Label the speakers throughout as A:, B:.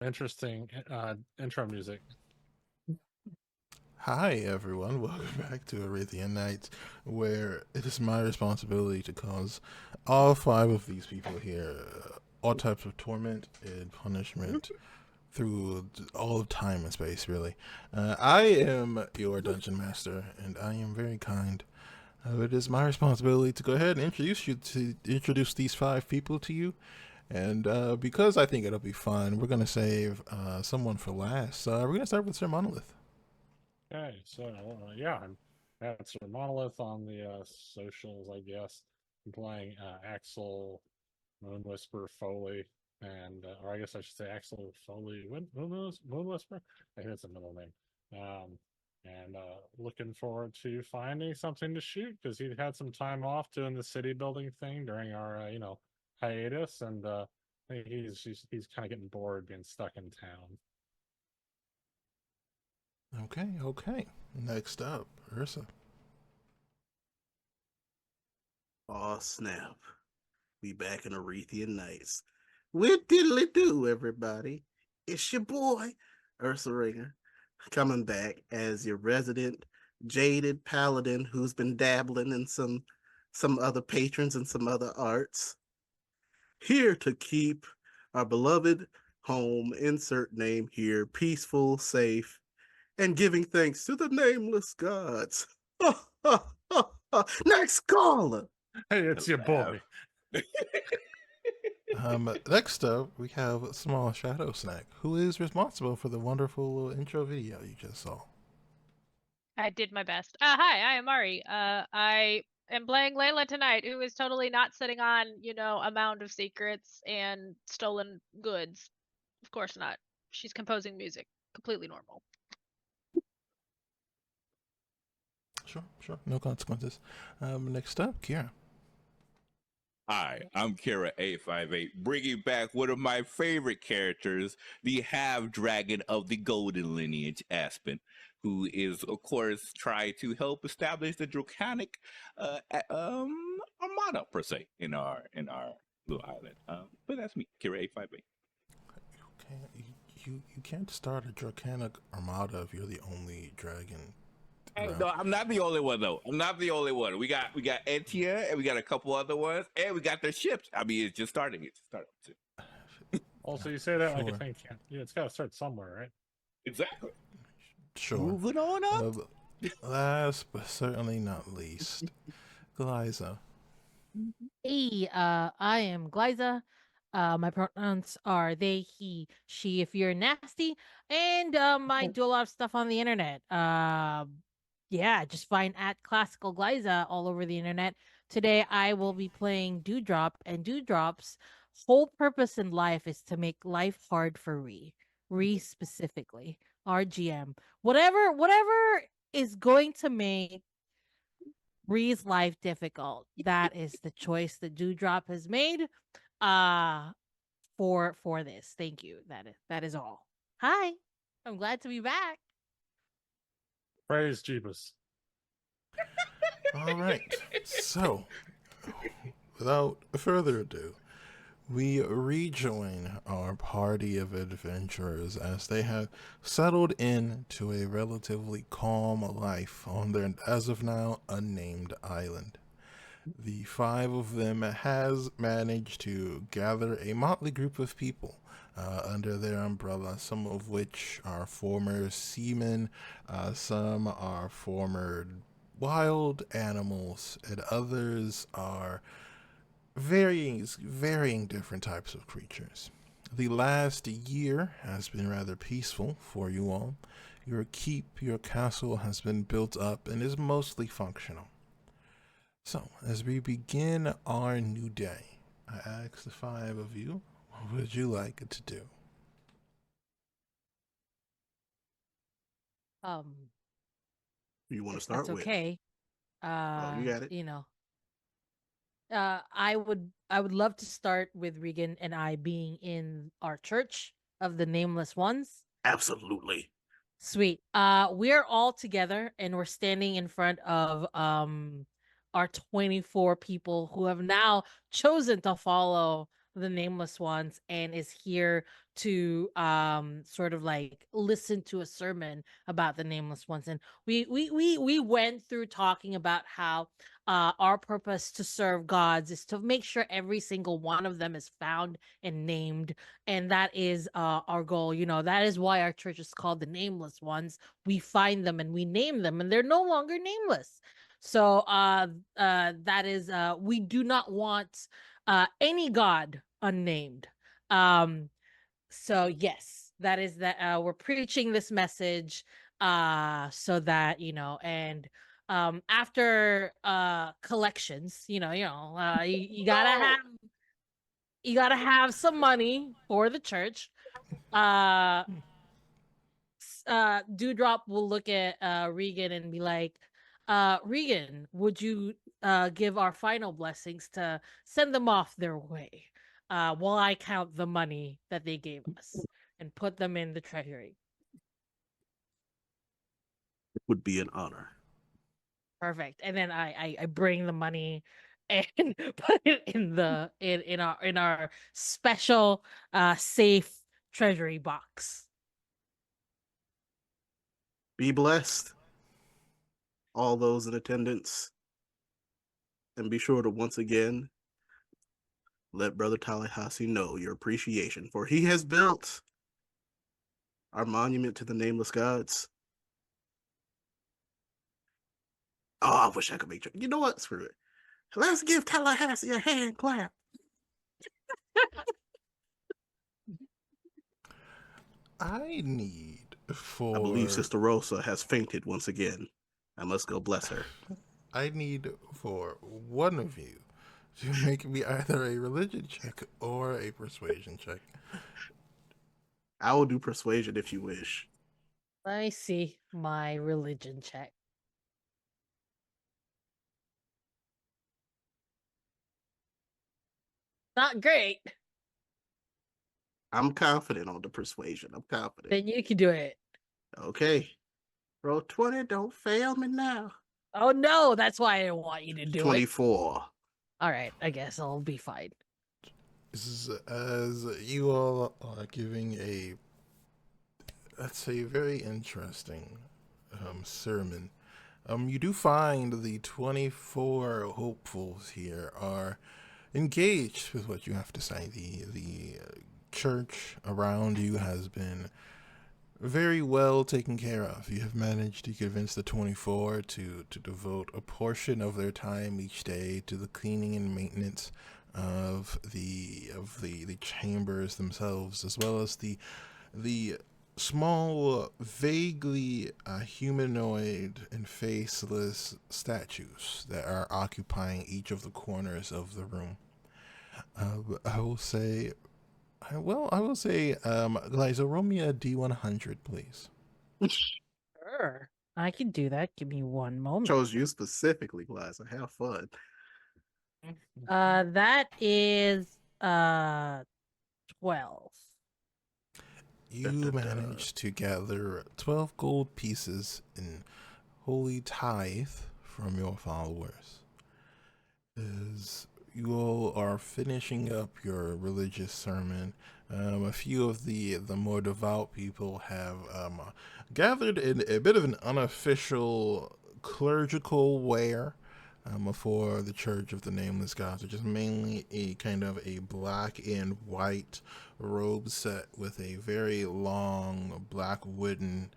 A: Interesting intro music.
B: Hi, everyone. Welcome back to Arethian Nights, where it is my responsibility to cause all five of these people here all types of torment and punishment through all of time and space, really. I am your dungeon master, and I am very kind. It is my responsibility to go ahead and introduce these five people to you. And because I think it'll be fun, we're going to save someone for last. We're going to start with Sir Monolith.
A: Okay, so yeah, I'm that's a monolith on the socials, I guess. I'm playing Axel Moon Whisper Foley, and or I guess I should say Axel Foley Moon Whisper. I think that's a middle name. And looking forward to finding something to shoot because he had some time off doing the city building thing during our hiatus, and I think he's kind of getting bored being stuck in town.
B: Okay. Next up, Ursa.
C: Oh snap. We back in Arethian Nights. What diddly do, everybody? It's your boy, Ursa Ringer, coming back as your resident jaded paladin who's been dabbling in some other patrons and some other arts. Here to keep our beloved home, insert name here, peaceful, safe, and giving thanks to the nameless gods. Next caller.
A: Hey, it's your boy.
B: Next up, we have Small Shadow Snack, who is responsible for the wonderful intro video you just saw.
D: I did my best. Hi, I am Ari. I am playing Layla tonight, who is totally not sitting on, a mound of secrets and stolen goods. Of course not. She's composing music. Completely normal.
B: Sure. No consequences. Next up, Kira.
E: Hi, I'm Kira A58, bringing back one of my favorite characters, the half dragon of the golden lineage, Aspen, who is, of course, trying to help establish the draconic armada per se in our little island. But that's me, Kira A58.
B: You can't start a draconic armada if you're the only dragon.
E: Hey, no, I'm not the only one though. I'm not the only one. We got Etia and we got a couple other ones, and we got their ships. I mean, it's just starting. It's starting.
A: Also, you say that like a
B: Sure.
A: thing can't. Yeah, it's got to start somewhere, right?
E: Exactly.
B: Sure.
E: Moving on up.
B: Last but certainly not least, Glyza.
F: Hey, I am Glyza. My pronouns are they, he, she if you're nasty, and I do a lot of stuff on the internet. Yeah, just find at classical Glyza all over the internet. Today I will be playing Dewdrop, and Dewdrop's whole purpose in life is to make life hard for Ree specifically, RGM. Whatever is going to make Ree's life difficult. That is the choice that Dewdrop has made. Uh for this. Thank you. That is all. Hi. I'm glad to be back.
A: Praise Jeebus.
B: All right. So, without further ado, we rejoin our party of adventurers as they have settled into a relatively calm life on their, as of now, unnamed island. The five of them has managed to gather a motley group of people under their umbrella, some of which are former seamen, some are former wild animals, and others are varying different types of creatures. The last year has been rather peaceful for you all. Your keep, your castle has been built up and is mostly functional. So, as we begin our new day, I ask the five of you, what would you like to do?
F: Um,
C: You want to
F: if that's
C: start with?
F: okay.
C: Oh, you got it.
F: I would love to start with Regan and I being in our church of the nameless ones.
C: Absolutely.
F: Sweet. We're all together and we're standing in front of our 24 people who have now chosen to follow the nameless ones and is here to sort of like listen to a sermon about the nameless ones, and we went through talking about how our purpose to serve gods is to make sure every single one of them is found and named, and that is our goal. You know, that is why our church is called the Nameless Ones. We find them and we name them, and they're no longer nameless. So that is we do not want any god unnamed. So yes, that is that we're preaching this message so that, you know, and after collections, you gotta have some money for the church. Uh Dewdrop will look at Regan and be like, Regan, would you give our final blessings to send them off their way? While I count the money that they gave us and put them in the treasury.
C: It would be an honor.
F: Perfect. And then I bring the money and put it in our special safe treasury box.
C: Be blessed, all those in attendance. And be sure to once again let Brother Tallahassee know your appreciation, for he has built our monument to the nameless gods. Oh, I wish I could make sure. You know what? Screw it. Let's give Tallahassee a hand clap.
B: I need for.
C: I believe Sister Rosa has fainted once again. I must go bless her.
B: I need for one of you to make me either a religion check or a persuasion check.
C: I will do persuasion if you wish.
F: Let me see my religion check. Not great.
C: I'm confident on the persuasion. I'm confident.
F: Then you can do it.
C: Okay. Roll 20. Don't fail me now.
F: Oh no, that's why I didn't want you to do
C: 24.
F: it. All right, I guess I'll be fine.
B: This is as you all are giving a, let's say, very interesting sermon. You do find the 24 hopefuls here are engaged with what you have to say. The church around you has been very well taken care of. You have managed to convince the 24 to devote a portion of their time each day to the cleaning and maintenance of the chambers themselves, as well as the small, vaguely humanoid and faceless statues that are occupying each of the corners of the room. I will say, Liza, roll me a D100, please.
F: Sure, I can do that. Give me one moment.
C: Chose you specifically, Liza. Have fun.
F: That is 12.
B: You managed to gather 12 gold pieces in holy tithe from your followers. As you all are finishing up your religious sermon, a few of the more devout people have gathered in a bit of an unofficial clerical wear for the Church of the Nameless Gods, which is mainly a kind of a black and white robe set with a very long black wooden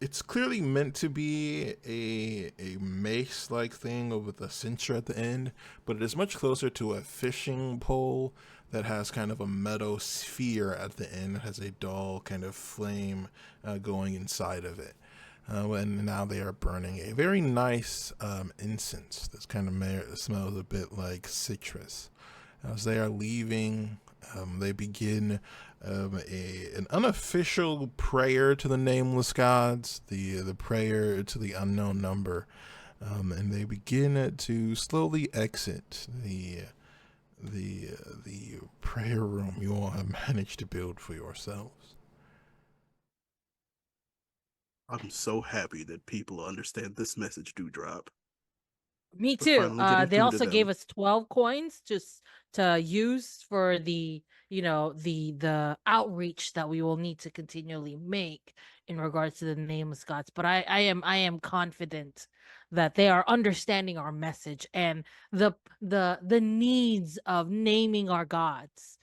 B: it's clearly meant to be a mace-like thing with a censer at the end, but it is much closer to a fishing pole that has kind of a metal sphere at the end. It has a dull kind of flame going inside of it. And now they are burning a very nice incense that kind of smells a bit like citrus. As they are leaving, they begin an unofficial prayer to the nameless gods, the prayer to the unknown number, and they begin to slowly exit the prayer room you all have managed to build for yourselves.
C: I'm so happy that people understand this message, Dewdrop.
F: Me
C: We're
F: too.
C: finally getting
F: They
C: through to
F: also gave
C: them.
F: us 12 coins just to use for the, the outreach that we will need to continually make in regards to the nameless gods. But I am confident that they are understanding our message and the needs of naming our gods,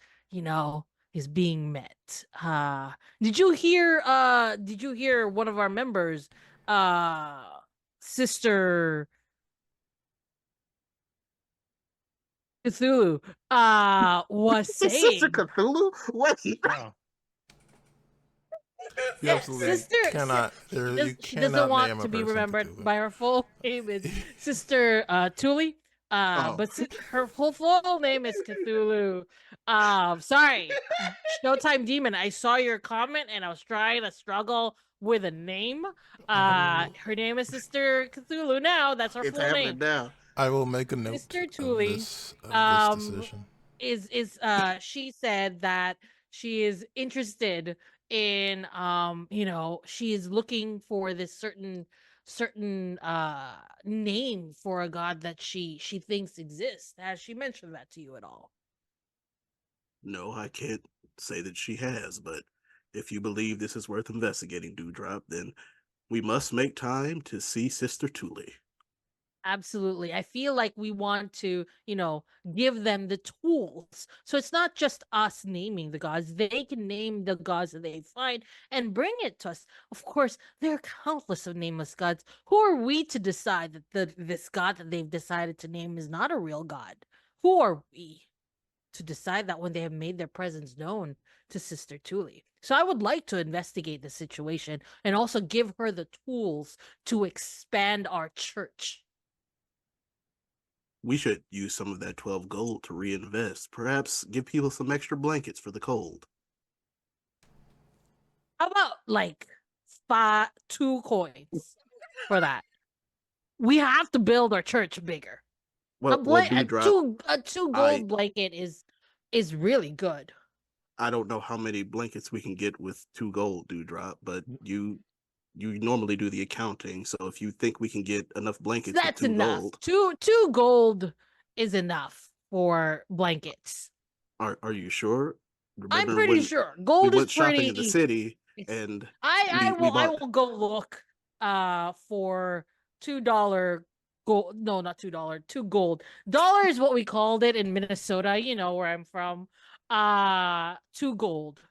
F: is being met. Did you hear one of our members, uh Sister Cthulhu, was
C: Sister
F: saying,
C: Cthulhu? Wait.
A: Yeah.
B: You absolutely
F: Sister,
B: cannot. You
F: she doesn't
B: cannot
F: want
B: name a
F: to be
B: person
F: remembered
B: Cthulhu.
F: by her full name is Sister Tuli.
C: Oh.
F: But her full name is Cthulhu. Sorry, Showtime Demon. I saw your comment and I was trying to struggle with a name. Her name is Sister Cthulhu. Now that's her
C: It's
F: full name.
C: happening now.
B: I will make a note
F: Sister
B: of
F: Tuli.
B: this decision.
F: She said that she is interested in, she is looking for this certain name for a god that she thinks exists. Has she mentioned that to you at all?
C: No, I can't say that she has, but if you believe this is worth investigating, Dewdrop, then we must make time to see Sister Thule.
F: Absolutely. I feel like we want to, give them the tools. So it's not just us naming the gods. They can name the gods that they find and bring it to us. Of course, there are countless of nameless gods. Who are we to decide that this god that they've decided to name is not a real god? Who are we to decide that when they have made their presence known to Sister Thule? So I would like to investigate the situation and also give her the tools to expand our church.
C: We should use some of that 12 gold to reinvest. Perhaps give people some extra blankets for the cold.
F: How about like 2 coins for that? We have to build our church bigger.
C: Well, Dewdrop,
F: A two
C: I
F: gold blanket is really good.
C: I don't know how many blankets we can get with 2 gold, Dewdrop, but
A: Mm.
C: you normally do the accounting, so if you think we can get enough blankets with
F: That's
C: 2
F: enough.
C: gold,
F: Two gold is enough for blankets.
C: are you sure?
F: I'm
C: Remember
F: pretty
C: when
F: sure
C: we
F: gold is
C: went shopping in the
F: pretty.
C: city
F: It's,
C: and
F: I
C: we
F: will I
C: bought
F: will go look for $2 gold. No, not $2, 2 gold. Dollar is what we called it in Minnesota, where I'm from. 2 gold.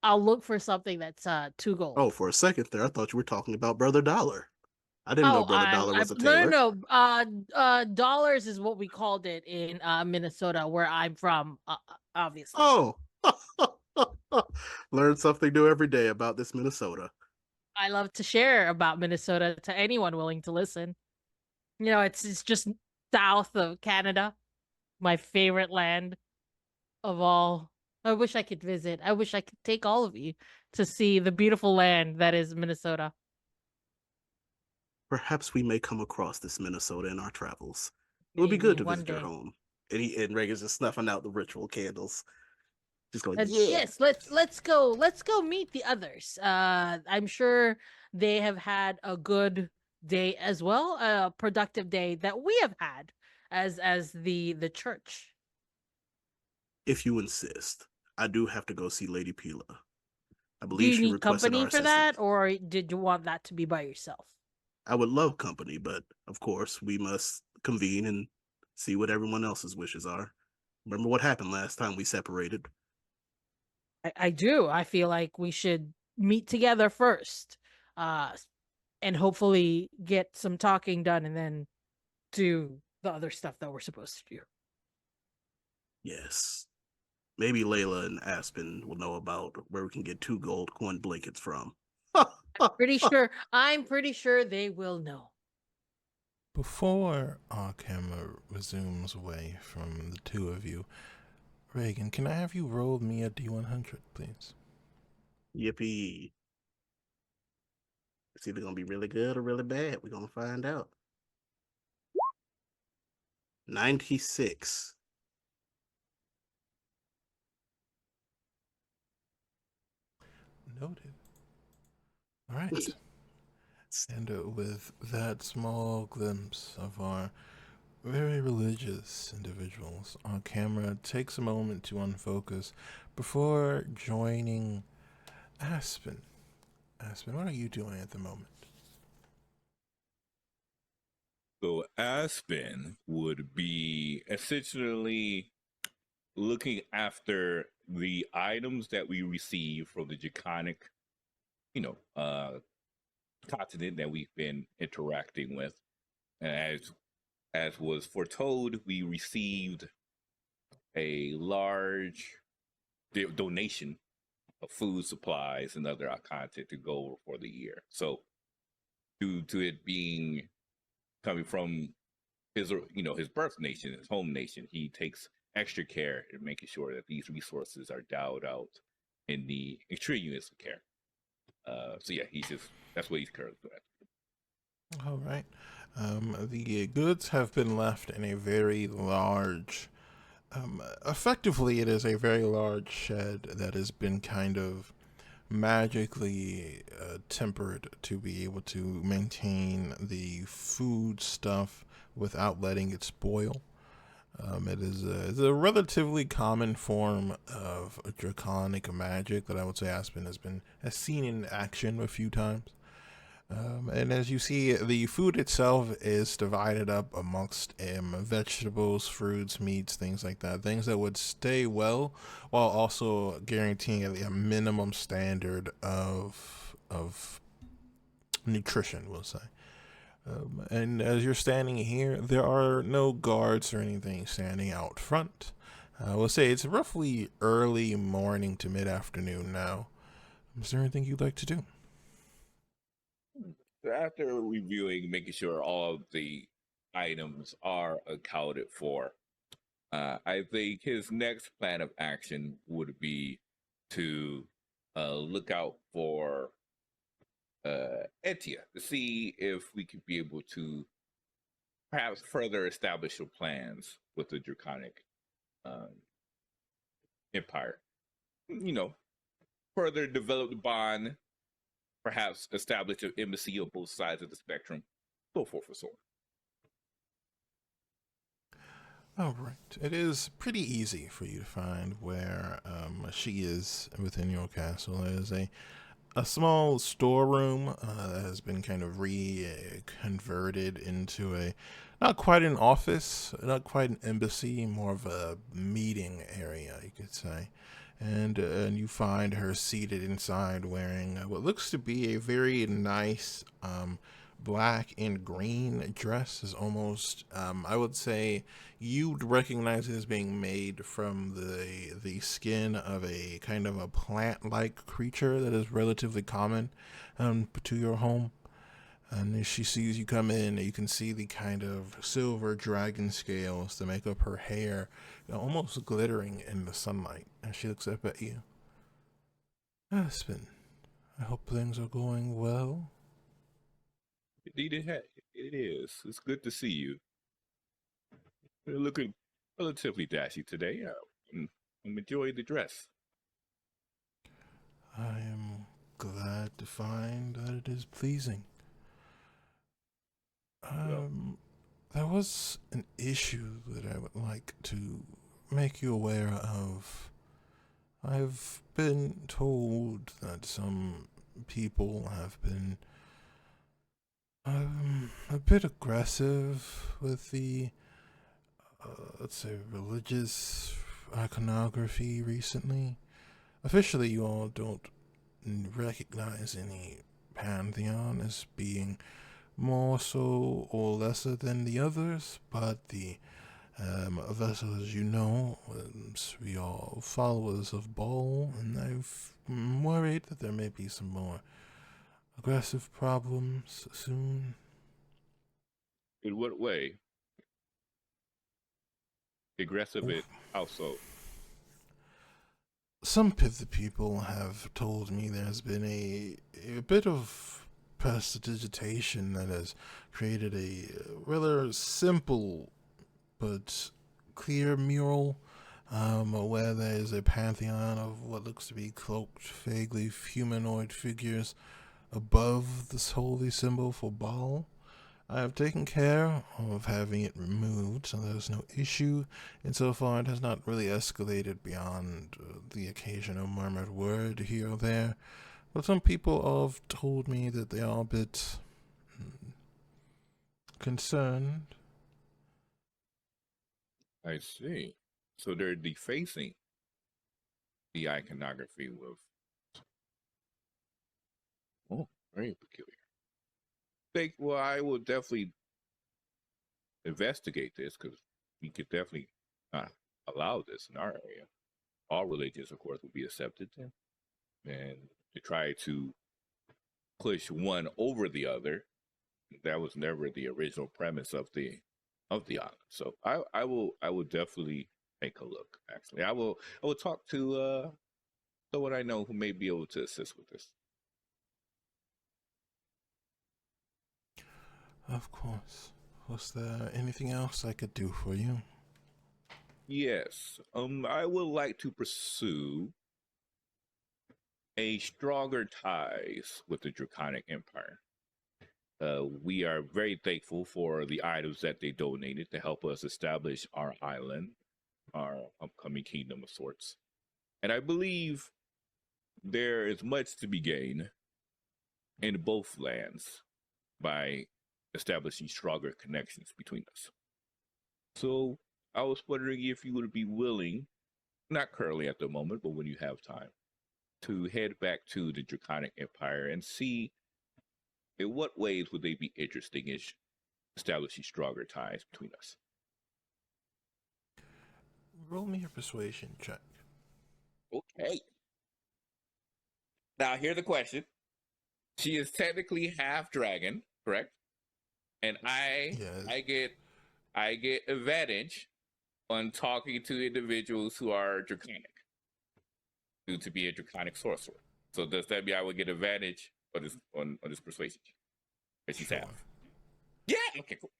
F: I'll look for something that's 2 gold.
C: Oh, for a second there, I thought you were talking about Brother Dollar. I didn't know
F: Oh,
C: Brother Dollar
F: I
C: was a
F: no,
C: tailor.
F: no, no. Dollars is what we called it in Minnesota, where I'm from. Obviously.
C: Oh, learn something new every day about this Minnesota.
F: I love to share about Minnesota to anyone willing to listen. It's just south of Canada, my favorite land of all. I wish I could visit. I wish I could take all of you to see the beautiful land that is Minnesota.
C: Perhaps we may come across this Minnesota in our travels. It would be
F: Maybe
C: good to
F: one
C: visit your
F: day.
C: home. And Reagan's just snuffing out the ritual candles. Just going,
F: And
C: yeah.
F: yes, let's go meet the others. I'm sure they have had a good day as well, a productive day that we have had as the church.
C: If you insist, I do have to go see Lady Pila. I
F: Do
C: believe
F: you
C: she
F: need
C: requested
F: company
C: our
F: for that,
C: assistance.
F: or did you want that to be by yourself?
C: I would love company, but of course, we must convene and see what everyone else's wishes are. Remember what happened last time we separated?
F: I do. I feel like we should meet together first, uh, and hopefully get some talking done, and then do the other stuff that we're supposed to do.
C: Yes. Maybe Layla and Aspen will know about where we can get 2 gold coin blankets from.
F: I'm pretty sure they will know.
B: Before our camera resumes away from the two of you, Reagan, can I have you roll me a D100, please?
C: Yippee. It's either going to be really good or really bad. We're going to find out. 96.
B: Noted. All right. And with that small glimpse of our very religious individuals. Our camera takes a moment to unfocus before joining Aspen. Aspen, what are you doing at the moment?
E: So Aspen would be essentially looking after the items that we receive from the draconic, you know, continent that we've been interacting with. And as was foretold, we received a large donation of food supplies and other content to go for the year. So due to it being coming from his, his birth nation, his home nation, he takes extra care in making sure that these resources are dialed out in the extraneous care. So yeah, that's what he's currently doing.
B: All right. The goods have been left in a very large, effectively, it is a very large shed that has been kind of magically tempered to be able to maintain the food stuff without letting it spoil. It's a relatively common form of draconic magic that I would say Aspen has seen in action a few times. And as you see, the food itself is divided up amongst vegetables, fruits, meats, things like that. Things that would stay well while also guaranteeing a minimum standard of nutrition, we'll say. And as you're standing here, there are no guards or anything standing out front. We'll say it's roughly early morning to mid-afternoon now. Is there anything you'd like to do?
E: After reviewing, making sure all of the items are accounted for, I think his next plan of action would be to look out for Etia to see if we could be able to perhaps further establish your plans with the Draconic Empire. Further develop the bond, perhaps establish an embassy on both sides of the spectrum, so forth and so on.
B: All right. It is pretty easy for you to find where she is within your castle. There's a small storeroom that has been kind of converted into not quite an office, not quite an embassy, more of a meeting area, you could say. And you find her seated inside wearing what looks to be a very nice black and green dress. Is almost, I would say, you'd recognize it as being made from the skin of a kind of a plant-like creature that is relatively common to your home. And as she sees you come in, you can see the kind of silver dragon scales that make up her hair, almost glittering in the sunlight. And she looks up at you. Aspen, I hope things are going well.
E: Indeed, it is. It's good to see you. You're looking relatively dashy today. I'm enjoying the dress.
B: I am glad to find that it is pleasing. There was an issue that I would like to make you aware of. I've been told that some people have been a bit aggressive with the, let's say, religious iconography recently. Officially, you all don't recognize any pantheon as being more so or lesser than the others, but the vessel, as you know, we are followers of Baal, and I'm worried that there may be some more aggressive problems soon.
E: In what way? Aggressive it also.
B: Some of the people have told me there's been a bit of prestidigitation that has created a rather simple but clear mural where there's a pantheon of what looks to be cloaked, vaguely humanoid figures above this holy symbol for Baal. I have taken care of having it removed, so there's no issue. Insofar, it has not really escalated beyond the occasional murmured word here or there. But some people have told me that they are a bit concerned.
E: I see. So they're defacing the iconography with. Oh, very peculiar. Well, I will definitely investigate this because we could definitely not allow this in our area. All religions, of course, will be accepted, and to try to push one over the other, that was never the original premise of the island. So I will definitely take a look. Actually, I will talk to someone I know who may be able to assist with this.
B: Of course. Was there anything else I could do for you?
E: Yes. I would like to pursue a stronger ties with the Draconic Empire. We are very thankful for the items that they donated to help us establish our island, our upcoming kingdom of sorts. And I believe there is much to be gained in both lands by establishing stronger connections between us. So I was wondering if you would be willing, not currently at the moment, but when you have time, to head back to the Draconic Empire and see in what ways would they be interested in establishing stronger ties between us.
B: Roll me a persuasion check.
E: Okay. Now here's the question. She is technically half dragon, correct? And
B: Yes.
E: I get advantage on talking to individuals who are draconic, due to be a draconic sorcerer. So does that mean I would get advantage on this persuasion? Because she's half. Yeah. Okay. Cool.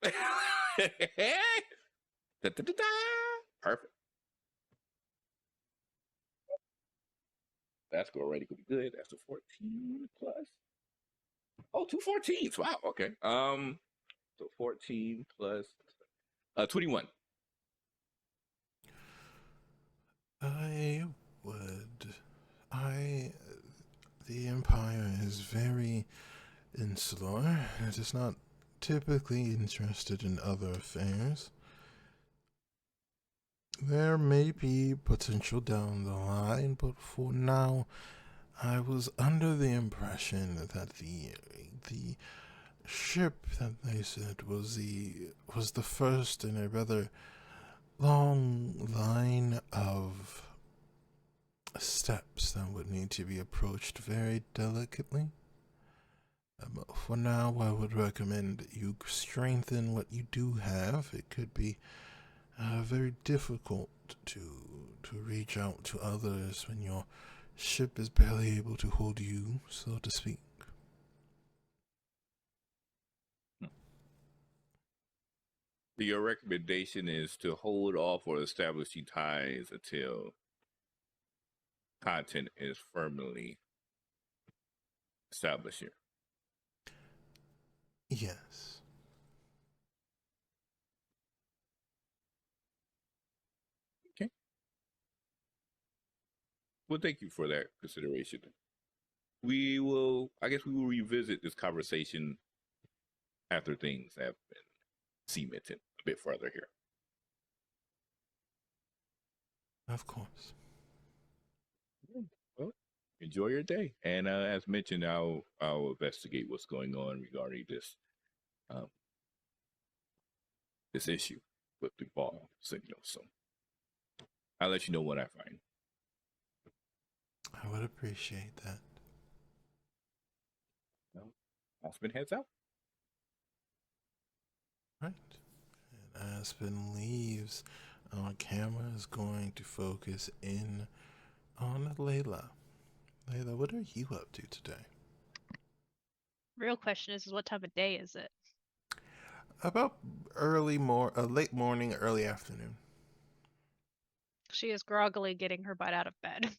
E: Da-da-da-da. Perfect. That's already gonna be good. That's a 14 plus. Oh, 2 14s. Wow. Okay. So 14 plus 21.
B: The Empire is very insular. It is not typically interested in other affairs. There may be potential down the line, but for now, I was under the impression that the ship that they said was the first in a rather long line of steps that would need to be approached very delicately. But for now, I would recommend you strengthen what you do have. It could be very difficult to reach out to others when your ship is barely able to hold you, so to speak.
E: Your recommendation is to hold off on establishing ties until content is firmly established here.
B: Yes.
E: Okay. Well, thank you for that consideration. I guess we will revisit this conversation after things have been cemented a bit further here.
B: Of course.
E: Well, enjoy your day. And as mentioned, I'll investigate what's going on regarding this issue with the ball signal. So I'll let you know what I find.
B: I would appreciate that.
E: Well, Aspen heads out.
B: Right. And Aspen leaves. Our camera is going to focus in on Layla. Layla, what are you up to today?
D: Real question is what time of day is it?
B: About late morning, early afternoon.
D: She is groggily getting her butt out of bed.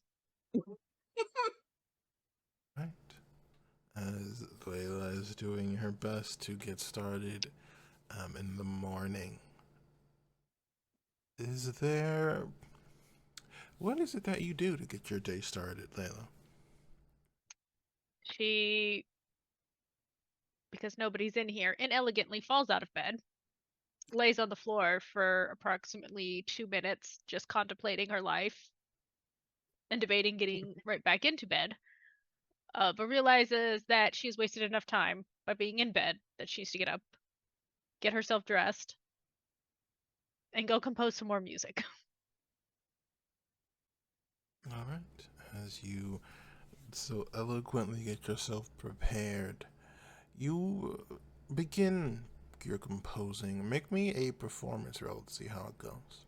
B: Right. As Layla is doing her best to get started in the morning. Is there... What is it that you do to get your day started, Layla?
D: She, because nobody's in here, inelegantly falls out of bed, lays on the floor for approximately 2 minutes, just contemplating her life and debating getting right back into bed, but realizes that she's wasted enough time by being in bed that she needs to get up, get herself dressed, and go compose some more music.
B: All right. As you so eloquently get yourself prepared, you begin your composing. Make me a performance roll to see how it goes.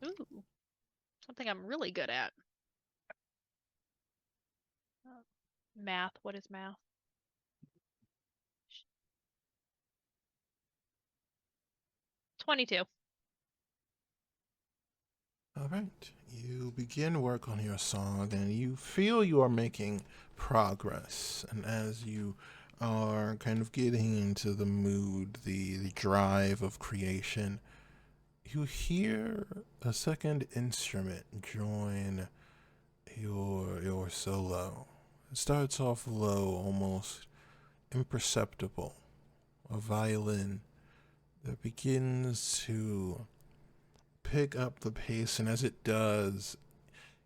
D: Ooh, something I'm really good at. Math. What is math? 22.
B: All right. You begin work on your song and you feel you are making progress. And as you are kind of getting into the mood, the drive of creation, you hear a second instrument join your solo. It starts off low, almost imperceptible. A violin that begins to pick up the pace, and as it does,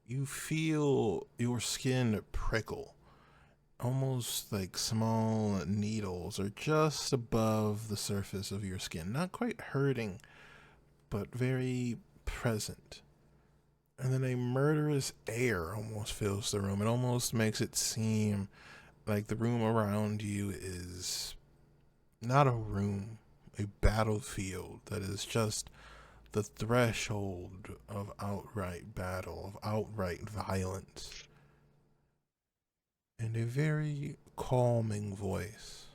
B: you feel your skin prickle. Almost like small needles are just above the surface of your skin. Not quite hurting, but very present. And then a murderous air almost fills the room. It almost makes it seem like the room around you is not a room, a battlefield that is just the threshold of outright battle, of outright violence. And a very calming voice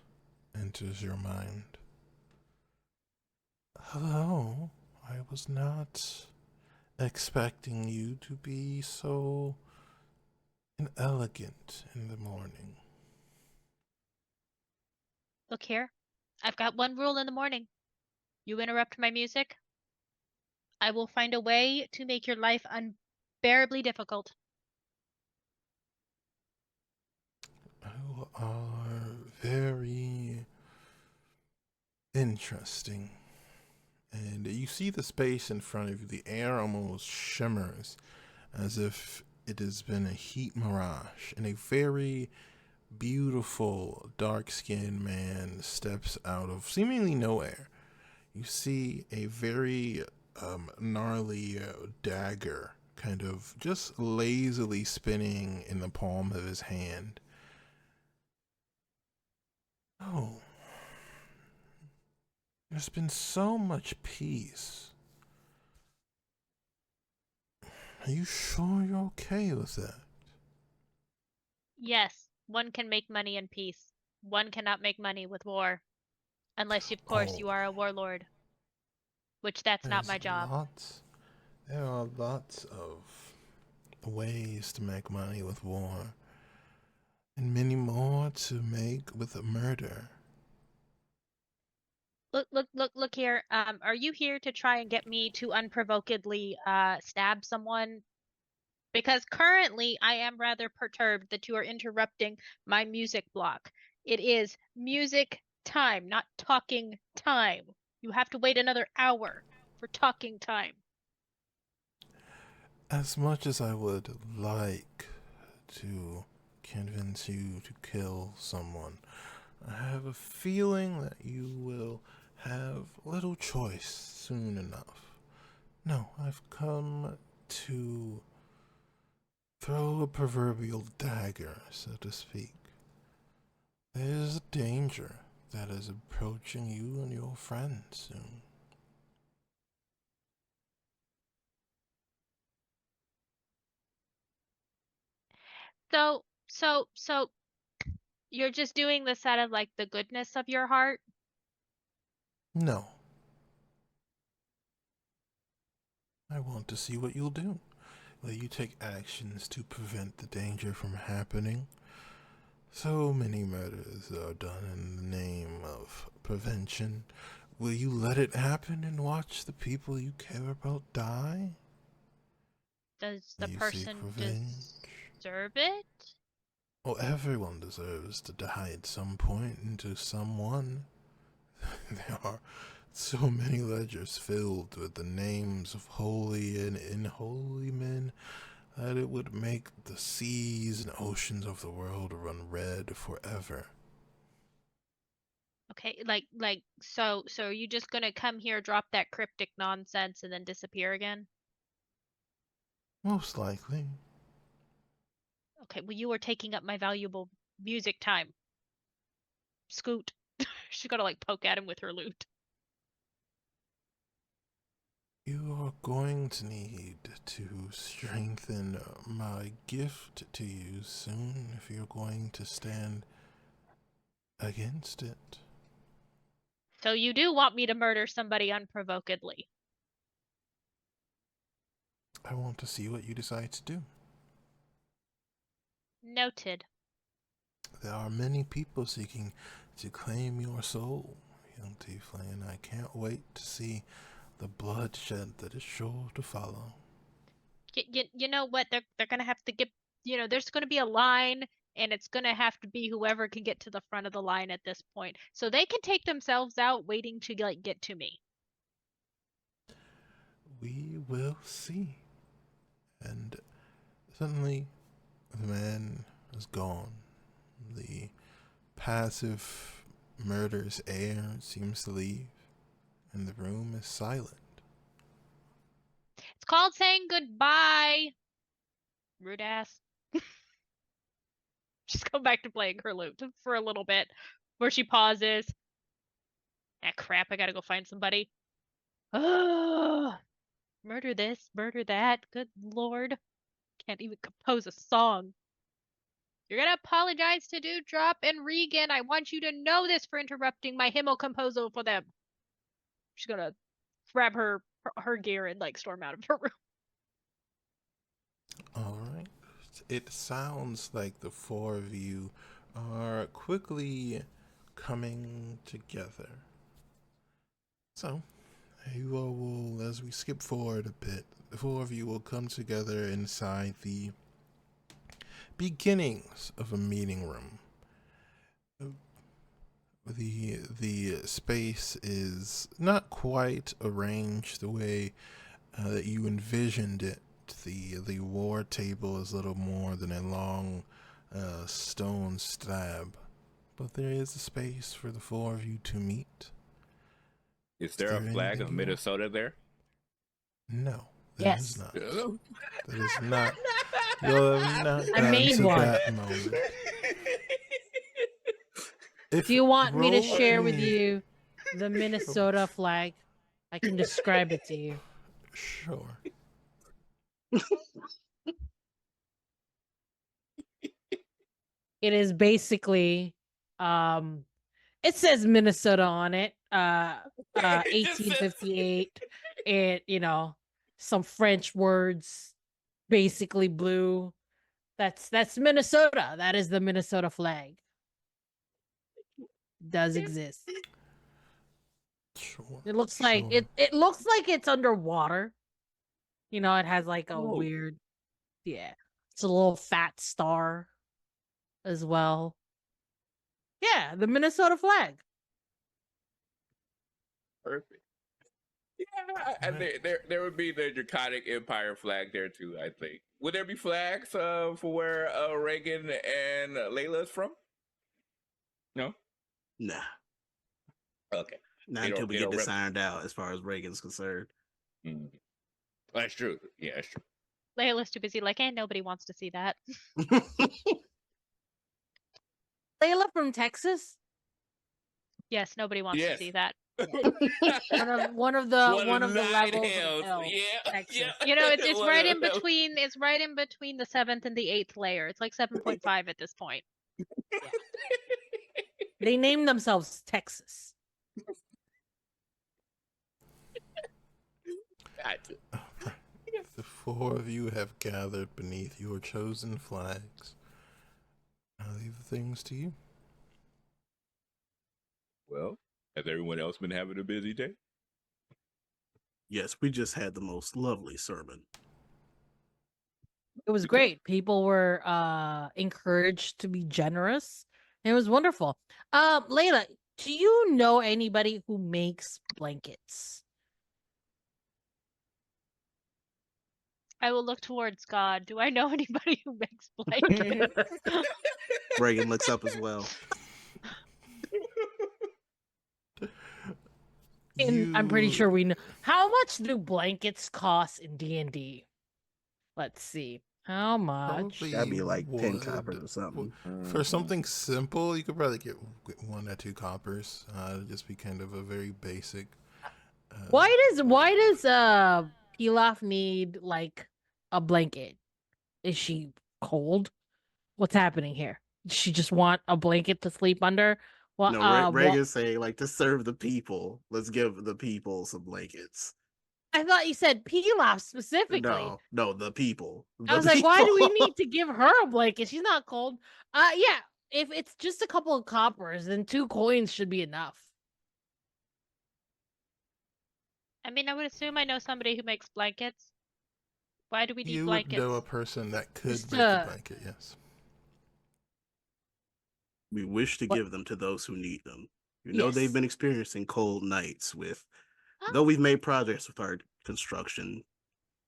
B: enters your mind. Hello, I was not expecting you to be so inelegant in the morning.
D: Look here. I've got one rule in the morning. You interrupt my music, I will find a way to make your life unbearably difficult.
B: You are very interesting. And you see the space in front of you. The air almost shimmers as if it has been a heat mirage. And a very beautiful, dark-skinned man steps out of seemingly nowhere. You see a very gnarly dagger kind of just lazily spinning in the palm of his hand. Oh, there's been so much peace. Are you sure you're okay with that?
D: Yes, one can make money in peace. One cannot make money with war. Unless, of course,
B: Oh,
D: you are a warlord. Which that's not my job.
B: There are lots of ways to make money with war, and many more to make with murder.
D: Look here. Are you here to try and get me to unprovokedly stab someone? Because currently I am rather perturbed that you are interrupting my music block. It is music time, not talking time. You have to wait another hour for talking time.
B: As much as I would like to convince you to kill someone, I have a feeling that you will have little choice soon enough. No, I've come to throw a proverbial dagger, so to speak. There is a danger that is approaching you and your friends soon.
D: So you're just doing this out of like the goodness of your heart?
B: No. I want to see what you'll do. Will you take actions to prevent the danger from happening? So many murders are done in the name of prevention, Will you let it happen and watch the people you care about die?
D: Does the
B: You seek
D: person
B: revenge?
D: deserve it?
B: Well, everyone deserves to die at some point into someone. There are so many ledgers filled with the names of holy and unholy men that it would make the seas and oceans of the world run red forever.
D: Okay, so are you just gonna come here, drop that cryptic nonsense, and then disappear again?
B: Most likely.
D: Okay, well you are taking up my valuable music time. Scoot. She's gonna like poke at him with her lute.
B: You are going to need to strengthen my gift to you soon if you're going to stand against it.
D: So you do want me to murder somebody unprovokedly.
B: I want to see what you decide to do.
D: Noted.
B: There are many people seeking to claim your soul, young tiefling, and I can't wait to see the bloodshed that is sure to follow.
D: You know what? They're gonna have to get. There's gonna be a line, and it's gonna have to be whoever can get to the front of the line at this point. So they can take themselves out, waiting to like get to me.
B: We will see. And suddenly, the man is gone. The passive murderous air seems to leave, and the room is silent.
D: It's called saying goodbye. Rude ass. Just go back to playing her lute for a little bit, where she pauses. Ah, crap! I gotta go find somebody. Ugh. Murder this, murder that. Good lord. Can't even compose a song. You're gonna apologize to Dewdrop and Regan. I want you to know this for interrupting my hymno composo for them. She's gonna grab her gear and like storm out of her room.
B: All right. It sounds like the four of you are quickly coming together. So, you all will, as we skip forward a bit, the four of you will come together inside the beginnings of a meeting room. The space is not quite arranged the way that you envisioned it. The war table is little more than a long stone slab, but there is a space for the four of you to meet.
E: Is there a flag of Minnesota there?
B: No, there
F: Yes.
B: is not. That is not. You'll have not
F: I
B: gotten
F: made
B: to
F: one.
B: that moment. If
F: Do you want me to
B: roll
F: share with
B: any-
F: you the Minnesota flag? I can describe it to you.
B: Sure.
F: It is basically it says Minnesota on it.
E: It just says-
F: 1858. It, some French words, basically blue. That's Minnesota. That is the Minnesota flag. Does exist.
B: Sure.
F: It looks like
B: sure.
F: it looks like it's underwater. It has like a
E: Oh.
F: weird, yeah. It's a little fat star as well. Yeah, the Minnesota flag.
E: Perfect. Yeah, and there would be the Draconic Empire flag there too, I think. Would there be flags for where Reagan and Layla's from? No?
C: Nah,
E: Okay.
C: not
E: They
C: until
E: don't-
C: we
E: they
C: get
E: don't
C: this
E: rep-
C: ironed out as far as Reagan's concerned.
E: Mhm. That's true. Yeah, that's true.
D: Layla's too busy, like, nobody wants to see that.
F: Layla from Texas.
D: Yes, nobody wants to
E: Yes.
D: see that.
F: One of the levels
E: hells.
F: of hell.
E: Yeah.
F: Texas.
E: Yeah.
D: It's
E: One
D: right
E: of
D: in
E: the hells.
D: between. It's right in between the 7th and the 8th layer. It's like 7.5 at this point.
F: They named themselves Texas.
E: Gotcha.
B: The four of you have gathered beneath your chosen flags. I leave the things to you.
E: Well, Has everyone else been having a busy day?
C: Yes, we just had the most lovely sermon.
F: It was
E: Okay.
F: great. People were encouraged to be generous. It was wonderful. Layla, do you know anybody who makes blankets?
D: I will look towards God. Do I know anybody who makes blankets?
C: Reagan looks up as well.
F: And I'm pretty sure
B: You
F: we know. How much do blankets cost in D&D? Let's see. How much?
B: probably
C: That'd be like 10
B: would.
C: coppers or something.
B: For something simple, you could probably get 1 or 2 coppers. It'd just be kind of a very basic.
F: Why does Pilaf need like a blanket? Is she cold? What's happening here? Does she just want a blanket to sleep under? Well,
C: No, Reagan's saying like to serve the people. Let's give the people some blankets.
F: I thought you said Pilaf specifically.
C: No, the people.
F: I was like, why do we need to give her a blanket? She's not cold. Yeah. If it's just a couple of coppers, then 2 coins should be enough.
D: I mean, I would assume I know somebody who makes blankets. Why do we need
B: You
D: blankets?
B: would know a person that could
F: Just,
B: make a blanket, yes.
C: We wish to
F: What-
C: give them to those who need them. You know they've
F: Yes.
C: been experiencing cold nights with
D: Huh?
C: though we've made progress with our construction,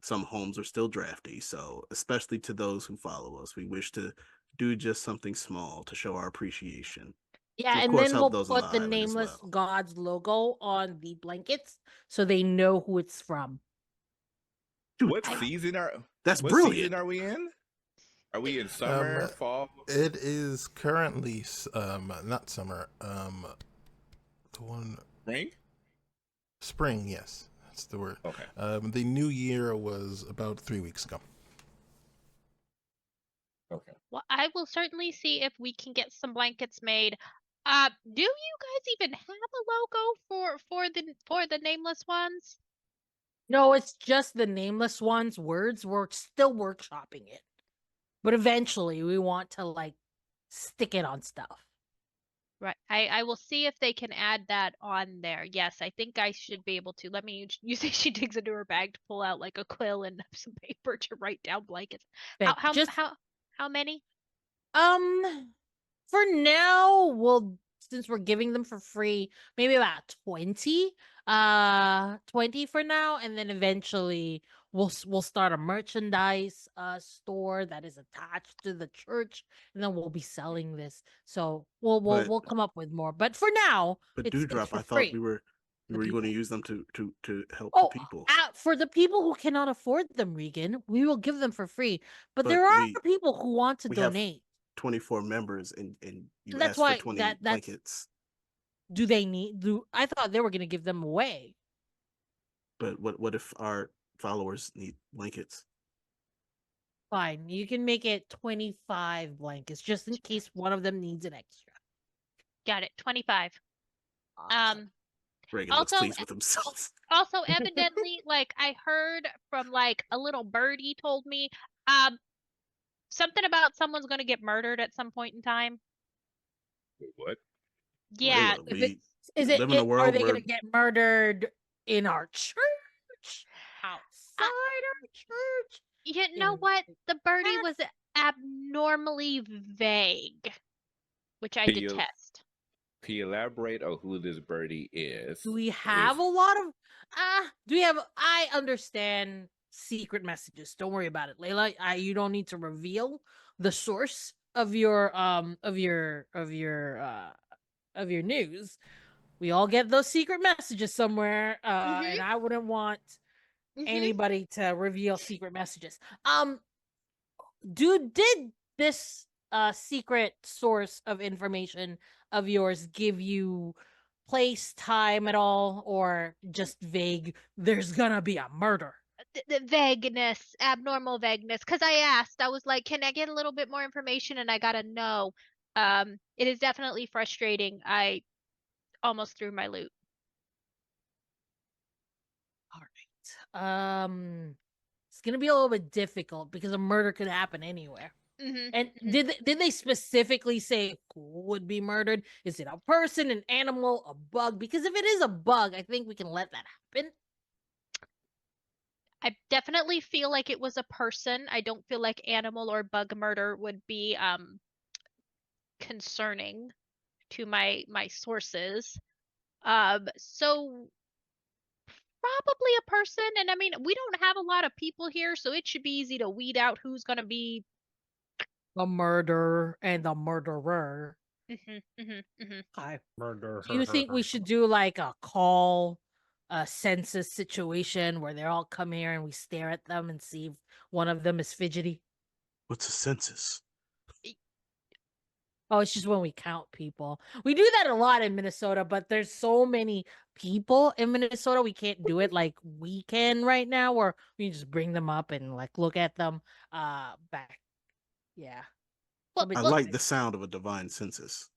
C: some homes are still drafty, so especially to those who follow us, we wish to do just something small to show our appreciation.
F: Yeah,
C: To, of
F: and
C: course,
F: then
C: help
F: we'll
C: those on
F: put
C: the
F: the
C: island as
F: Nameless
C: well.
F: Gods logo on the blankets so they know who it's from.
C: Dude,
E: What season are
C: that's
E: what
C: brilliant.
E: season are we in? Are we in summer, fall?
B: It is currently not summer. The one
E: Spring?
B: spring. Yes, that's the word.
E: Okay.
B: The new year was about 3 weeks ago.
E: Okay.
D: Well, I will certainly see if we can get some blankets made. Do you guys even have a logo for the nameless ones?
F: No, it's just the Nameless Ones words. We're still workshopping it. But eventually we want to like stick it on stuff.
D: Right. I will see if they can add that on there. Yes, I think I should be able to. Let me. You say she digs into her bag to pull out like a quill and some paper to write down blankets.
F: But
D: How
F: just
D: how many?
F: for now, since we're giving them for free, maybe about 20. 20 for now, and then eventually we'll start a merchandise store that is attached to the church, and then we'll be selling this. So
C: But
F: we'll come up with more. But for now,
C: but
F: it's
C: Dewdrop,
F: for
C: I thought
F: free.
C: we were
F: The
C: going to
F: people.
C: use them to help
F: Oh,
C: the people.
F: for the people who cannot afford them, Regan, we will give them for free. But
C: But
F: there are
C: we-
F: people who want to
C: we have
F: donate.
C: 24 members and you
F: And that's
C: asked for
F: why
C: 20
F: that's
C: blankets.
F: do they need do I thought they were going to give them away.
C: But what if our followers need blankets?
F: Fine, you can make it 25 blankets just in case one of them needs an extra.
D: Got it. 25.
C: Reagan looks
D: also,
C: pleased with himself.
D: Also, evidently, like I heard from like a little birdie told me, something about someone's gonna get murdered at some point in time.
E: Wait, what?
D: Yeah,
C: Layla,
F: If
C: we
F: Is
C: live in a
F: are
C: world
F: they
C: where
F: going to get murdered in our church? Outside our church?
D: you know
F: in
D: what? The birdie was
F: past-
D: abnormally vague, which I
E: Can you-
D: detest.
E: Can you elaborate on who this birdie is?
F: Do we have a lot of do we have I understand secret messages. Don't worry about it. Layla, you don't need to reveal the source of your news. We all get those secret messages somewhere, and I wouldn't want anybody to reveal secret messages. Did this secret source of information of yours give you place, time at all, or just vague? There's gonna be a murder.
D: The vagueness, abnormal vagueness. Because I asked, I was like, "Can I get a little bit more information?" And I got to know. It is definitely frustrating. I almost threw my loot.
F: All right. It's gonna be a little bit difficult because a murder could happen anywhere.
D: Mhm.
F: And
D: Mhm.
F: did they specifically say who would be murdered? Is it a person, an animal, a bug? Because if it is a bug, I think we can let that happen.
D: I definitely feel like it was a person. I don't feel like animal or bug murder would be concerning to my sources. So probably a person, and I mean, we don't have a lot of people here, so it should be easy to weed out who's gonna be.
F: The murderer and the murderer.
D: Mhm. Mhm. Mhm.
F: Okay.
A: Murder.
F: Do you think we should do like a call, a census situation where they all come here and we stare at them and see if one of them is fidgety?
C: What's a census?
F: Oh, it's just when we count people. We do that a lot in Minnesota, but there's so many people in Minnesota, we can't do it like we can right now, where we just bring them up and like look at them. Back, yeah, it's a
D: Well,
F: bit
C: I
D: well,
C: like the
F: different.
C: sound of a divine census.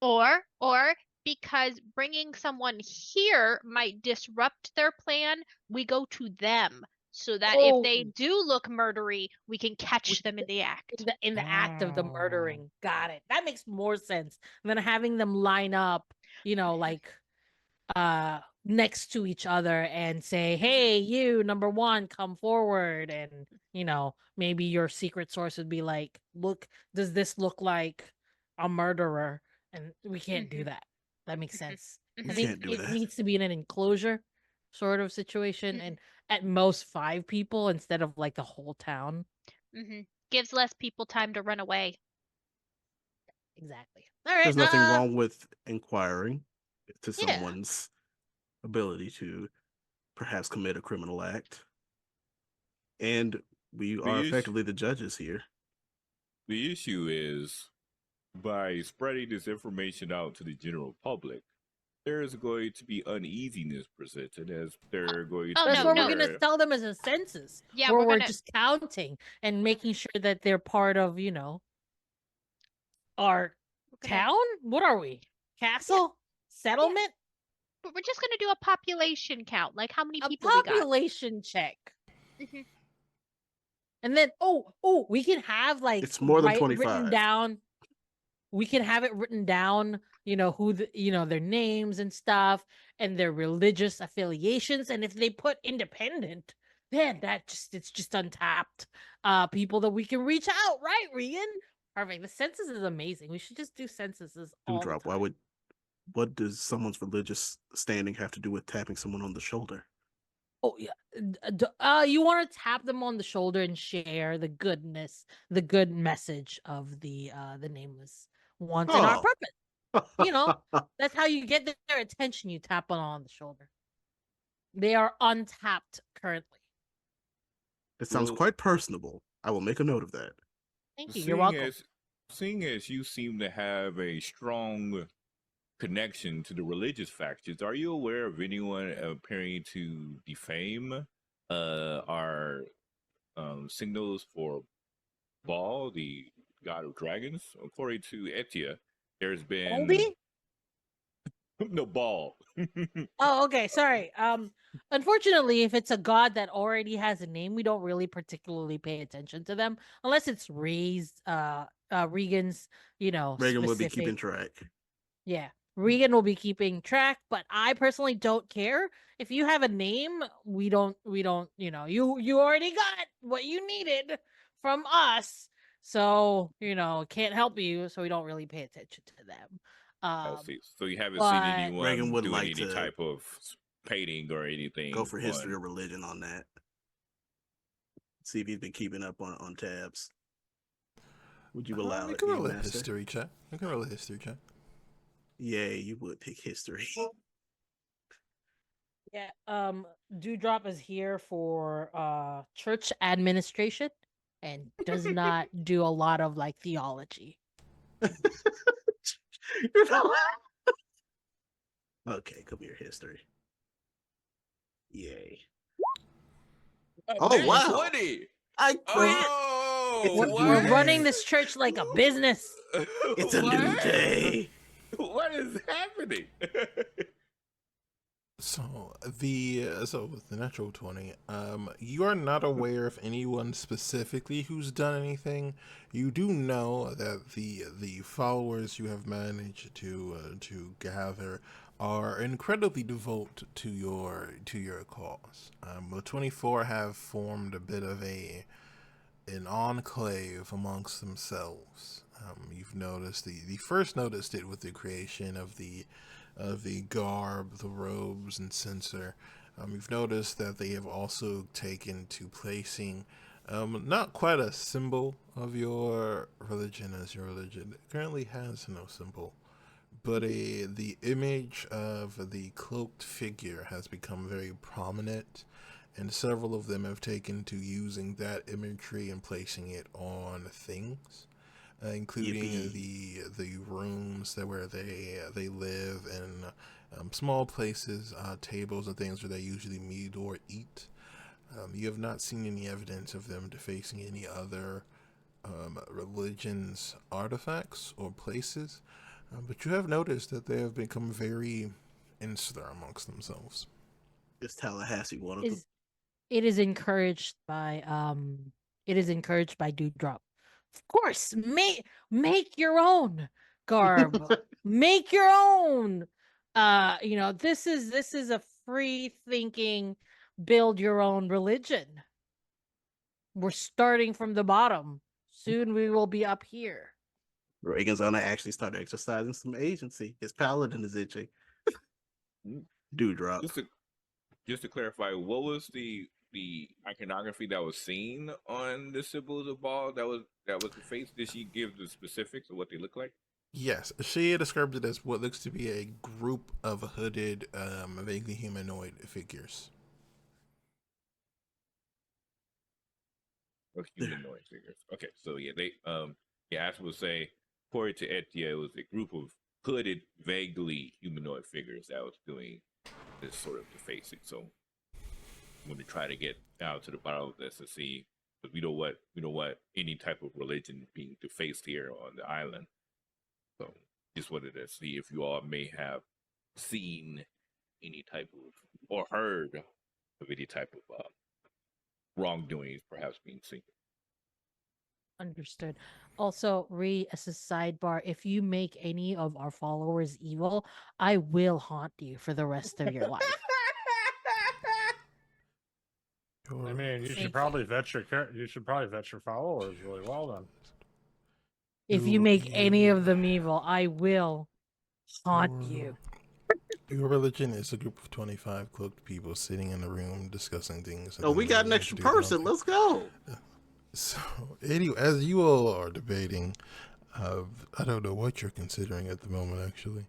D: or because bringing someone here might disrupt their plan, we go to them so that if
F: Oh,
D: they do look murdery, we can
F: we-
D: catch them in the act.
F: in the act of the murdering. Got it. That makes more sense than having them line up. Like next to each other and say, "Hey, you number 1, come forward." And maybe your secret source would be like, "Look, does this look like a murderer?" And we can't do
D: Mhm.
F: that. That makes
D: Mhm.
F: sense.
C: You
F: I
D: Mhm.
F: think
C: can't do
F: it
C: that.
F: needs to be in an enclosure sort of situation,
D: Mhm.
F: and at most 5 people instead of like the whole town.
D: Mhm. Gives less people time to run away.
F: Exactly. All right.
C: There's nothing wrong with inquiring to
F: Yeah.
C: someone's ability to perhaps commit a criminal act. And we are
E: The issue,
C: effectively the judges here.
E: the issue is by spreading this information out to the general public, there's going to be uneasiness presented as they're going to
D: Oh,
E: be
F: That's
D: no,
F: what we're
D: no.
F: gonna
E: aware.
F: tell them as a census,
D: Yeah,
F: where
D: we're
F: we're
D: gonna.
F: just counting and making sure that they're part of, our
D: We're gonna.
F: town. What are we?
D: Yeah,
F: Castle?
D: yeah.
F: Settlement?
D: But we're just gonna do a population count, like how many
F: A
D: people we got.
F: population check.
D: Mhm.
F: And then we can have like
C: It's more than
F: written
C: 25.
F: down. We can have it written down, who their names and stuff and their religious affiliations. And if they put independent, then it's just untapped people that we can reach out, right, Regan? Perfect. The census is amazing. We should just do censuses all the
C: Dewdrop,
F: time.
C: what does someone's religious standing have to do with tapping someone on the shoulder?
F: Oh yeah. You want to tap them on the shoulder and share the goodness, the good message of the nameless ones and our
C: Oh.
F: purpose. That's how you get their attention. You tap on the shoulder. They are untapped currently.
C: That sounds
E: Well,
C: quite personable. I will make a note of that.
F: Thank you. You're
E: seeing
F: welcome.
E: as seeing as you seem to have a strong connection to the religious factions, are you aware of anyone appearing to defame our signals for Baal, the god of dragons? According to Etia, there's been
F: Baldy?
E: no Baal.
F: Oh, okay. Sorry. Unfortunately, if it's a god that already has a name, we don't really particularly pay attention to them unless it's Regan's,
C: Reagan will be keeping
F: specific.
C: track.
F: Yeah. Regan will be keeping track, but I personally don't care. If you have a name, we don't, you already got what you needed from us. So, can't help you, so we don't really pay attention to them.
E: I
F: Um,
E: see. So you haven't seen
F: but
C: Reagan
E: anyone
C: would
E: doing
C: like
E: any
C: to
E: type of painting or
C: go
E: anything
C: for history
E: on.
C: or religion on that. See if he's been keeping up on tabs. Would you allow
B: We
C: it,
B: can
C: Game
B: roll a
C: Master?
B: history check. We can roll a history check.
C: Yay, you would pick history.
F: yeah, Dewdrop is here for church administration and does not do a lot of like theology.
C: Okay, come here, history. Yay.
E: Oh,
C: Oh, wow.
E: 20.
C: I quit.
E: Oh,
C: It's a
F: We're
C: new
F: running
C: day.
F: this church like a business.
C: It's a new
E: What?
C: day.
E: What is happening?
B: So with the natural 20, you are not aware of anyone specifically who's done anything. You do know that the followers you have managed to gather are incredibly devoted to your cause. The 24 have formed a bit of an enclave amongst themselves. You've noticed the first noticed it with the creation of the garb, the robes, and censer. You've noticed that they have also taken to placing not quite a symbol of your religion, as your religion currently has no symbol, but the image of the cloaked figure has become very prominent, and several of them have taken to using that imagery and placing it on things, including
C: Yippee.
B: the rooms that where they live, and small places, tables and things where they usually meet or eat. You have not seen any evidence of them defacing any other religions, artifacts, or places, but you have noticed that they have become very insular amongst themselves.
C: It's Tallahassee, one of them.
F: Is it is encouraged by Dewdrop. Of course, make your own garb. Make your own. This is a free thinking, build your own religion. We're starting from the bottom. Soon we will be up here.
C: Reagan's gonna actually start exercising some agency. His paladin is itching. Dewdrop.
E: Just to clarify, what was the iconography that was seen on the symbols of Baal that was the face? Did she give the specifics of what they look like?
B: Yes, she describes it as what looks to be a group of hooded, vaguely humanoid figures.
E: Or humanoid figures. Okay, so yeah, they yeah, as I would say, according to Etia, it was a group of hooded, vaguely humanoid figures that was doing this sort of defacing. So I'm going to try to get down to the bottom of this and see, because we don't want any type of religion being defaced here on the island. So just wanted to see if you all may have seen any type of or heard of any type of wrongdoings perhaps being seen.
F: Understood. Also, as a sidebar, if you make any of our followers evil, I will haunt you for the rest of your life.
A: I mean, you should
F: Thank
A: probably vet your you should probably vet your followers really well then.
F: If you make any of them evil, I will haunt you.
B: Your religion is a group of 25 cloaked people sitting in a room discussing things.
C: Oh, we got an extra person. Let's go.
B: So, anyway, as you all are debating, I don't know what you're considering at the moment, actually.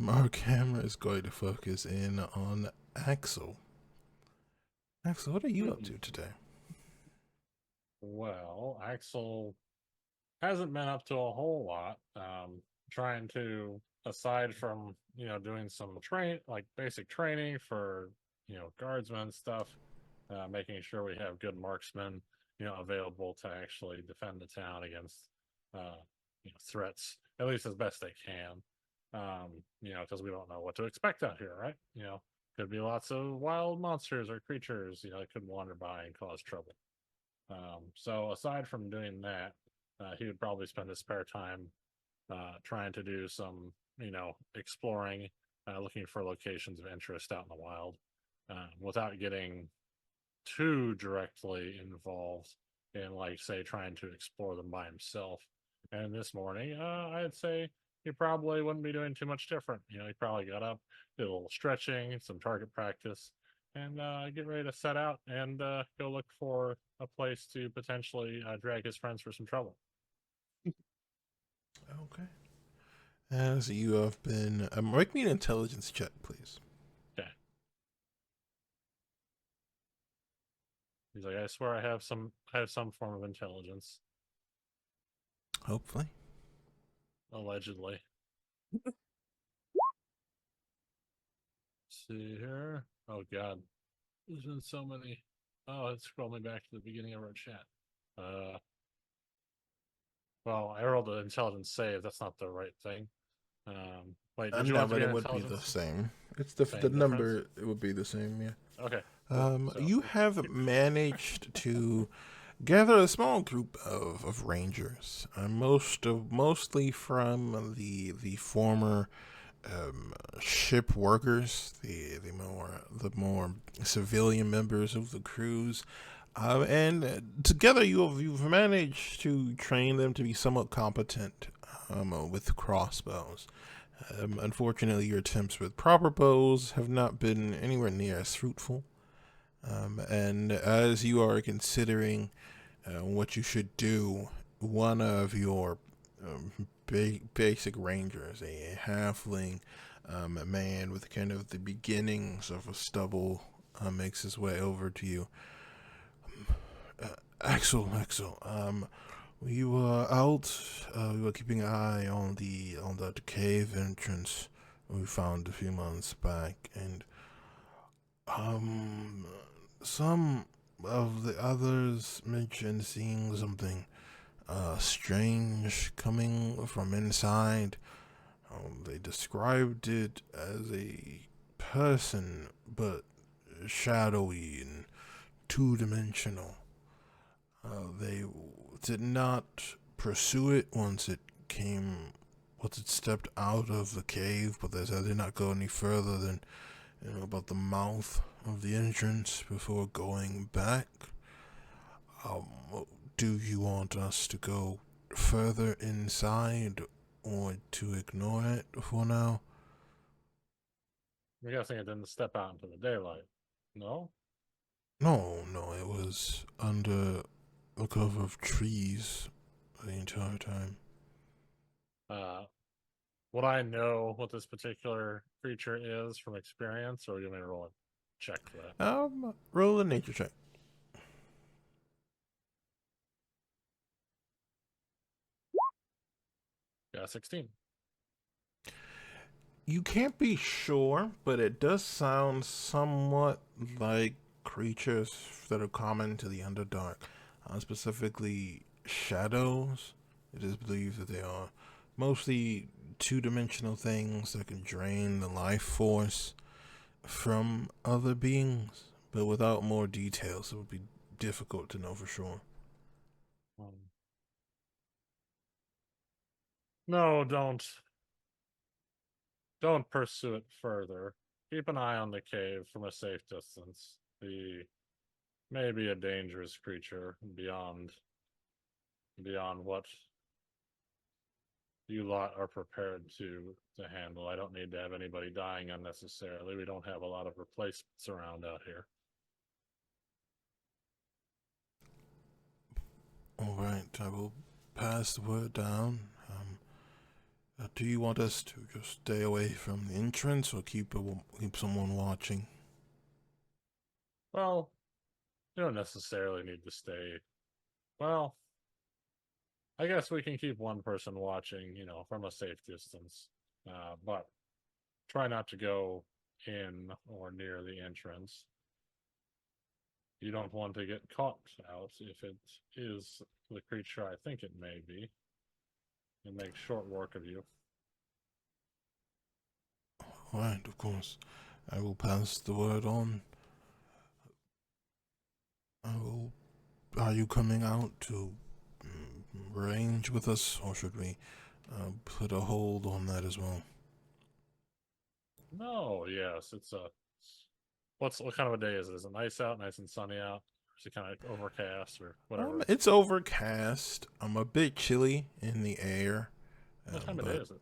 B: Our camera is going to focus in on Axel. Axel, what are you up to today?
A: Well, Axel hasn't been up to a whole lot. Trying to, aside from doing some basic training for guardsmen stuff, making sure we have good marksmen available to actually defend the town against threats, at least as best they can. Because we don't know what to expect out here, right? Could be lots of wild monsters or creatures that could wander by and cause trouble. So aside from doing that, he would probably spend his spare time trying to do some exploring, looking for locations of interest out in the wild, without getting too directly involved in, like, say, trying to explore them by himself. And this morning, I'd say he probably wouldn't be doing too much different. He probably got up, did a little stretching, some target practice, and get ready to set out and go look for a place to potentially drag his friends for some trouble.
B: Okay. As you have been, make me an intelligence check, please.
A: Okay. He's like, I swear I have some form of intelligence.
B: Hopefully.
A: Allegedly. See here. Oh god. There's been so many. Oh, let's scroll me back to the beginning of our chat. Well, I rolled an intelligence save. That's not the right thing. Wait, did you want
B: No,
A: it to
B: but
A: be
B: it
A: an
B: would be the
A: intelligence?
B: same. It's
A: Same
B: the
A: difference?
B: number. It would be the same. Yeah.
A: Okay. Cool. So
B: You
A: let's
B: have
A: keep-
B: managed to gather a small group of rangers, mostly from the former ship workers, the more civilian members of the crews, and together you've managed to train them to be somewhat competent with crossbows. Unfortunately, your attempts with proper bows have not been anywhere near as fruitful. And as you are considering what you should do, one of your basic rangers, a halfling, a man with kind of the beginnings of a stubble, makes his way over to you. Axel, we were out. We were keeping an eye on that cave entrance we found a few months back, and some of the others mentioned seeing something strange coming from inside. They described it as a person, but shadowy and two-dimensional. They did not pursue it once it stepped out of the cave, but they said they did not go any further than about the mouth of the entrance before going back. Um, do you want us to go further inside or to ignore it for now?
A: I'm guessing it didn't step out into the daylight. No?
B: No, it was under the cover of trees the entire time.
A: Would I know what this particular creature is from experience, or you may roll a check for that?
B: Roll a nature check.
A: Yeah, 16.
B: You can't be sure, but it does sound somewhat like creatures that are common to the Underdark, specifically shadows. It is believed that they are mostly two-dimensional things that can drain the life force from other beings, but without more details, it would be difficult to know for sure.
A: No, don't pursue it further. Keep an eye on the cave from a safe distance. The may be a dangerous creature beyond what you lot are prepared to handle. I don't need to have anybody dying unnecessarily. We don't have a lot of replacements around out here.
B: All right, I will pass the word down. Do you want us to just stay away from the entrance or keep someone watching?
A: Well, you don't necessarily need to stay. Well, I guess we can keep one person watching, from a safe distance. But try not to go in or near the entrance. You don't want to get caught out if it is the creature I think it may be, and make short work of you.
B: All right, of course. I will pass the word on. Are you coming out to range with us, or should we put a hold on that as well?
A: No, yes, it's a. What kind of a day is it? Is it nice out, nice and sunny out? Or is it kind of overcast or whatever?
B: It's overcast. I'm a bit chilly in the air.
A: What time of day is it?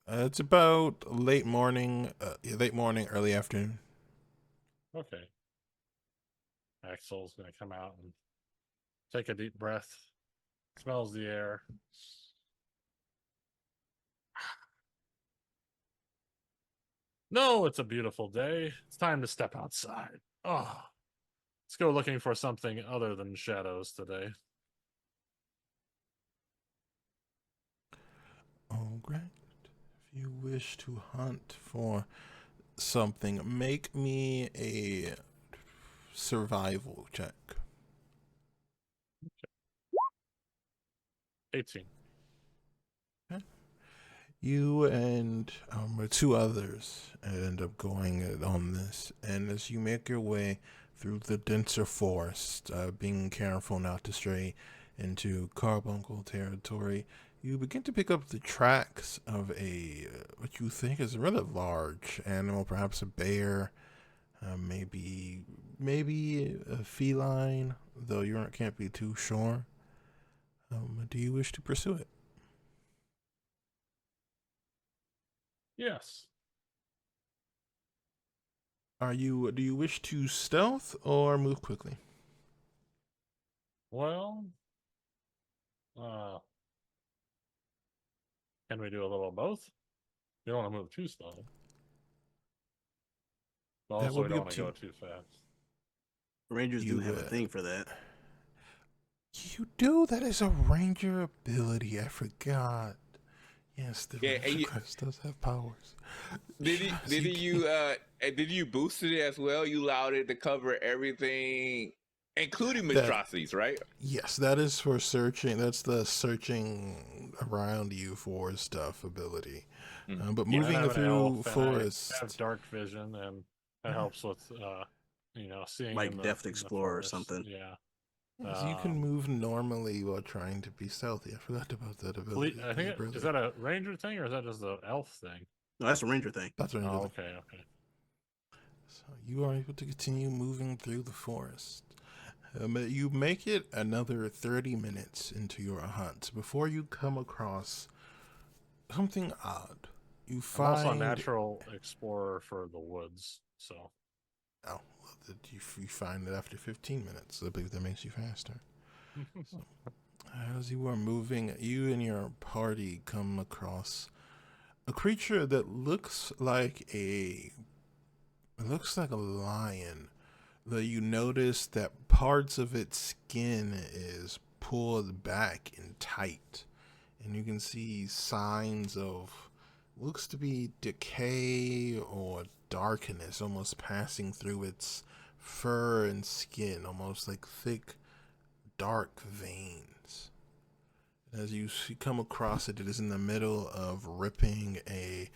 B: It's about late morning, early afternoon.
A: Okay. Axel's gonna come out and take a deep breath. Smells the air. No, it's a beautiful day. It's time to step outside. Oh, let's go looking for something other than shadows today.
B: Oh, great. If you wish to hunt for something, make me a survival check.
A: 18.
B: Okay. You and two others end up going on this, and as you make your way through the denser forest, being careful not to stray into carbuncle territory, you begin to pick up the tracks of a what you think is a rather large animal, perhaps a bear, maybe a feline, though you can't be too sure. Do you wish to pursue it?
A: Yes.
B: Do you wish to stealth or move quickly?
A: Well, uh, can we do a little of both? We don't want to move too slow, but
B: That
A: also
B: will
A: we
B: be
A: don't
B: up
A: want to
B: to
A: go
B: you.
A: too fast.
C: Rangers do
B: You
C: have a thing for that.
B: you do. That is a ranger ability. I forgot. Yes, the
E: Yeah, and
B: ranger class does have powers.
E: did
B: Yes, you can.
E: did you boost it as well? You allowed it to cover everything, including
B: That
E: monstrosities, right?
B: yes, that is for searching. That's the searching around you for stuff ability.
E: Mm.
B: But
E: Yeah.
A: And
B: moving
A: I'm an
B: through
A: elf, and I have
B: forest.
A: dark vision, and that helps with, seeing in
C: Like Deft
A: the
C: Explorer or
A: forest.
C: something.
A: Yeah.
B: Yes, you can move normally while trying to be stealthy. I forgot about that ability.
A: I think is that a ranger thing or is that just an elf thing?
C: No, that's a Ranger thing.
B: That's what I'm
A: Oh,
B: doing.
A: okay, okay.
B: So you are able to continue moving through the forest. You make it another 30 minutes into your hunt before you come across something odd. You
A: I'm also a
B: find.
A: natural explorer for the woods, so
B: Oh, well, you find it after 15 minutes. I believe that makes you faster. So, as you are moving, you and your party come across a creature that looks like a lion. Though you notice that parts of its skin is pulled back and tight, and you can see signs of looks to be decay or darkness almost passing through its fur and skin, almost like thick, dark veins. As you come across it, it is in the middle of ripping a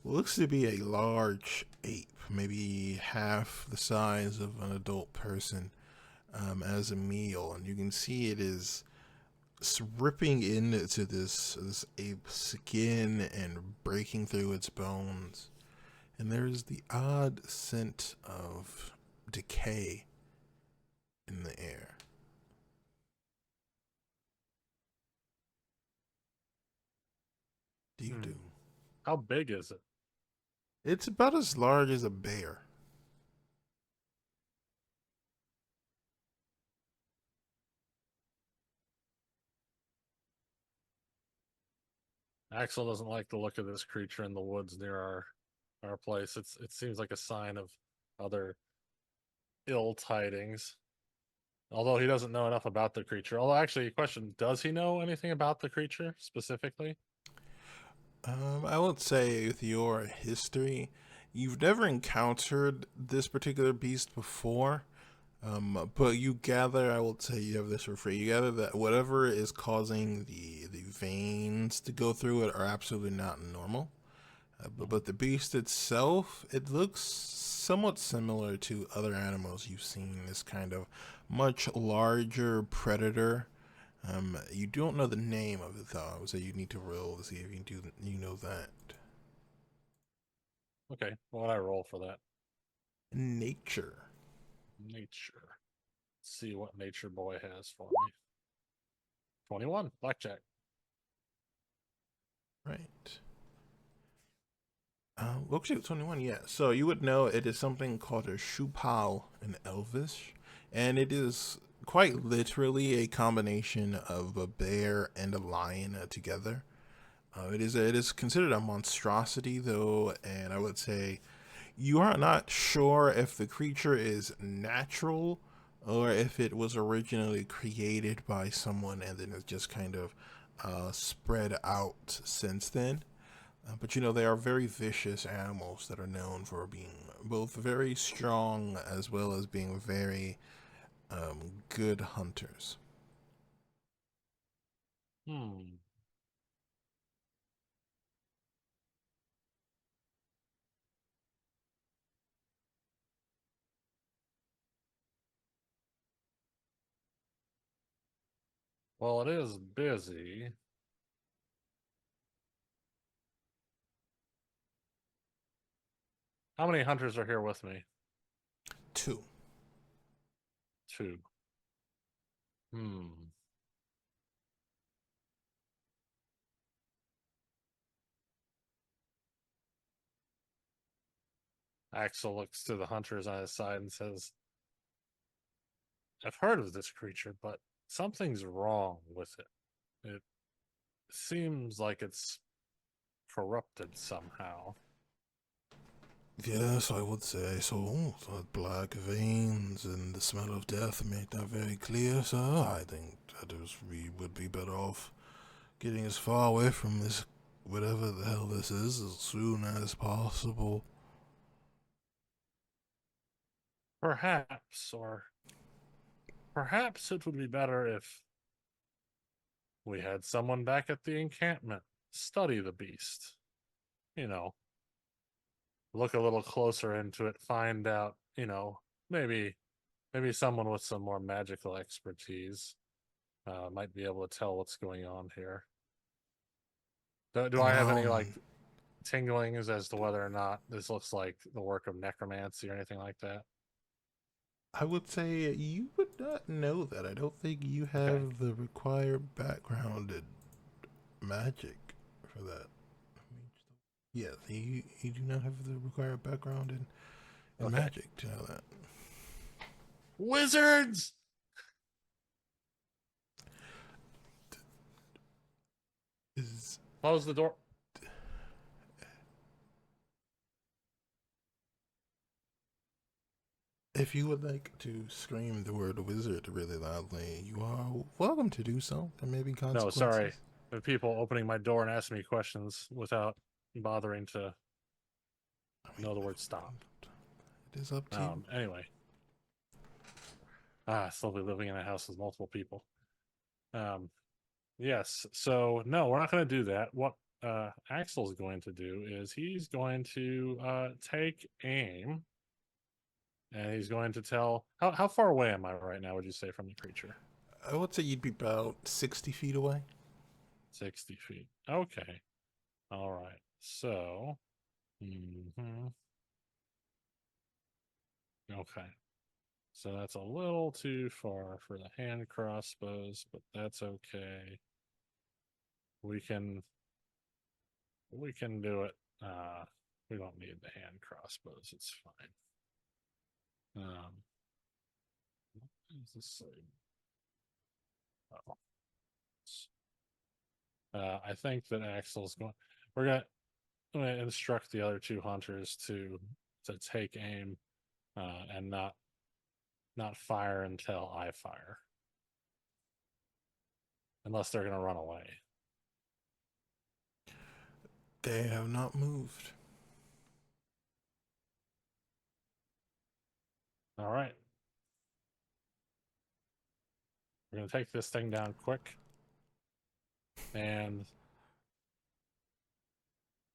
B: what looks to be a large ape, maybe half the size of an adult person, as a meal, and you can see it is ripping into this ape's skin and breaking through its bones. And there's the odd scent of decay in the air. Do you do?
A: how big is it?
B: It's about as large as a bear.
A: Axel doesn't like the look of this creature in the woods near our place. It seems like a sign of other ill tidings. Although he doesn't know enough about the creature. Although, actually, question: does he know anything about the creature specifically?
B: I would say with your history, you've never encountered this particular beast before. But you gather, I will say you have this for free. You gather that whatever is causing the veins to go through it are absolutely not normal. But the beast itself, it looks somewhat similar to other animals you've seen. This kind of much larger predator. You don't know the name of it though, so you need to roll to see if you know that.
A: Okay, what would I roll for that?
B: Nature.
A: Nature. Let's see what Nature Boy has for me. 21, blackjack.
B: Right. Okay, 21, yeah. So you would know it is something called a shupal in Elvish, and it is quite literally a combination of a bear and a lion together. It is considered a monstrosity though, and I would say you are not sure if the creature is natural or if it was originally created by someone and then it's just kind of spread out since then. But you know, they are very vicious animals that are known for being both very strong as well as being very good hunters.
A: Hmm. Well, it is busy. How many hunters are here with me?
B: 2.
A: 2. Hmm. Axel looks to the hunters on his side and says, I've heard of this creature, but something's wrong with it. It seems like it's corrupted somehow.
B: Yes, I would say so. The black veins and the smell of death make that very clear, sir. I think that we would be better off getting as far away from this, whatever the hell this is, as soon as possible.
A: Perhaps it would be better if we had someone back at the encampment study the beast. You know, look a little closer into it, find out, maybe someone with some more magical expertise might be able to tell what's going on here. Do I have any like tinglings as to whether or not this looks like the work of necromancy or anything like that?
B: I would say you would not know that. I don't think you have the required background in magic for that. Yes, you do not have the required background in magic to know that.
A: Wizards! Close the door.
B: If you would like to scream the word wizard really loudly, you are welcome to do so. There may be consequences.
A: No, sorry. The people opening my door and asking me questions without bothering to know the word stop.
B: It is up to you.
A: Anyway. Slowly living in a house with multiple people. Yes, so no, we're not going to do that. What Axel's going to do is he's going to take aim, and he's going to tell how far away am I right now, would you say, from the creature?
B: I would say you'd be about 60 feet away.
A: 60 feet. Okay. All right. So, okay. So that's a little too far for the hand crossbows, but that's okay. We can do it. We don't need the hand crossbows. It's fine. What is this say? I think that Axel's going. I'm gonna instruct the other 2 hunters to take aim, and not fire until I fire, unless they're gonna run away.
B: They have not moved.
A: All right. We're going to take this thing down quick. And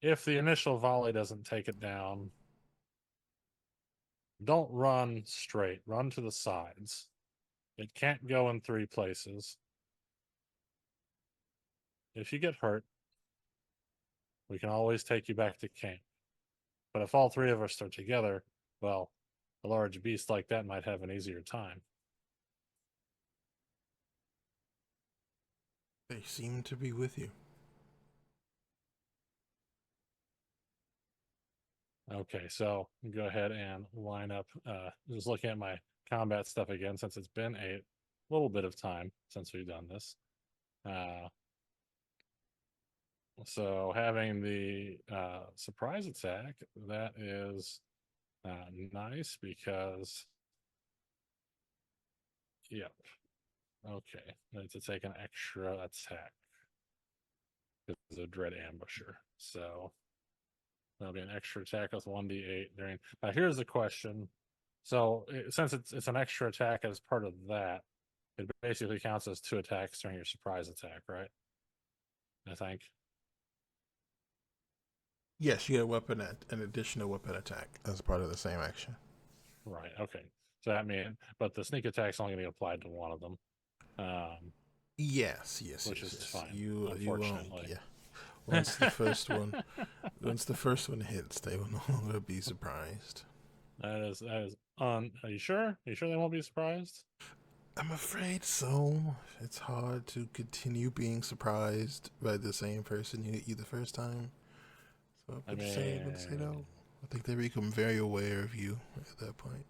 A: if the initial volley doesn't take it down, don't run straight. Run to the sides. It can't go in 3 places. If you get hurt, we can always take you back to camp. But if all 3 of us are together, well, a large beast like that might have an easier time.
B: They seem to be with you.
A: Okay, so go ahead and line up. Just looking at my combat stuff again, since it's been a little bit of time since we've done this. So having the surprise attack, that is nice because, yep. Okay, to take an extra attack because of Dread Ambusher. So that'll be an extra attack with 1d8 during. Now here's the question. So since it's an extra attack as part of that, it basically counts as 2 attacks during your surprise attack, right? I think.
B: Yes, you get an additional weapon attack as part of the same action.
A: Right. Okay. So that means, but the sneak attack's only going to be applied to one of them.
B: Yes,
A: which is fine.
B: You won't.
A: Unfortunately.
B: Yeah. Once the first one, once the first one hits, they will no longer be surprised.
A: That is Are you sure? Are you sure they won't be surprised?
B: I'm afraid so. It's hard to continue being surprised by the same person who hit you the first time. So I would say no. I think they become very aware of you at that point.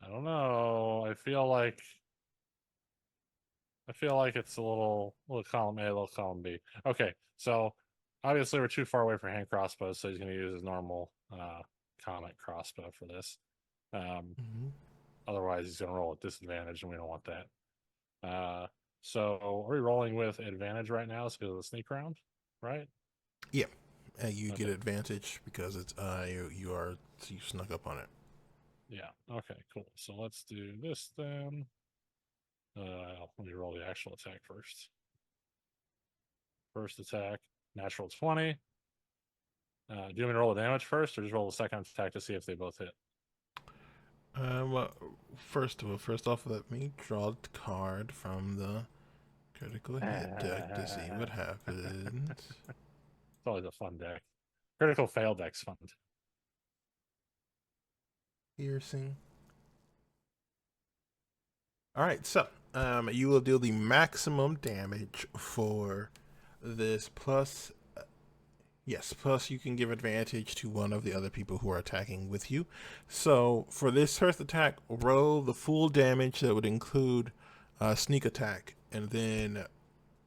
A: I don't know. I feel like it's a little column A, a little column B. Okay, so obviously we're too far away for hand crossbows, so he's going to use his normal comet crossbow for this.
B: Mm-hmm.
A: Otherwise, he's going to roll at disadvantage, and we don't want that. So are we rolling with advantage right now? Because of the sneak round, right?
B: Yeah, you
A: Okay.
B: get advantage because it's you snuck up on it.
A: Yeah. Okay. Cool. So let's do this then. Let me roll the actual attack first. First attack, natural 20. Do you want me to roll the damage first, or just roll the second attack to see if they both hit?
B: First off, let me draw a card from the critical hit deck to see what happens.
A: It's always a fun deck. Critical fail deck's fun.
B: Piercing. All right, so you will deal the maximum damage for this plus. Yes, plus you can give advantage to one of the other people who are attacking with you. So for this first attack, roll the full damage that would include sneak attack, and then,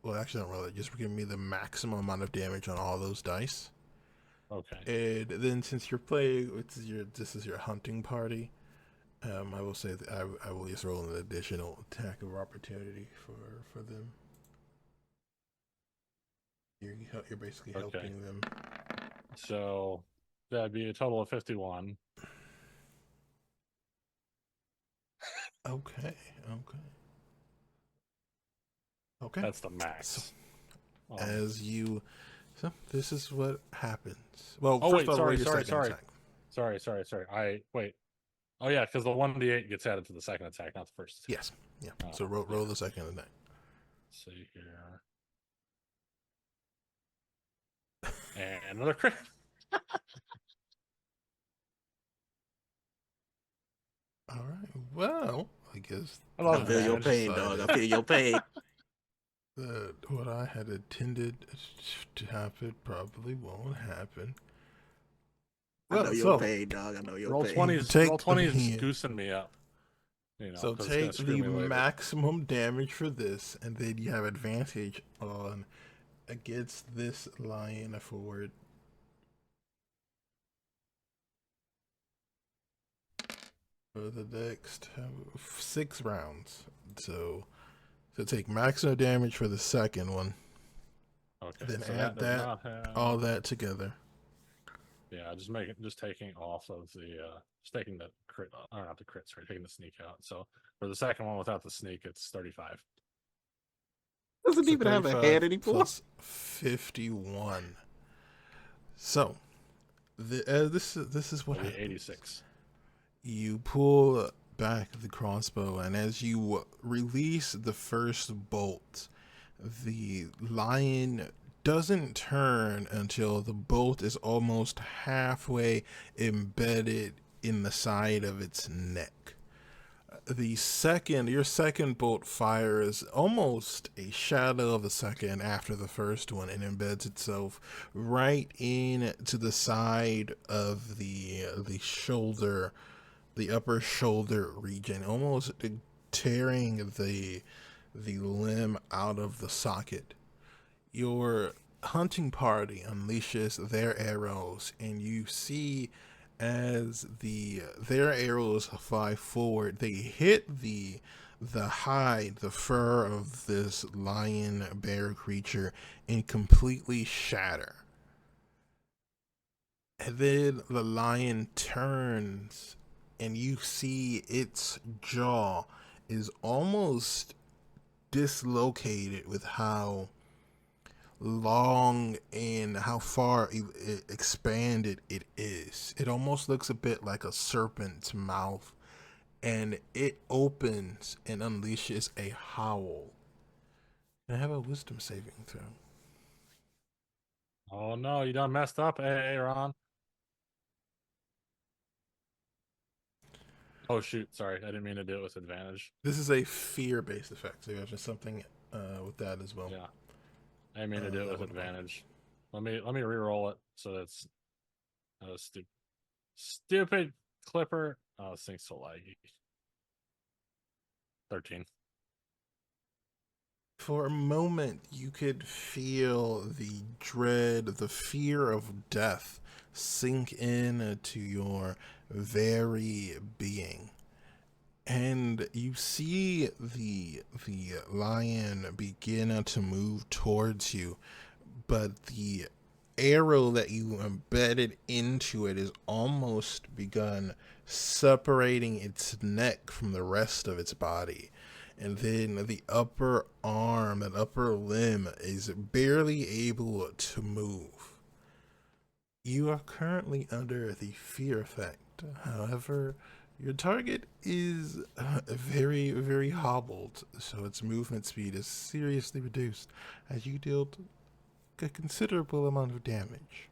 B: well, actually don't roll it. Just give me the maximum amount of damage on all those dice.
A: Okay.
B: And then since you're playing, this is your hunting party. I will say that I will just roll an additional attack of opportunity for them. You're basically helping them.
A: So that'd be a total of 51.
B: Okay.
A: That's the max.
B: So this is what happens. Well,
A: oh
B: first
A: wait,
B: of all,
A: sorry. Wait. Oh yeah, because the 1d8 gets added to the second attack, not the first attack.
B: Yes. Yeah. So roll the second attack.
A: Let's see here. And another crit.
B: All right. Well, I guess
C: I feel your pain, dog. I feel your pain.
B: What I had intended to happen probably won't happen.
C: I know your pain, dog. I know your
A: roll
C: pain.
A: 20 is goosing me up. You know,
B: so take the maximum damage for this, and then you have advantage on against this lion forward. For the next 6 rounds. So take maximum damage for the second one.
A: Okay.
B: Then
A: so
B: add all that together.
A: Yeah, just taking off of the just taking the crit, or not the crit, sorry, taking the sneak out. So for the second one without the sneak, it's 35.
C: Doesn't even have a head anymore.
B: Plus 51. So this is what happens.
A: 86.
B: You pull back the crossbow, and as you release the first bolt, the lion doesn't turn until the bolt is almost halfway embedded in the side of its neck. Your second bolt fires almost a shadow of a second after the first one, and embeds itself right into the side of the shoulder, the upper shoulder region, almost tearing the limb out of the socket. Your hunting party unleashes their arrows, and you see as their arrows fly forward, they hit the hide, the fur of this lion bear creature, and completely shatter. And then the lion turns, and you see its jaw is almost dislocated with how long and how far expanded it is. It almost looks a bit like a serpent's mouth, and it opens and unleashes a howl. I have a wisdom saving throw.
A: Oh no, you done messed up, Aaron. Oh shoot, sorry, I didn't mean to do it with advantage.
B: This is a fear-based effect, so you have just something with that as well.
A: Yeah, I didn't mean to do it
B: that
A: with
B: would work.
A: advantage. Let me re-roll it so that's stupid clipper. Oh, this thing's so laggy. 13.
B: For a moment, you could feel the dread, the fear of death sink in to your very being. And you see the lion begin to move towards you, but the arrow that you embedded into it is almost begun separating its neck from the rest of its body. And then the upper arm, that upper limb, is barely able to move. You are currently under the fear effect. However, your target is very, very hobbled, so its movement speed is seriously reduced as you dealt a considerable amount of damage.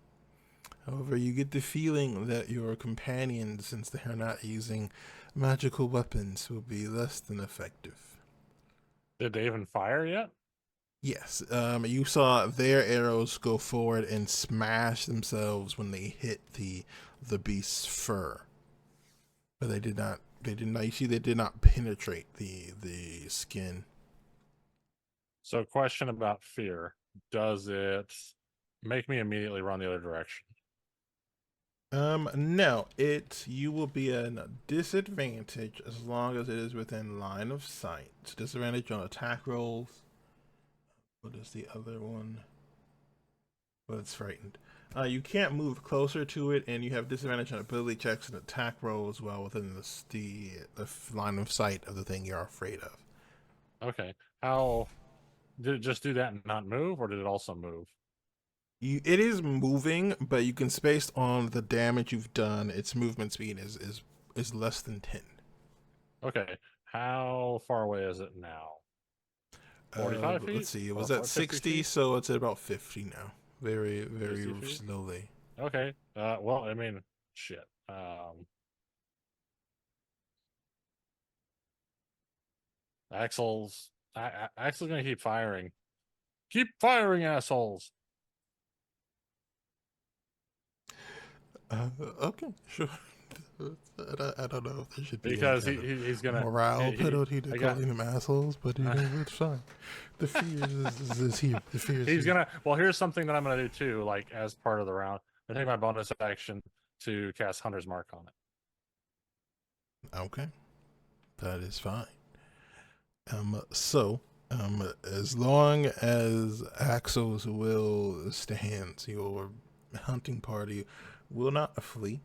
B: However, you get the feeling that your companions, since they are not using magical weapons, will be less than effective.
A: Did they even fire yet?
B: Yes, you saw their arrows go forward and smash themselves when they hit the beast's fur, but they did not. They did not. You see, they did not penetrate the skin.
A: So, question about fear: does it make me immediately run the other direction?
B: No, you will be at a disadvantage as long as it is within line of sight. It's disadvantage on attack rolls. What is the other one? Well, it's frightened. You can't move closer to it, and you have disadvantage on ability checks and attack rolls while within the line of sight of the thing you're afraid of.
A: Okay. How did it just do that and not move, or did it also move?
B: It is moving, but you can, based on the damage you've done, its movement speed is less than 10.
A: Okay. How far away is it now? 45 feet?
B: Let's see. It
A: Or
B: was at
A: 50
B: 60,
A: feet?
B: so it's at about 50 now. Very,
A: 50
B: very
A: feet?
B: slowly.
A: Okay. Well, I mean, shit. Axel's gonna keep firing. Keep firing, assholes.
B: Okay, sure. I don't know if there should be any
A: Because
B: kind of
A: he's gonna
B: morale penalty to
A: I got
B: calling them assholes, but it's fine. The fear is here. The fear is
A: he's
B: here.
A: gonna well here's something that I'm gonna do too, like as part of the round. I take my bonus action to cast Hunter's Mark on it.
B: Okay, that is fine. So, as long as Axel's will stands, your hunting party will not flee.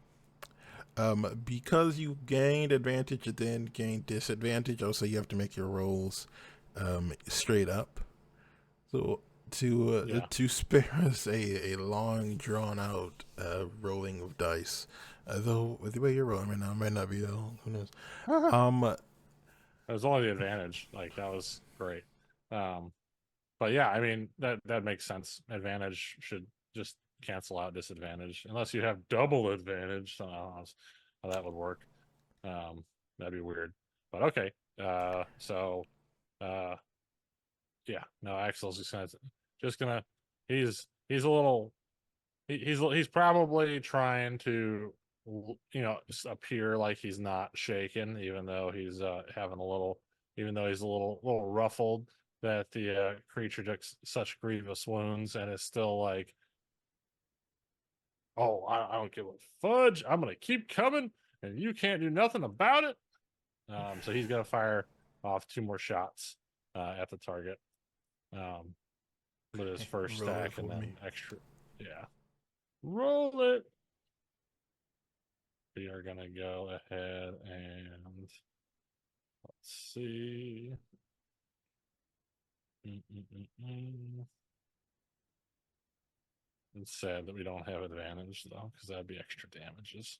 B: Because you gained advantage and then gained disadvantage, also you have to make your rolls straight up. So to spare us a long drawn out rolling of dice, though the way you're rolling right now might not be that long. Who knows?
A: It was only the advantage. Like that was great. Um, but yeah, I mean that makes sense. Advantage should just cancel out disadvantage unless you have double advantage. I don't know how that would work. That'd be weird. But okay. So uh, yeah. No, Axel's just gonna. He's a little. He's probably trying to just appear like he's not shaken, even though he's having a little, even though he's a little ruffled that the creature took such grievous wounds, and is still like, oh, I don't give a fudge. I'm gonna keep coming, and you can't do nothing about it. So he's gonna fire off 2 more shots at the target with his
B: Okay,
A: first
B: roll it
A: stack,
B: for
A: and
B: me.
A: then extra. Yeah, roll it. We are gonna go ahead and let's see. Mm-mm-mm-mm. It's sad that we don't have advantage though, because that'd be extra damages.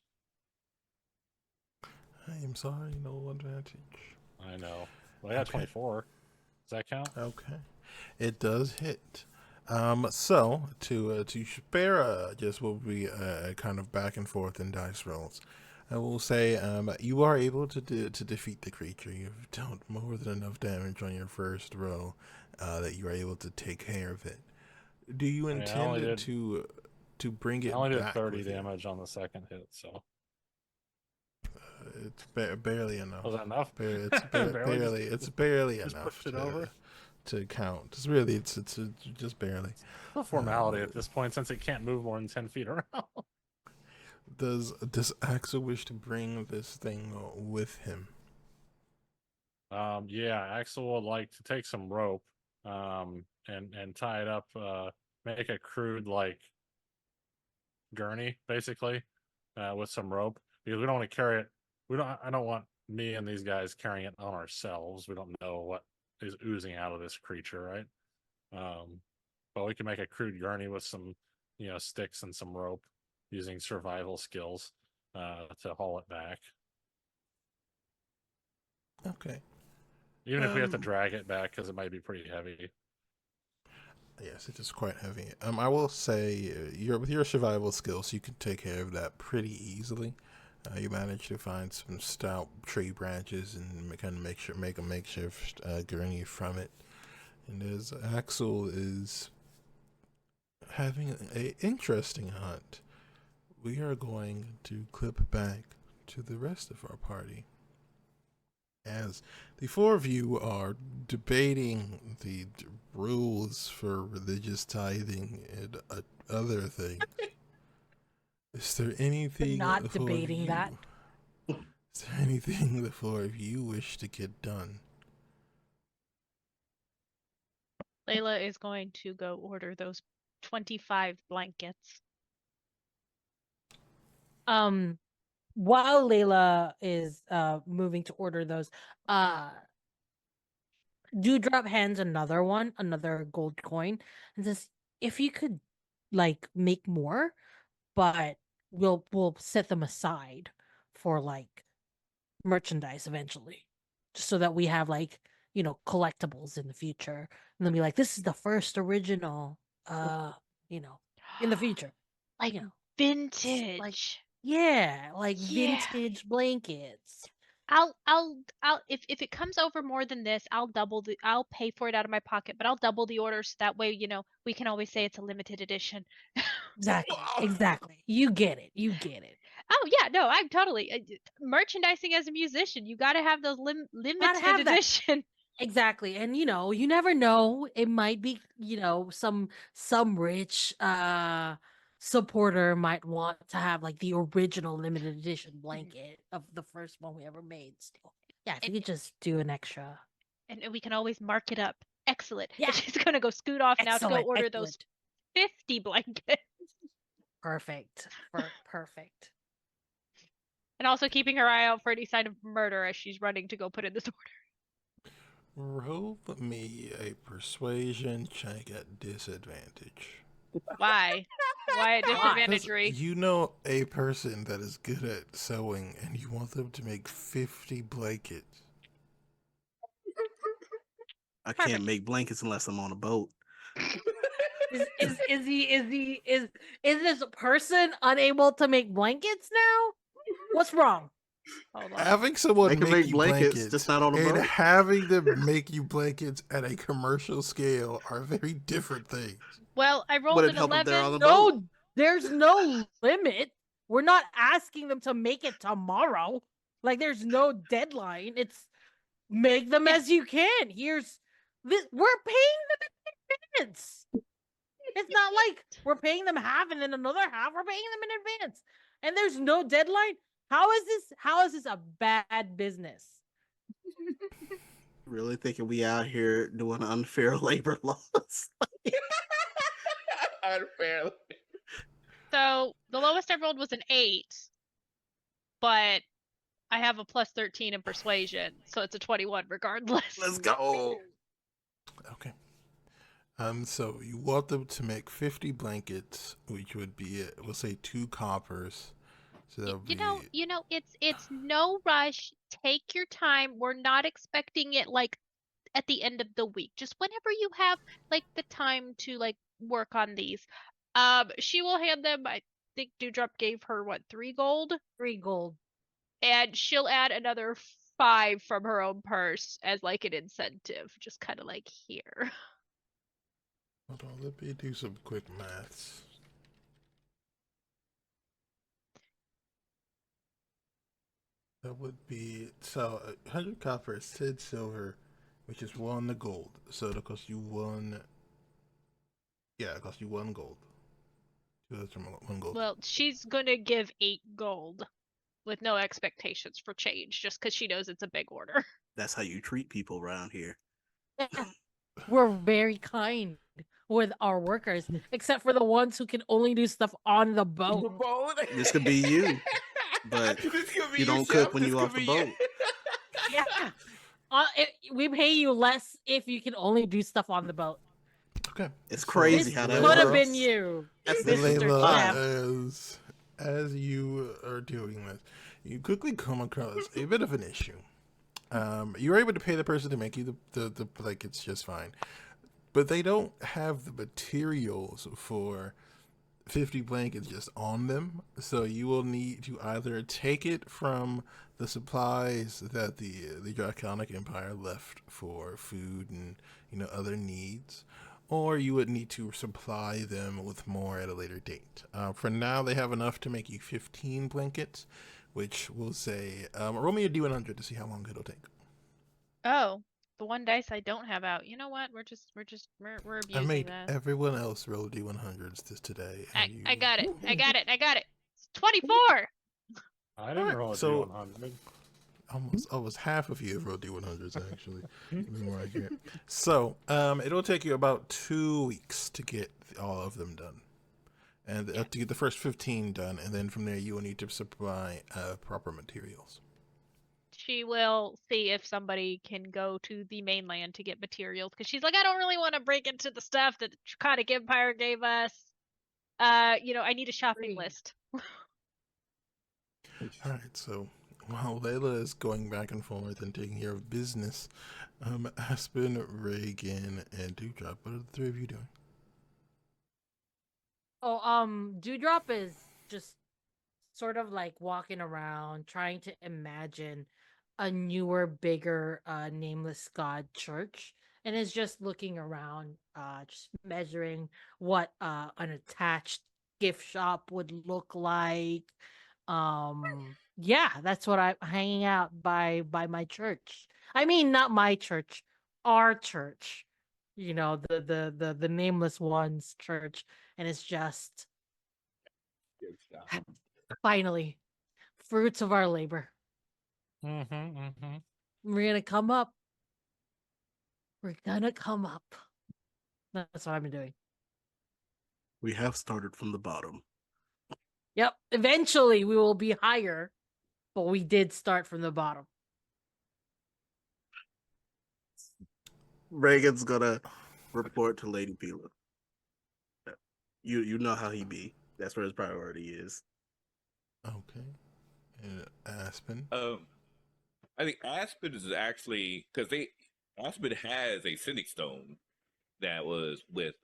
B: I am sorry, no advantage.
A: I know. Well, I got
B: Okay.
A: 24. Does that count?
B: Okay, it does hit. So to spare just will be kind of back and forth in dice rolls. I will say you are able to to defeat the creature. You've dealt more than enough damage on your first roll that you are able to take care of it. Do you
A: I mean, I only
B: intend
A: did
B: to bring
A: I
B: it
A: only did
B: back
A: 30
B: with you?
A: damage on the second hit, so
B: It's barely enough.
A: was that enough?
B: It's
A: Barely
B: barely. It's barely
A: just
B: enough
A: pushed it over.
B: to count. It's really it's just barely.
A: It's a formality at this point since it can't move more than 10 feet around.
B: Does Axel wish to bring this thing with him?
A: Yeah, Axel would like to take some rope, and tie it up, make a crude like gurney, basically, with some rope because we don't want to carry it. I don't want me and these guys carrying it on ourselves. We don't know what is oozing out of this creature, right? But we can make a crude gurney with some, sticks and some rope using survival skills, to haul it back.
B: Okay.
A: Even if we have to drag it back because it might be pretty heavy.
B: Yes, it is quite heavy. I will say, with your survival skills, you can take care of that pretty easily. You manage to find some stout tree branches and kind of make a makeshift gurney from it. And as Axel is having an interesting hunt, we are going to clip back to the rest of our party. As the four of you are debating the rules for religious tithing and other things, is there anything
F: Not
B: the four of
F: debating
B: you,
F: that.
B: Is there anything the four of you wish to get done?
D: Layla is going to go order those 25 blankets.
F: While Layla is moving to order those, Dewdrop hands another gold coin, and says, "If you could, like, make more, but we'll set them aside for like merchandise eventually, just so that we have like collectibles in the future, and they'll be like, this is the first original, you know, in the future,
D: Like
F: you know,
D: vintage.
F: like yeah, like
D: Yeah.
F: vintage blankets."
D: I'll if it comes over more than this, I'll pay for it out of my pocket, but I'll double the order so that way, we can always say it's a limited edition.
F: Exactly. You get it. You get it.
D: Oh yeah, no, I'm totally merchandising as a musician. You got to have those
F: Gotta
D: limited
F: have that.
D: edition.
F: Exactly. And you never know. It might be, some rich supporter might want to have like the original limited edition blanket of the first one we ever made still. Yeah, if you could just do an extra.
D: And we can always mark it up. Excellent.
F: Yeah.
D: And she's gonna go scoot off now to go
F: Excellent.
D: order those 50 blankets.
F: Perfect. Perfect.
D: And also keeping her eye out for any sign of murder as she's running to go put in this order.
B: Roll me a persuasion check at disadvantage.
D: Why? Why at disadvantage?
B: You know a person that is good at sewing, and you want them to make 50 blankets.
C: I can't make blankets unless I'm on a boat.
F: Is this person unable to make blankets now? What's wrong?
B: Having someone make you blankets,
C: just not on a
B: and
C: boat.
B: having them make you blankets at a commercial scale are very different things.
D: Well, I rolled an 11.
F: No, there's no limit. We're not asking them to make it tomorrow. Like, there's no deadline. It's make them as you can. Here's this. We're paying them in advance. It's not like we're paying them half and then another half. We're paying them in advance, and there's no deadline. How is this a bad business?
C: Really thinking we out here doing unfair labor laws?
E: Unfair.
D: So the lowest I rolled was an 8, but I have a plus 13 in persuasion, so it's a 21 regardless.
C: Let's go.
B: Okay. So you want them to make 50 blankets, which would be, we'll say 2 coppers. So
D: it's no rush. Take your time. We're not expecting it like at the end of the week, just whenever you have like the time to like work on these. She will hand them, I think Dewdrop gave her what, 3 gold?
F: 3 gold.
D: And she'll add another 5 from her own purse as like an incentive. Just kind of like, here.
B: Hold on, let me do some quick maths. That would be, so 100 copper is 10 silver, which is 1 gold. So it'll cost you 1. Yeah, it costs you 1 gold. 1 gold.
D: Well, she's gonna give 8 gold with no expectations for change, just because she knows it's a big order.
C: That's how you treat people around here.
F: Yeah. We're very kind with our workers, except for the ones who can only do stuff on the boat.
C: This could be you, but you don't cook when you off the boat.
F: Yeah. We pay you less if you can only do stuff on the boat.
B: Okay.
C: It's crazy
F: This
C: how that
F: could have
C: works.
F: been you.
C: That's
F: Mr.
B: Layla,
F: Chef.
B: as you are doing this, you quickly come across a bit of an issue. You're able to pay the person to make you the like, it's just fine, but they don't have the materials for 50 blankets just on them, so you will need to either take it from the supplies that the Draconic Empire left for food and other needs, or you would need to supply them with more at a later date. For now, they have enough to make you 15 blankets, which will say, roll me a d100 to see how long it'll take.
D: Oh, the one dice I don't have out. You know what? We're
B: I
D: abusing
B: made
D: that.
B: everyone else roll d100s today.
D: I got it. I got it. It's 24.
A: I didn't
B: Alright,
A: roll a
B: so-
A: D100.
B: Almost half of you have rolled d100s actually. To be more accurate. So it'll take you about 2 weeks to get all of them done, and to get the first 15 done, and then from there you will need to supply proper materials.
D: She will see if somebody can go to the mainland to get materials, because she's like, I don't really want to break into the stuff that the Draconic Empire gave us. I need a shopping
F: Agreed.
D: list.
B: All right, so while Layla is going back and forth and taking care of business, Aspen, Reagan, and Dewdrop, what are the 3 of you doing?
F: Dewdrop is just sort of like walking around trying to imagine a newer, bigger, nameless god church, and is just looking around, just measuring what an attached gift shop would look like. Yeah, that's what I'm hanging out by my church. I mean, not my church, our church. The nameless one's church, and it's just finally fruits of our labor. We're gonna come up. We're gonna come up. That's what I've been doing.
C: We have started from the bottom.
F: Yep. Eventually we will be higher, but we did start from the bottom.
C: Reagan's gonna report to Lady Pila. You know how he be. That's where his priority is.
B: Okay. And Aspen?
E: I think Aspen is actually, because Aspen has a Cynic Stone that was with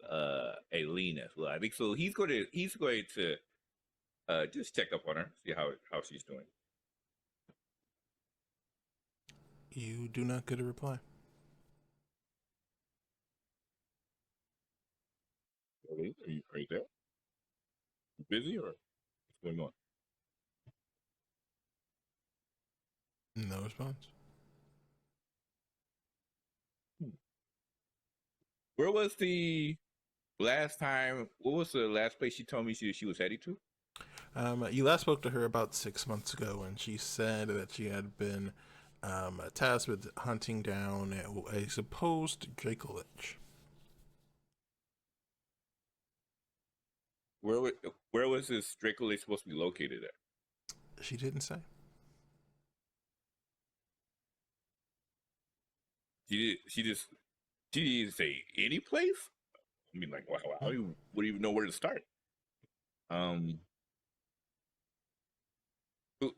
E: Aileen as well. I think so. He's going to just check up on her, see how she's doing.
B: You do not get a reply.
E: Aileen, are you there? You busy or what's going on?
B: No response.
E: Where was the last time? What was the last place she told me she was heading to?
B: You last spoke to her about 6 months ago, and she said that she had been tasked with hunting down a supposed Dracolich.
E: Where was this Dracolich supposed to be located at?
B: She didn't say.
E: She didn't say any place. I mean, like, wow, I wouldn't even know where to start. Who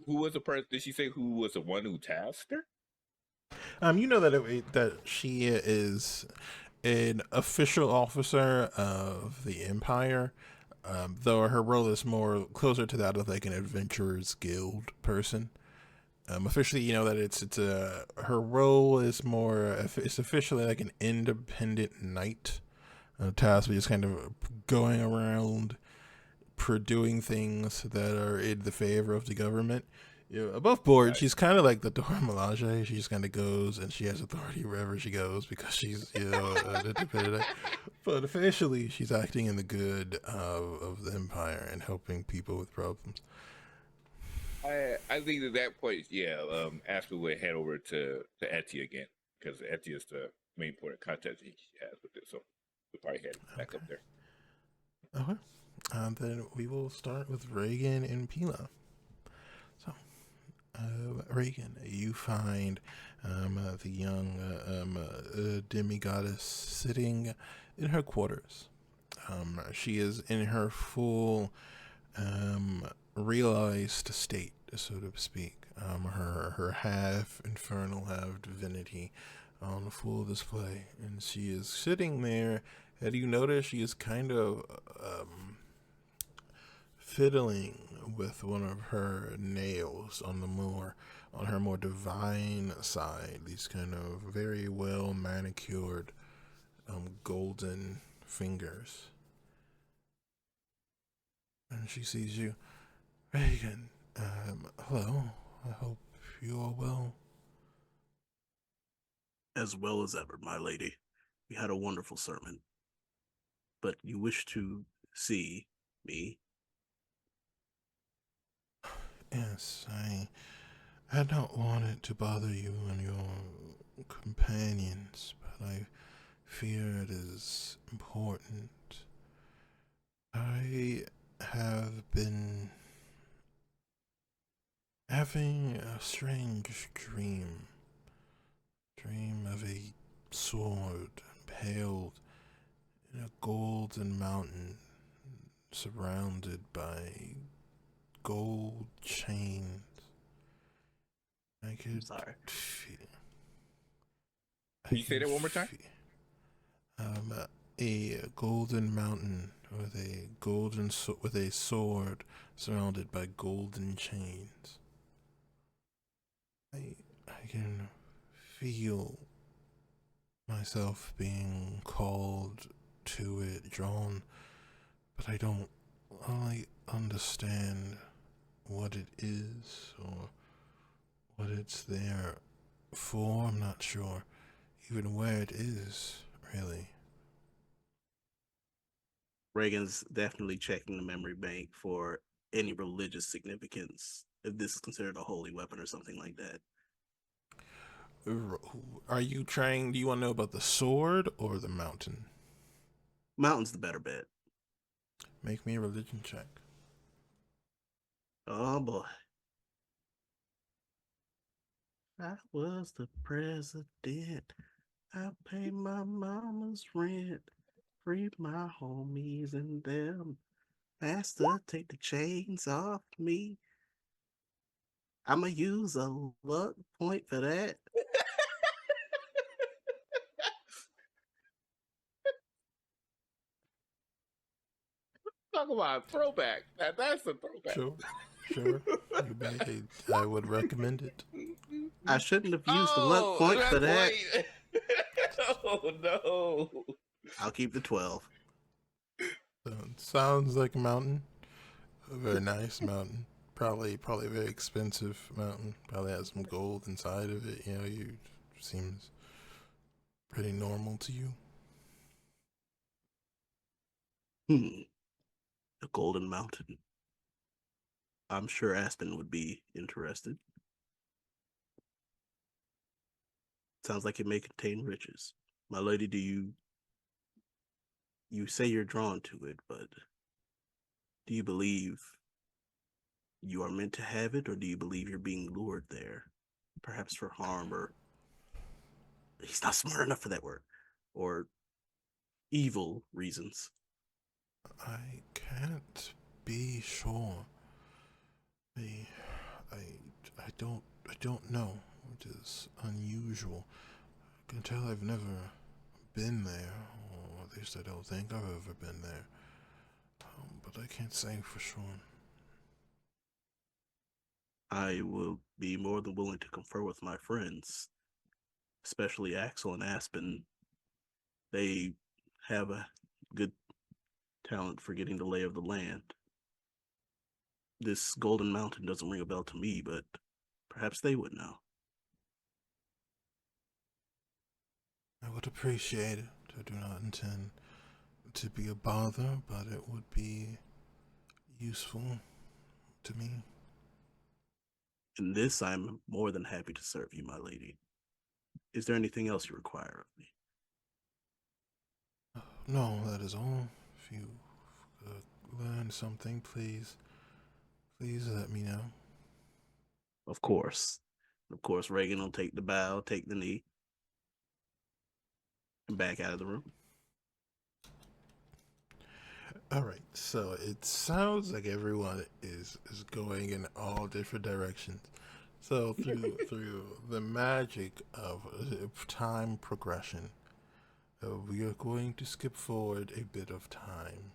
E: was the person? Did she say who was the one who tasked her?
B: You know that she is an official officer of the Empire, though her role is more closer to that of like an adventurers guild person. Officially, you know that it's her role is more it's officially like an independent knight, tasked with just kind of going around doing things that are in the favor of the government. You know, above board, she's kind of like the Dora Milaje. She just kind of goes and she has authority wherever she goes because she's, you know, independent. But officially, she's acting in the good of the Empire and helping people with problems.
E: I think at that point, yeah, Aspen would head over to Etty again because Etty is the main point of contact he has with it. So we'll probably head back up there.
B: Okay. Then we will start with Reagan and Pila. So, Reagan, you find the young demigoddess sitting in her quarters. She is in her full realized state, so to speak. Her half infernal, half divinity on full display, and she is sitting there. And you notice she is kind of fiddling with one of her nails on her more divine side. These kind of very well manicured golden fingers. And she sees you. Reagan, hello. I hope you are well.
C: As well as ever, my lady. We had a wonderful sermon. But you wish to see me?
B: Yes, I had not wanted to bother you and your companions, but I fear it is important. I have been having a strange dream. Dream of a sword impaled in a golden mountain surrounded by gold chains. I could
C: I'm sorry.
E: Can you say that one more time?
B: A golden mountain with a sword surrounded by golden chains. I can feel myself being called to it, drawn, but I don't really understand what it is or what it's there for. I'm not sure even where it is, really.
C: Reagan's definitely checking the memory bank for any religious significance, if this is considered a holy weapon or something like that.
B: Are you trying? Do you want to know about the sword or the mountain?
C: Mountain's the better bet.
B: Make me a religion check.
C: Oh boy. I was the president. I pay my mama's rent. Free my homies and them. Master, take the chains off me. I'ma use a luck point for that.
E: Talk about throwback. That's a throwback.
B: Sure. I would recommend it.
C: I shouldn't have used the luck point for that.
E: Oh no.
C: I'll keep the 12.
B: Sounds like a mountain. A very nice mountain. Probably a very expensive mountain. Probably has some gold inside of it. You know, seems pretty normal to you.
C: The Golden Mountain. I'm sure Aspen would be interested. Sounds like it may contain riches. My lady, you say you're drawn to it, but do you believe you are meant to have it, or do you believe you're being lured there? Perhaps for harm, or he's not smart enough for that word, or evil reasons.
B: I can't be sure. I don't know. which is unusual. I can tell I've never been there, or at least I don't think I've ever been there. But I can't say for sure.
C: I will be more than willing to confer with my friends, especially Axel and Aspen. They have a good talent for getting the lay of the land. This Golden Mountain doesn't ring a bell to me, but perhaps they would know.
B: I would appreciate it. I do not intend to be a bother, but it would be useful to me.
C: In this, I'm more than happy to serve you, my lady. Is there anything else you require of me?
B: No, that is all. If you learn something, please let me know.
C: Of course. Of course, Reagan will take the bow, take the knee, and back out of the room.
B: All right, so it sounds like everyone is going in all different directions. So through the magic of time progression, we are going to skip forward a bit of time.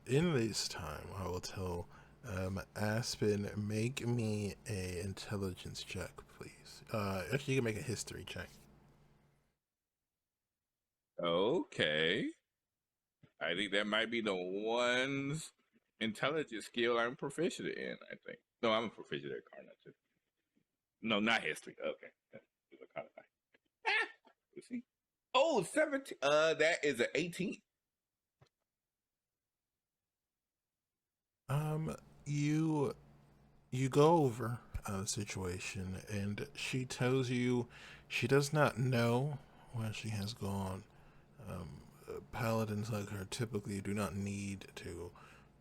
B: In this time, I will tell Aspen, make me a intelligence check, please. Actually, you can make a history check.
E: Okay. I think that might be the one intelligence skill I'm proficient in, I think. No, I'm proficient at cognitive. No, not history. Okay. It's a kind of let's see. Oh, 17. That is an 18.
B: You go over the situation, and she tells you she does not know where she has gone. Paladins like her typically do not need to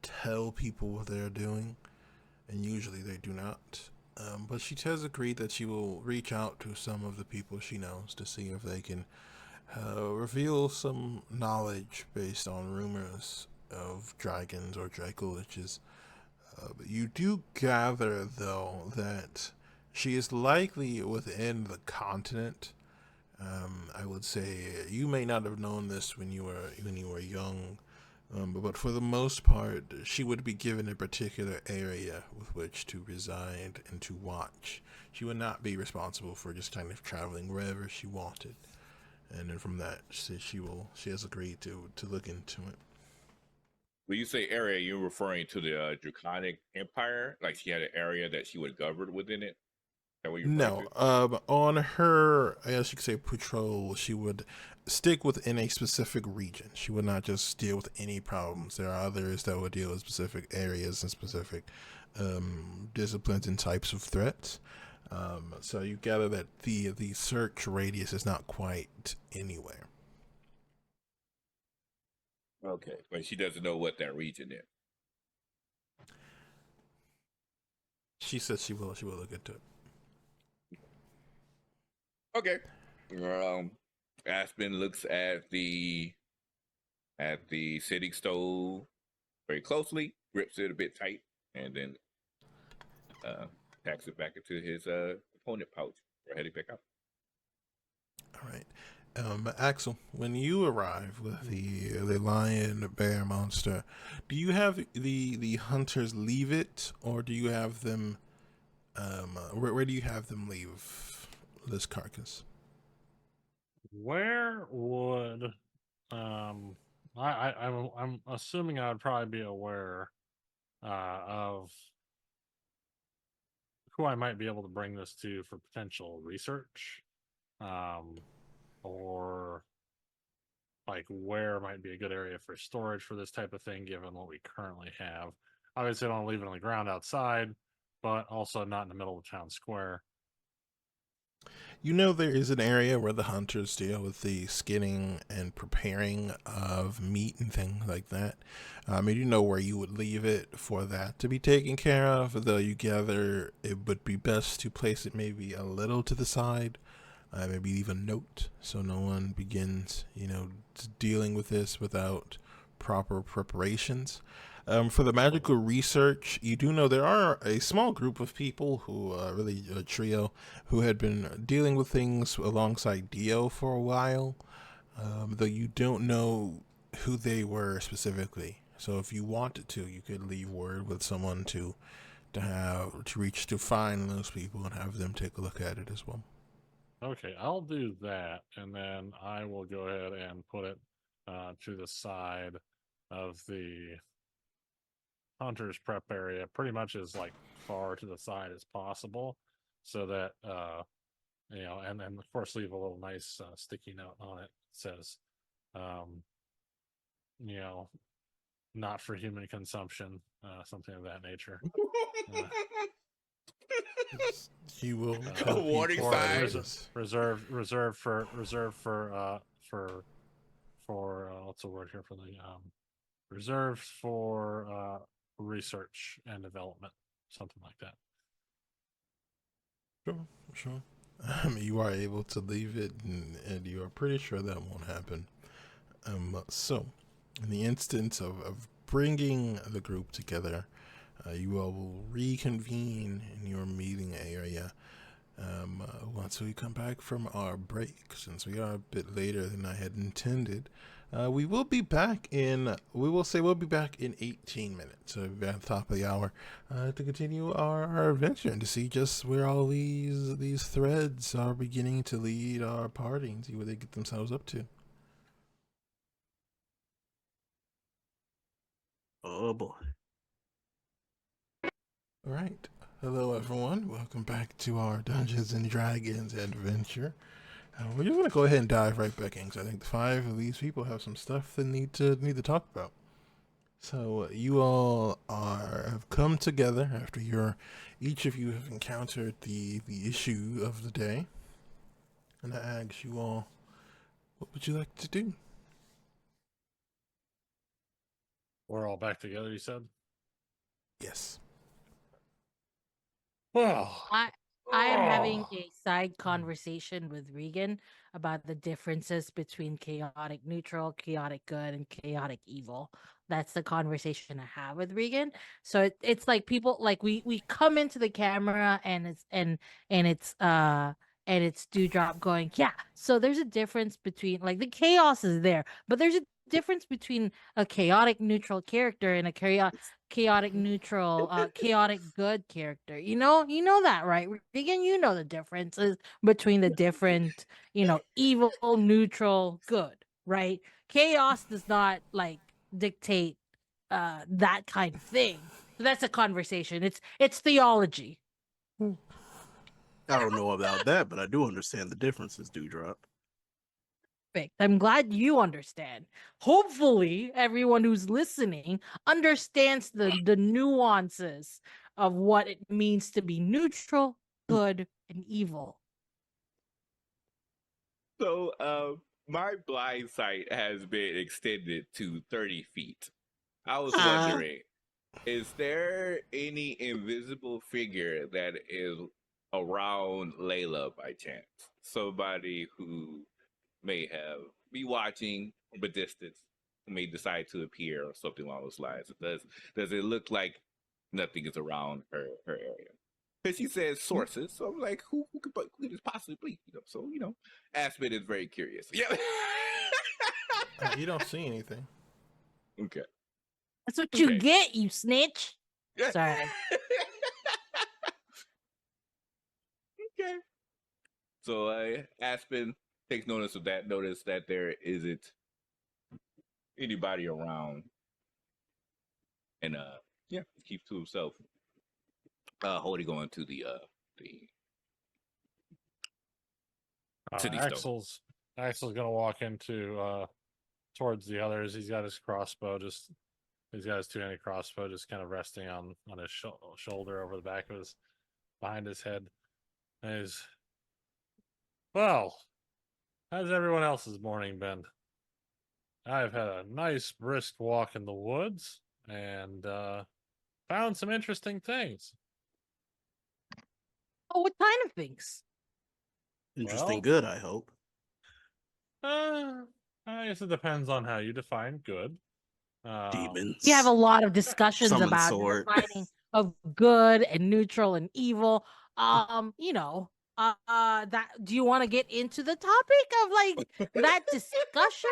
B: tell people what they're doing, and usually they do not. But she has agreed that she will reach out to some of the people she knows to see if they can reveal some knowledge based on rumors of dragons or Draco-liches. But you do gather, though, that she is likely within the continent. I would say you may not have known this when you were young, but for the most part, she would be given a particular area with which to reside and to watch. She would not be responsible for just kind of traveling wherever she wanted. And then from that, she has agreed to look into it.
E: When you say area, you're referring to the Draconic Empire? Like she had an area that she would govern within it? Is that what you're
B: No, on her, I guess you could say patrol, she would stick within a specific region. She would not just deal with any problems. There are others that would deal with specific areas and specific disciplines and types of threats. So you gather that the search radius is not quite anywhere.
E: Okay, but she doesn't know what that region is.
B: She says she will look into it.
E: Okay. Aspen looks at the sitting stove very closely, grips it a bit tight, and then packs it back into his opponent pouch. We're heading back out.
B: All right. Axel, when you arrive with the lion bear monster, do you have the hunters leave it, or do you have them? Where do you have them leave this carcass?
A: Where would I'm assuming I would probably be aware of who I might be able to bring this to for potential research, or like where might be a good area for storage for this type of thing, given what we currently have. Obviously, I don't leave it on the ground outside, but also not in the middle of the town square.
B: You know there is an area where the hunters deal with the skinning and preparing of meat and things like that. You know where you would leave it for that to be taken care of, though you gather it would be best to place it maybe a little to the side. Maybe leave a note so no one begins, dealing with this without proper preparations. For the magical research, you do know there are a small group of people who, really a trio, who had been dealing with things alongside Dio for a while, though you don't know who they were specifically. So if you wanted to, you could leave word with someone to reach to find those people and have them take a look at it as well.
A: Okay, I'll do that, and then I will go ahead and put it to the side of the hunter's prep area, pretty much as like far to the side as possible, so that and then of course leave a little nice sticky note on it. It says, um, you know, not for human consumption, something of that nature.
B: You will
A: A
B: tell
E: warning
B: people
E: sign.
B: it is.
A: reserved for what's the word here for the reserved for research and development, something like that.
B: Sure, sure. You are able to leave it, and you are pretty sure that won't happen. So, in the instance of bringing the group together, you all will reconvene in your meeting area once we come back from our break. Since we are a bit later than I had intended, we will be back in. We'll be back in 18 minutes. So we'll be at the top of the hour to continue our adventure and to see just where all these threads are beginning to lead our party and see what they get themselves up to.
C: Oh boy.
B: All right. Hello, everyone. Welcome back to our Dungeons and Dragons adventure. We're just gonna go ahead and dive right back in, because I think the five of these people have some stuff they need to talk about. So you all have come together after each of you have encountered the issue of the day, and I ask you all, what would you like to do?
A: We're all back together, you said?
B: Yes.
A: Well,
F: I am having a side conversation with Regan about the differences between chaotic neutral, chaotic good, and chaotic evil. That's the conversation I have with Regan. So it's like people like we come into the camera and it's Dewdrop going, yeah. So there's a difference between like the chaos is there, but there's a difference between a chaotic neutral character and a chaotic neutral chaotic good character. You know that, right, Regan? You know the differences between the different, evil, neutral, good, right? Chaos does not like dictate that kind of thing. So that's a conversation. It's theology.
C: I don't know about that, but I do understand the differences, Dewdrop.
F: Perfect. I'm glad you understand. Hopefully, everyone who's listening understands the nuances of what it means to be neutral, good, and evil.
E: So, my blind sight has been extended to 30 feet. I was wondering, is there any invisible figure that is around Layla by chance? Somebody who may be watching from a distance, who may decide to appear or something along those lines. Does it look like nothing is around her area? Because she says sources, so I'm like, who could this possibly be? So Aspen is very curious. Yeah.
B: You don't see anything.
E: Okay.
F: That's what you
E: Okay.
F: get, you snitch. Sorry.
E: Okay. So Aspen takes notice of that. Notice that there isn't anybody around, and keeps to himself. Holding on to the city stone.
A: Axel's gonna walk into towards the others. He's got his crossbow, he's got his two-handed crossbow just kind of resting on his shoulder over the back of behind his head. And he's, well, how's everyone else's morning been? I've had a nice brisk walk in the woods and found some interesting things.
F: Oh, what kind of things?
C: Interesting,
A: Well,
C: good, I hope.
A: I guess it depends on how you define good.
C: Demons.
F: We have a lot of discussions
C: Summon
F: about
C: sword.
F: defining of good and neutral and evil. That do you want to get into the topic of like that discussion?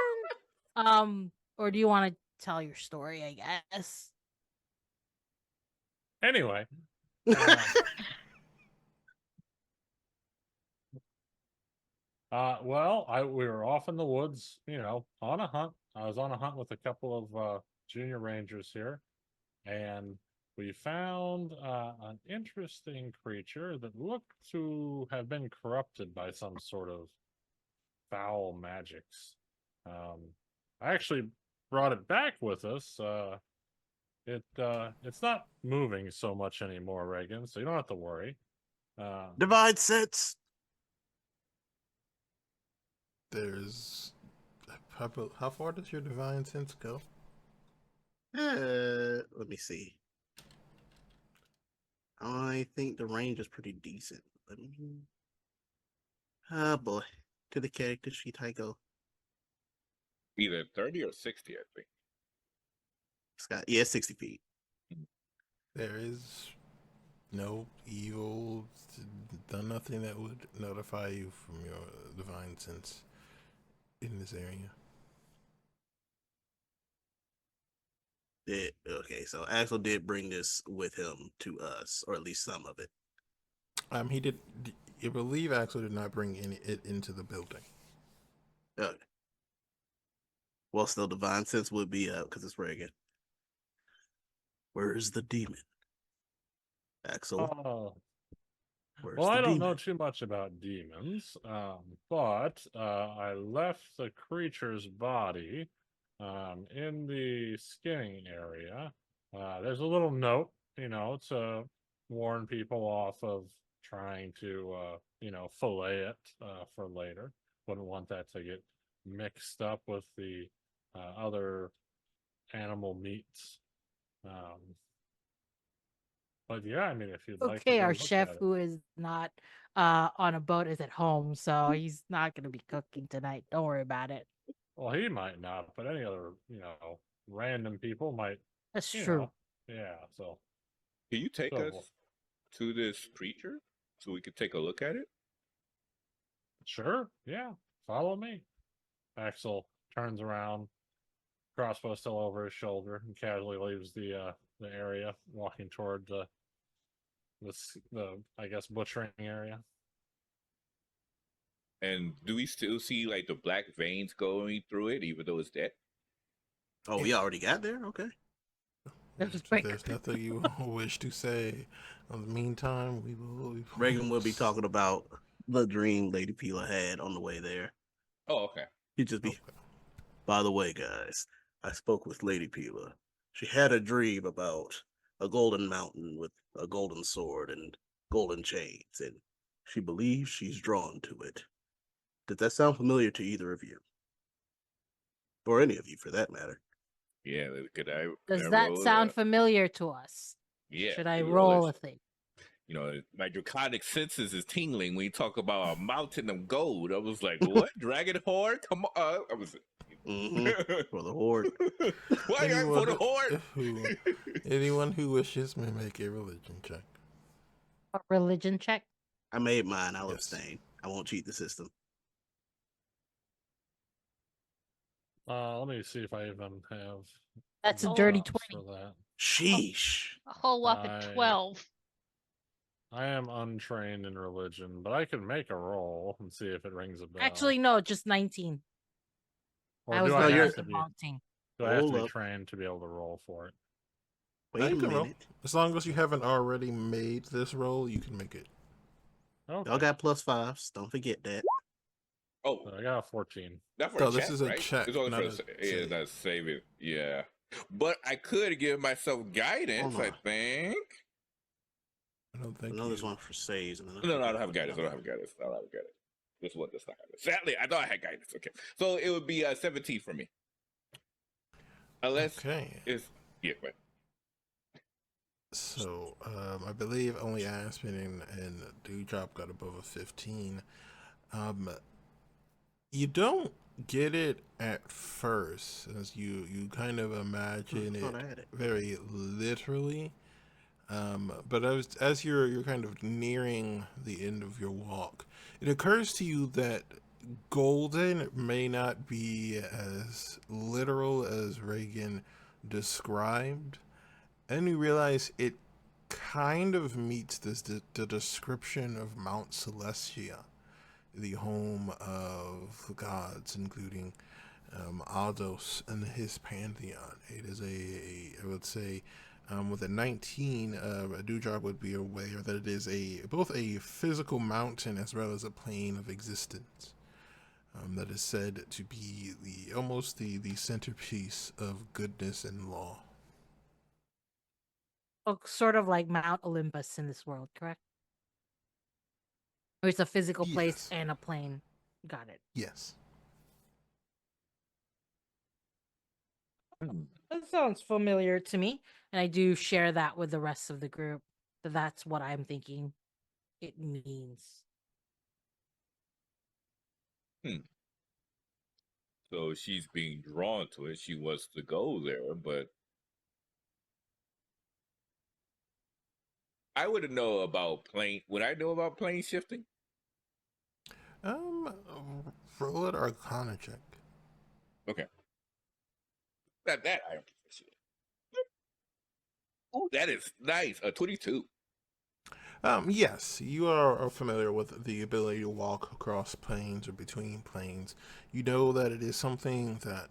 F: Or do you want to tell your story, I guess?
A: Anyway, well, we were off in the woods, on a hunt. I was on a hunt with a couple of junior rangers here, and we found an interesting creature that looked to have been corrupted by some sort of foul magics. I actually brought it back with us. It's not moving so much anymore, Reagan, so you don't have to worry.
C: Divide sets.
B: There's how far does your divine sense go?
C: Let me see. I think the range is pretty decent. Let me. Oh boy, to the character sheet I go.
E: Either 30 or 60, I think.
C: Scott, 60 feet.
B: There is no evil, done nothing that would notify you from your divine sense in this area.
C: Okay, so Axel did bring this with him to us, or at least some of it.
B: He did. I believe Axel did not bring it into the building.
C: Okay. Well, still, divine sense would be up because it's Reagan. Where's the demon? Axel. Where's
A: Well,
C: the
A: I don't
C: demon?
A: know too much about demons, but I left the creature's body in the skinning area. There's a little note, to warn people off of trying to, fillet it for later. Wouldn't want that to get mixed up with the other animal meats. But yeah, I mean, if you'd like to
F: Okay,
A: go
F: our
A: look
F: chef
A: at it.
F: who is not on a boat is at home, so he's not gonna be cooking tonight. Don't worry about it.
A: Well, he might not, but any other, random people might,
F: That's
A: you
F: true.
A: know, yeah. So,
E: Can you take
A: so
E: us to this creature so we could take a look at it?
A: sure, yeah. Follow me. Axel turns around, crossbow still over his shoulder, and casually leaves the area, walking toward the I guess butchering area.
E: And do we still see like the black veins going through it, even though it's dead?
C: Oh, we already got there? Okay.
F: There's
B: If there's nothing you wish to say, in the meantime, we will.
C: Reagan will be talking about the dream Lady Pila had on the way there.
E: Oh, okay.
C: He'd just be, by the way, guys, I spoke with Lady Pila. She had a dream about a golden mountain with a golden sword and golden chains, and she believes she's drawn to it. Does that sound familiar to either of you? Or any of you, for that matter?
E: Yeah.
F: Does that sound familiar to us?
E: Yeah.
F: Should I roll a thing?
E: My draconic senses is tingling when you talk about a mountain of gold. I was like, what? Dragon Horde? Come on. I was
C: For the Horde.
E: Why are you for the Horde?
B: Anyone who wishes may make a religion check.
F: A religion check?
C: I made mine. I'll abstain. I won't cheat the system.
A: Let me see if I even have.
F: That's a
A: the
F: dirty
A: props
F: 20.
A: for that.
C: Sheesh.
D: A whole whopping 12.
A: I am untrained in religion, but I can make a roll and see if it rings a bell.
F: Actually, no, just 19.
A: Or
F: I was
A: do I
F: looking
A: have
F: at
A: to
F: the
A: be?
F: wrong team.
A: Do I have to
C: Hold
A: be
C: up.
A: trained to be able to roll for it?
C: Wait a
B: You can roll.
C: minute.
B: As long as you haven't already made this roll, you can make it.
A: Okay.
C: Y'all got +5s. Don't forget that.
E: Oh,
A: So I got a 14.
E: not for
B: No,
E: a
B: this
E: check,
B: is a
E: right?
B: check,
E: It's only
B: not
E: for
B: a
E: yeah,
B: save.
E: not saving. Yeah, but I could give myself guidance.
C: Hold
E: I
C: on.
E: think.
B: I don't think
C: I know there's
B: you.
C: one for saves. And then
E: No, I don't have guidance. I don't have guidance. I don't have guidance. This one does not have it. Sadly, I thought I had guidance. Okay, so it would be 17 for me. Unless it's wait.
B: So, I believe only Aspen and Dewdrop got above a 15. You don't get it at first, as you kind of imagine
C: thought I
B: it
C: had it.
B: very literally. But as you're kind of nearing the end of your walk, it occurs to you that golden may not be as literal as Reagan described, and you realize it kind of meets the description of Mount Celestia, the home of the gods, including Aldos and his pantheon. It is I would say, with a 19, a Dewdrop would be aware that it is both a physical mountain as well as a plane of existence. That is said to be almost the centerpiece of goodness and law.
F: Oh, sort of like Mount Olympus in this world, correct? Or it's a physical place
B: Yes.
F: and a plane. Got it.
B: Yes.
F: That sounds familiar to me, and I do share that with the rest of the group. That's what I'm thinking it means.
E: So she's being drawn to it. She wants to go there, but I wouldn't know about plane. Would I know about plane shifting?
B: Roll an Arcana check.
E: Okay. That I am proficient. Oh, that is nice. A 22.
B: Yes, you are familiar with the ability to walk across planes or between planes. You know that it is something that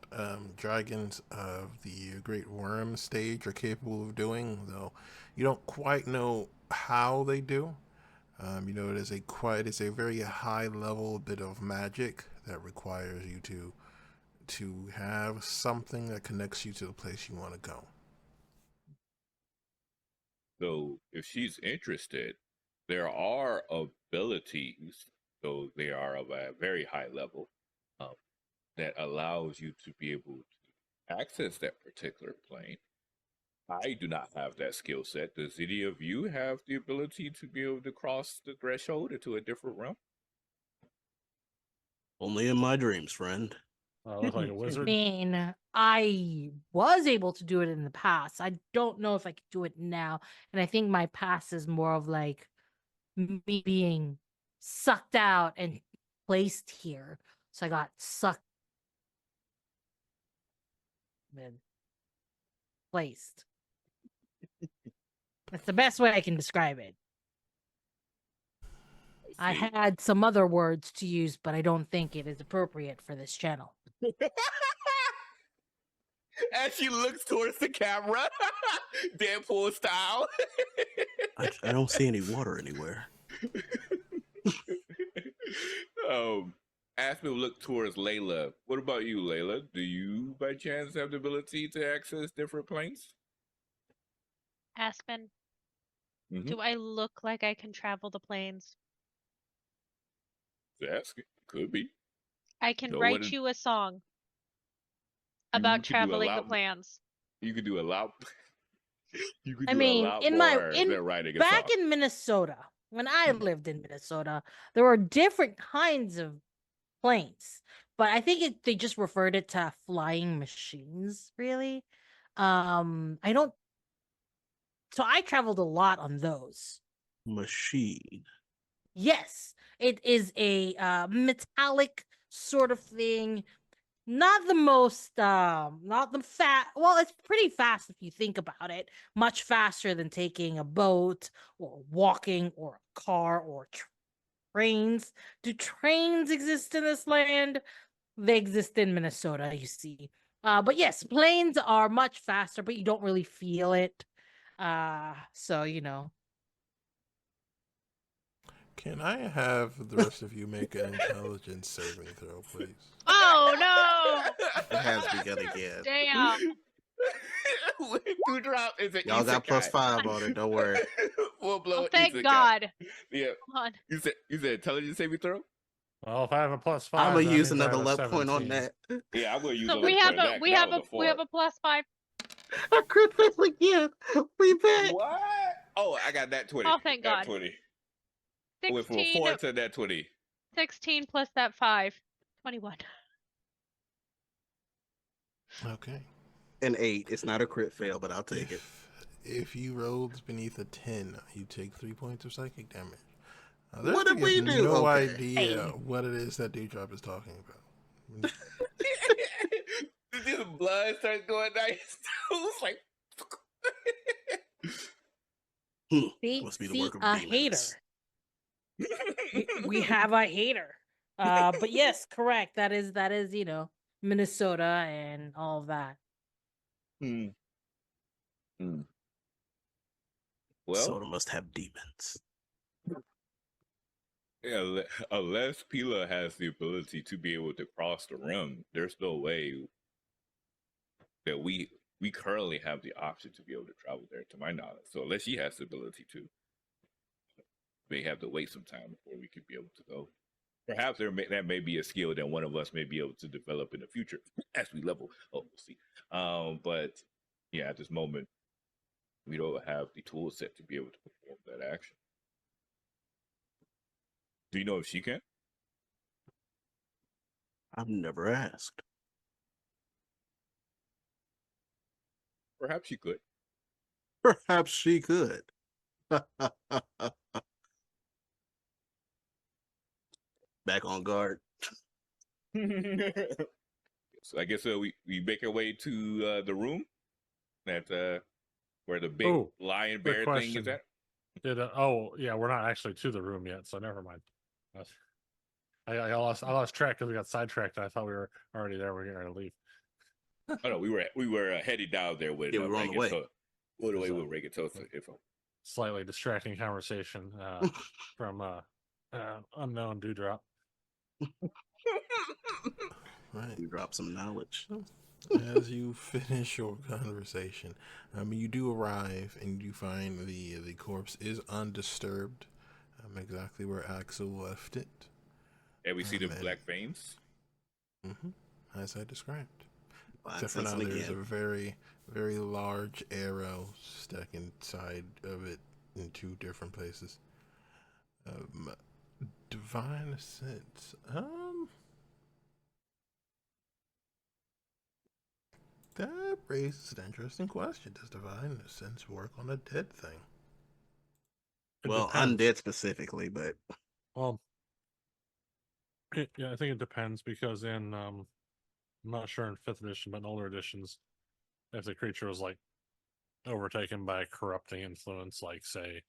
B: dragons of the Great Worm stage are capable of doing, though you don't quite know how they do. You know, it's a very high level bit of magic that requires you to have something that connects you to the place you want to go.
E: So if she's interested, there are abilities, though they are of a very high level, that allows you to be able to access that particular plane. I do not have that skill set. Does any of you have the ability to be able to cross the threshold into a different realm?
C: Only in my dreams, friend.
A: Look like a
F: I
A: wizard.
F: mean, I was able to do it in the past. I don't know if I could do it now. And I think my past is more of like me being sucked out and placed here. So I got sucked and placed. That's the best way I can describe it. I
E: see.
F: had some other words to use, but I don't think it is appropriate for this channel.
E: As she looks towards the camera, Deadpool style.
C: I don't see any water anywhere.
E: Aspen will look towards Layla. What about you, Layla? Do you, by chance, have the ability to access different planes?
D: Aspen,
E: Mm-hmm.
D: do I look like I can travel the planes?
E: Yes, could be.
D: I can
E: No
D: write
E: one-
D: you a song
E: You
D: about
E: could do a
D: traveling the
E: lot-
D: plans.
E: You could do a lot. You could
F: I
E: do
F: mean,
E: a lot
F: in
E: more
F: my
E: than writing a
F: back
E: song.
F: in Minnesota, when I lived in Minnesota, there were different kinds of planes, but I think they just referred it to flying machines. Really, I don't. So I traveled a lot on those.
C: Machine.
F: Yes, it is a metallic sort of thing. Not the most, not the fat. Well, it's pretty fast if you think about it. Much faster than taking a boat or walking or a car or trains. Do trains exist in this land? They exist in Minnesota, you see. But yes, planes are much faster, but you don't really feel it. So you know.
B: Can I have the rest of you make an intelligence saving throw, please?
D: Oh no!
C: It has begun again.
D: Damn.
E: Dewdrop is an
C: Y'all got
E: isekai.
C: +5 on it. Don't worry.
E: Full blown
D: Oh, thank
E: isekai.
D: God.
E: Yeah.
D: Come on.
E: You said intelligence saving throw?
A: Well, if I have a +5,
C: I'm gonna
A: that
C: use
A: means I
C: another
A: have a
C: luck point on
A: 17.
C: that.
E: Yeah, I'm gonna use
D: So
E: a
D: we
E: look
D: have
E: for
D: a
E: that,
D: we
E: 'cause
D: have
E: that
D: a
E: was
D: we have a +5.
C: I crit this again. We back.
E: What? Oh, I got that 20.
D: Oh, thank
E: That
D: God.
E: 20. I went from a
D: 16,
E: 4 to that 20.
D: 16 plus that 5. 21.
B: Okay.
C: An 8. It's not a crit fail, but I'll take it.
B: If you rolled beneath a 10, you take 3 points of psychic damage.
C: What did
B: has
C: we do?
B: no
C: Okay.
B: idea
F: Hey.
B: what it is that Dewdrop is talking about.
E: This blood starts going down his nose like.
F: See,
C: Must be the work of
F: a
C: demons.
F: hater. We have a hater. But yes, correct. That is Minnesota and all of that.
E: Hmm. Hmm. Well,
C: Soda must have demons.
E: yeah, unless Pila has the ability to be able to cross the rim, there's no way that we currently have the option to be able to travel there, to my knowledge. So unless she has the ability to, may have to wait some time before we could be able to go. Perhaps that may be a skill that one of us may be able to develop in the future as we level. Oh, we'll see. But yeah, at this moment, we don't have the tool set to be able to perform that action. Do you know if she can?
C: I've never asked.
E: Perhaps she could.
C: Perhaps she could. Back on guard.
E: So I guess we make our way to the room that where the big
A: Oh,
E: lion
A: quick
E: bear thing is
A: question.
E: at.
A: Oh yeah, we're not actually to the room yet, so never mind. I lost track because we got sidetracked. I thought we were already there. We're going to leave.
E: Oh no, we were headed down there with
C: Yeah, we were on the way.
E: With the way
A: So-
E: with Regatosa info.
A: Slightly distracting conversation from unknown Dewdrop.
B: Right.
C: We dropped some knowledge.
B: As you finish your conversation, you do arrive and you find the corpse is undisturbed, exactly where Axel left it.
E: And we see the
B: And-
E: black veins.
B: As I described.
C: Fine
B: Except for now,
C: sensing
B: there's a
C: again.
B: very, very large arrow stuck inside of it in 2 different places. Divine sense. That raises an interesting question. Does divine sense work on a dead thing?
A: It
C: Well,
A: depends.
C: undead specifically, but
A: Well, yeah, I think it depends because I'm not sure in 5th edition, but in older editions, if the creature was like overtaken by a corrupting influence, like say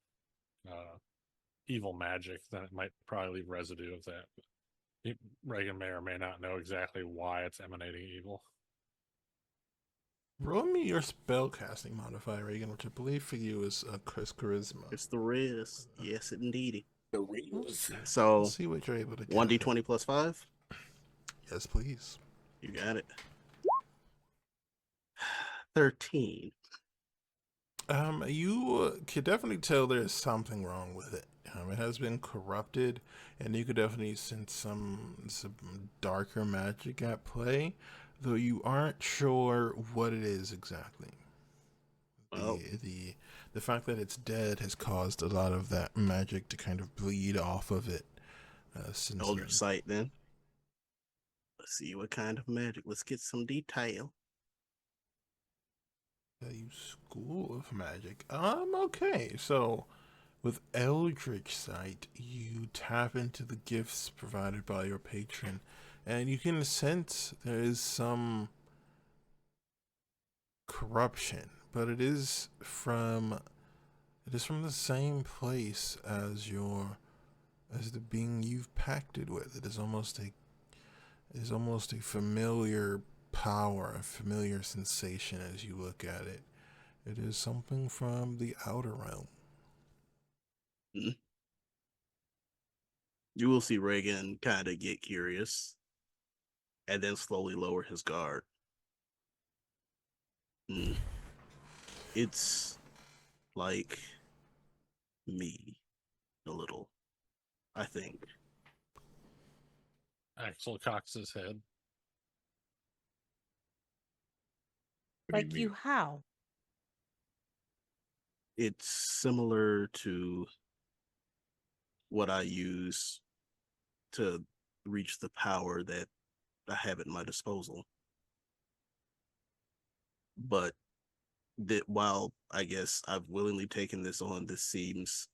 A: evil magic, then it might probably leave residue of that. Reagan may or may not know exactly why it's emanating evil.
B: Roll me your spellcasting modifier, Reagan, which I believe for you is charisma.
C: it's the riz. Yes, indeed.
E: The reels.
C: So
B: Let's see what you're able to get.
C: 1d20 plus 5.
B: Yes, please.
C: You got it. 13.
B: You could definitely tell there's something wrong with it. It has been corrupted, and you could definitely sense some darker magic at play, though you aren't sure what it is exactly.
C: Well,
B: The fact that it's dead has caused a lot of that magic to kind of bleed off of it. Since
C: Elder
B: then.
C: Sight then. Let's see what kind of magic. Let's get some detail.
B: You School of Magic. Okay. So, with Eldritch Sight, you tap into the gifts provided by your patron, and you can sense there is some corruption, but it is from the same place as the being you've pacted with. It is almost a familiar power, a familiar sensation as you look at it. It is something from the outer realm.
C: You will see Reagan kind of get curious and then slowly lower his guard. It's like me a little, I think.
A: Axel cocks his head.
E: What do
F: Like you
E: mean?
F: how?
C: It's similar to what I use to reach the power that I have at my disposal. but that while I guess I've willingly taken this on, this seems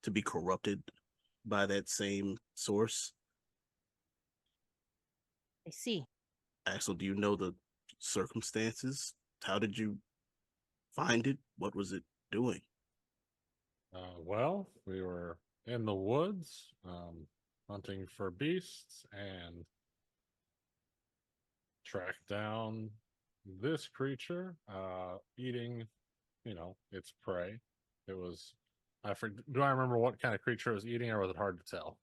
C: to be corrupted by that same source.
F: I see.
C: Axel, do you know the circumstances? How did you find it? What was it doing?
A: Well, we were in the woods, hunting for beasts, and tracked down this creature, eating, its prey. It was, do I remember what kind of creature it was eating, or was it hard to tell?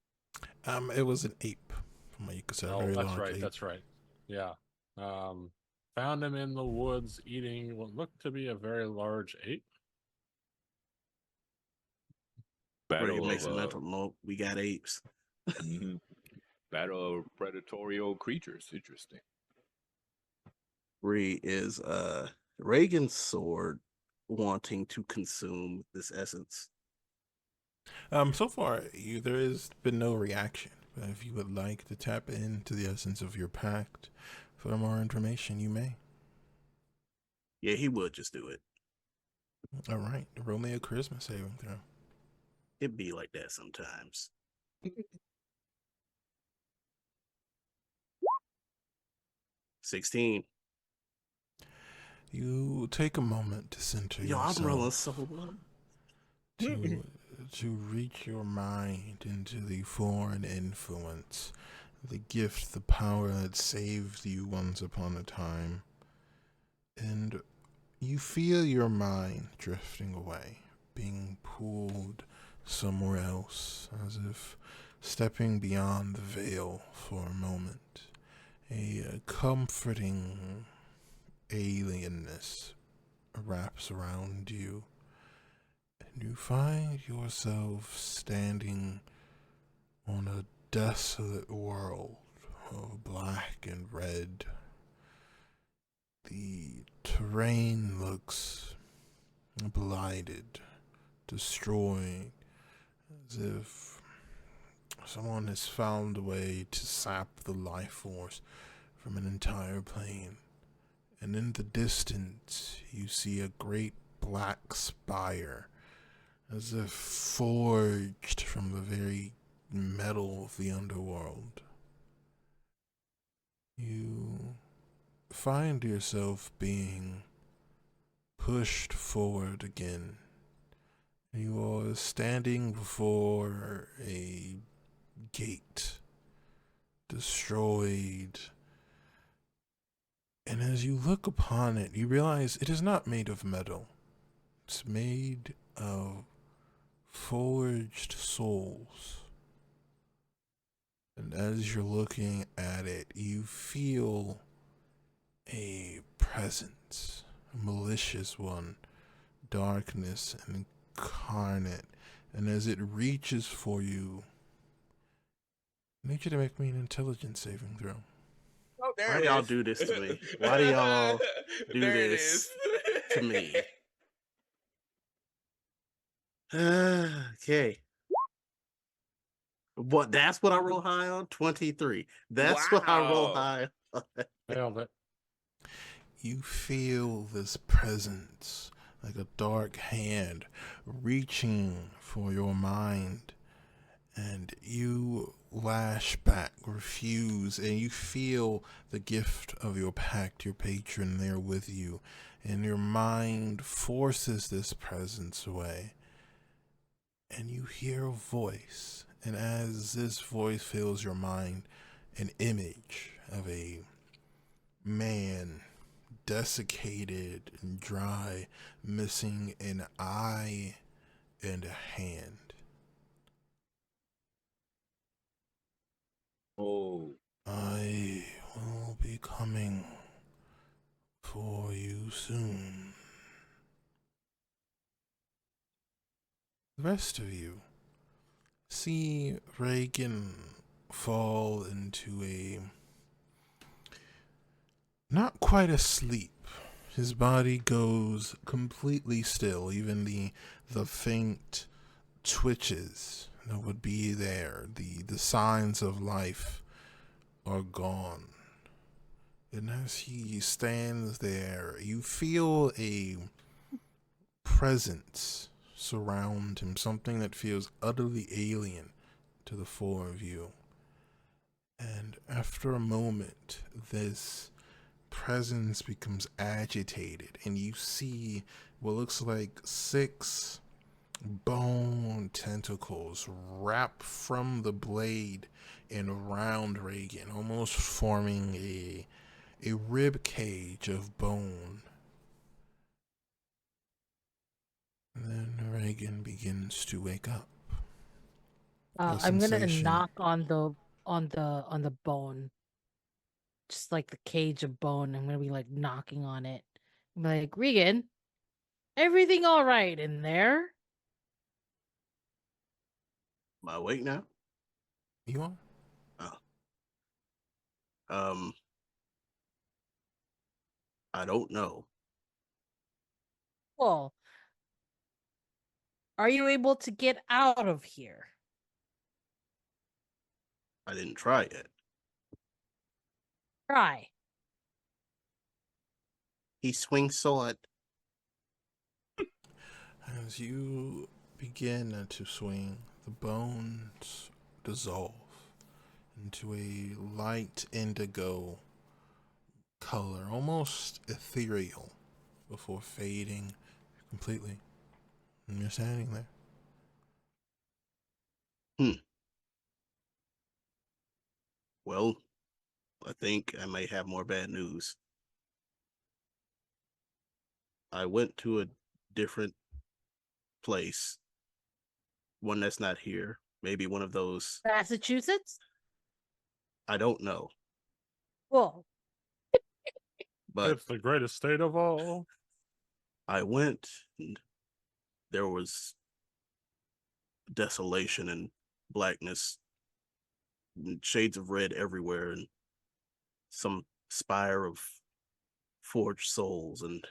B: It was an ape, from what you could say, a
A: Oh,
B: very
A: that's
B: large
A: right.
B: ape.
A: That's right. Yeah. Found him in the woods eating what looked to be a very large ape.
C: Ready to
E: Battle
C: make
E: of
C: some mental note. We got apes.
E: mhm. Battle of predatorial creatures. Interesting.
C: Ree, is Reagan's sword wanting to consume this essence?
B: So far, there has been no reaction. But if you would like to tap into the essence of your pact for more information, you may.
C: Yeah, he would just do it.
B: All right, roll me a charisma saving throw.
C: It'd be like that sometimes. 16.
B: You take a moment to center
C: Yo, I'm rolling
B: yourself,
C: so low.
B: to reach your mind into the foreign influence, the gift, the power that saved you once upon a time, and you feel your mind drifting away, being pulled somewhere else, as if stepping beyond the veil for a moment. A comforting alienness wraps around you, and you find yourself standing on a desolate world of black and red. The terrain looks blighted, destroyed, as if someone has found a way to sap the life force from an entire plane. And in the distance, you see a great black spire, as if forged from the very metal of the underworld. You find yourself being pushed forward again. You are standing before a gate, destroyed. And as you look upon it, you realize it is not made of metal. It's made of forged souls. And as you're looking at it, you feel a presence, a malicious one, darkness incarnate. And as it reaches for you, I need you to make me an intelligence saving throw.
E: Oh, there
C: Why
E: it
C: do y'all
E: is.
C: do this to me? Why do y'all do
E: There it
C: this
E: is.
C: to me? Okay. What? That's what I roll high on? 23. That's what I roll
E: Wow.
C: high on.
A: Nailed it.
B: You feel this presence, like a dark hand reaching for your mind, and you lash back, refuse, and you feel the gift of your pact, your patron there with you, and your mind forces this presence away. And you hear a voice, and as this voice fills your mind, an image of a man, desiccated and dry, missing an eye and a hand.
E: Oh.
B: I will be coming for you soon. The rest of you see Reagan fall into a not quite a sleep. His body goes completely still. Even the faint twitches that would be there, the signs of life are gone. And as he stands there, you feel a presence surround him, something that feels utterly alien to the four of you. And after a moment, this presence becomes agitated, and you see what looks like 6 bone tentacles wrap from the blade and around Reagan, almost forming a rib cage of bone. And then Reagan begins to wake up. A
F: I'm gonna
B: sensation.
F: knock on the bone, just like the cage of bone. I'm gonna be like knocking on it. I'm like, Regan, everything all right in there?
C: Am I awake now?
B: You are?
C: Oh. I don't know.
F: Well, are you able to get out of here?
C: I didn't try yet.
F: Try.
C: He swings sword.
B: As you begin to swing, the bones dissolve into a light indigo color, almost ethereal, before fading completely. And you're standing there.
C: Well, I think I may have more bad news. I went to a different place, one that's not here. Maybe one of those.
F: Massachusetts?
C: I don't know.
F: Well,
C: But
A: It's the greatest state of all.
C: I went, and there was desolation and blackness, and shades of red everywhere, and some spire of forged souls. And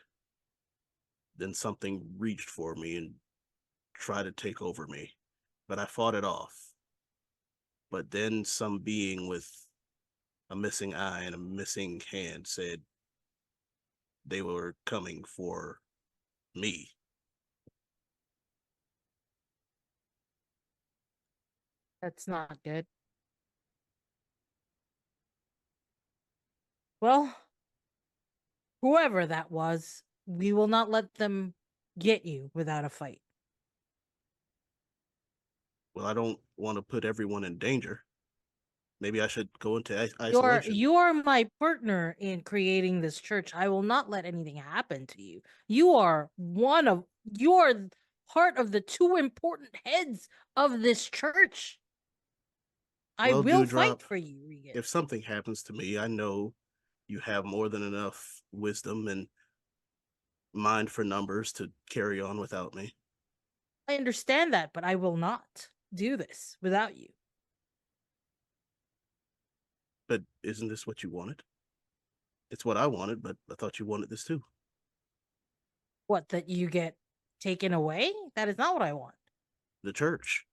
C: then something reached for me and tried to take over me, but I fought it off. But then some being with a missing eye and a missing hand said they were coming for me.
F: that's not good. Well, whoever that was, we will not let them get you without a fight.
C: Well, I don't want to put everyone in danger. Maybe I should go into
F: You're
C: isolation.
F: you're my partner in creating this church. I will not let anything happen to you. You're part of the 2 important heads of this church. I
C: Well,
F: will fight
C: Dewdrop,
F: for you, Regan.
C: if something happens to me, I know you have more than enough wisdom and mind for numbers to carry on without me.
F: I understand that, but I will not do this without you.
C: But isn't this what you wanted? It's what I wanted, but I thought you wanted this too.
F: What, that you get taken away? That is not what I want.
C: The church.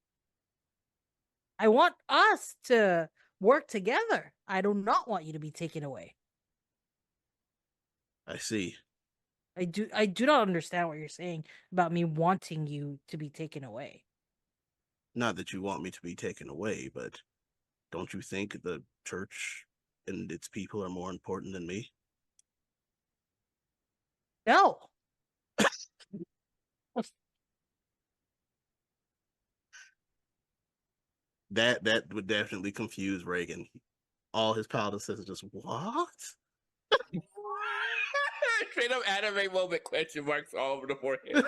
F: I want us to work together. I do not want you to be taken away.
C: I see.
F: I do not understand what you're saying about me wanting you to be taken away.
C: Not that you want me to be taken away, but don't you think the church and its people are more important than me?
F: No.
C: That would definitely confuse Reagan. All his palaces are just what?
E: Straight up anime moment question marks all over the forehead.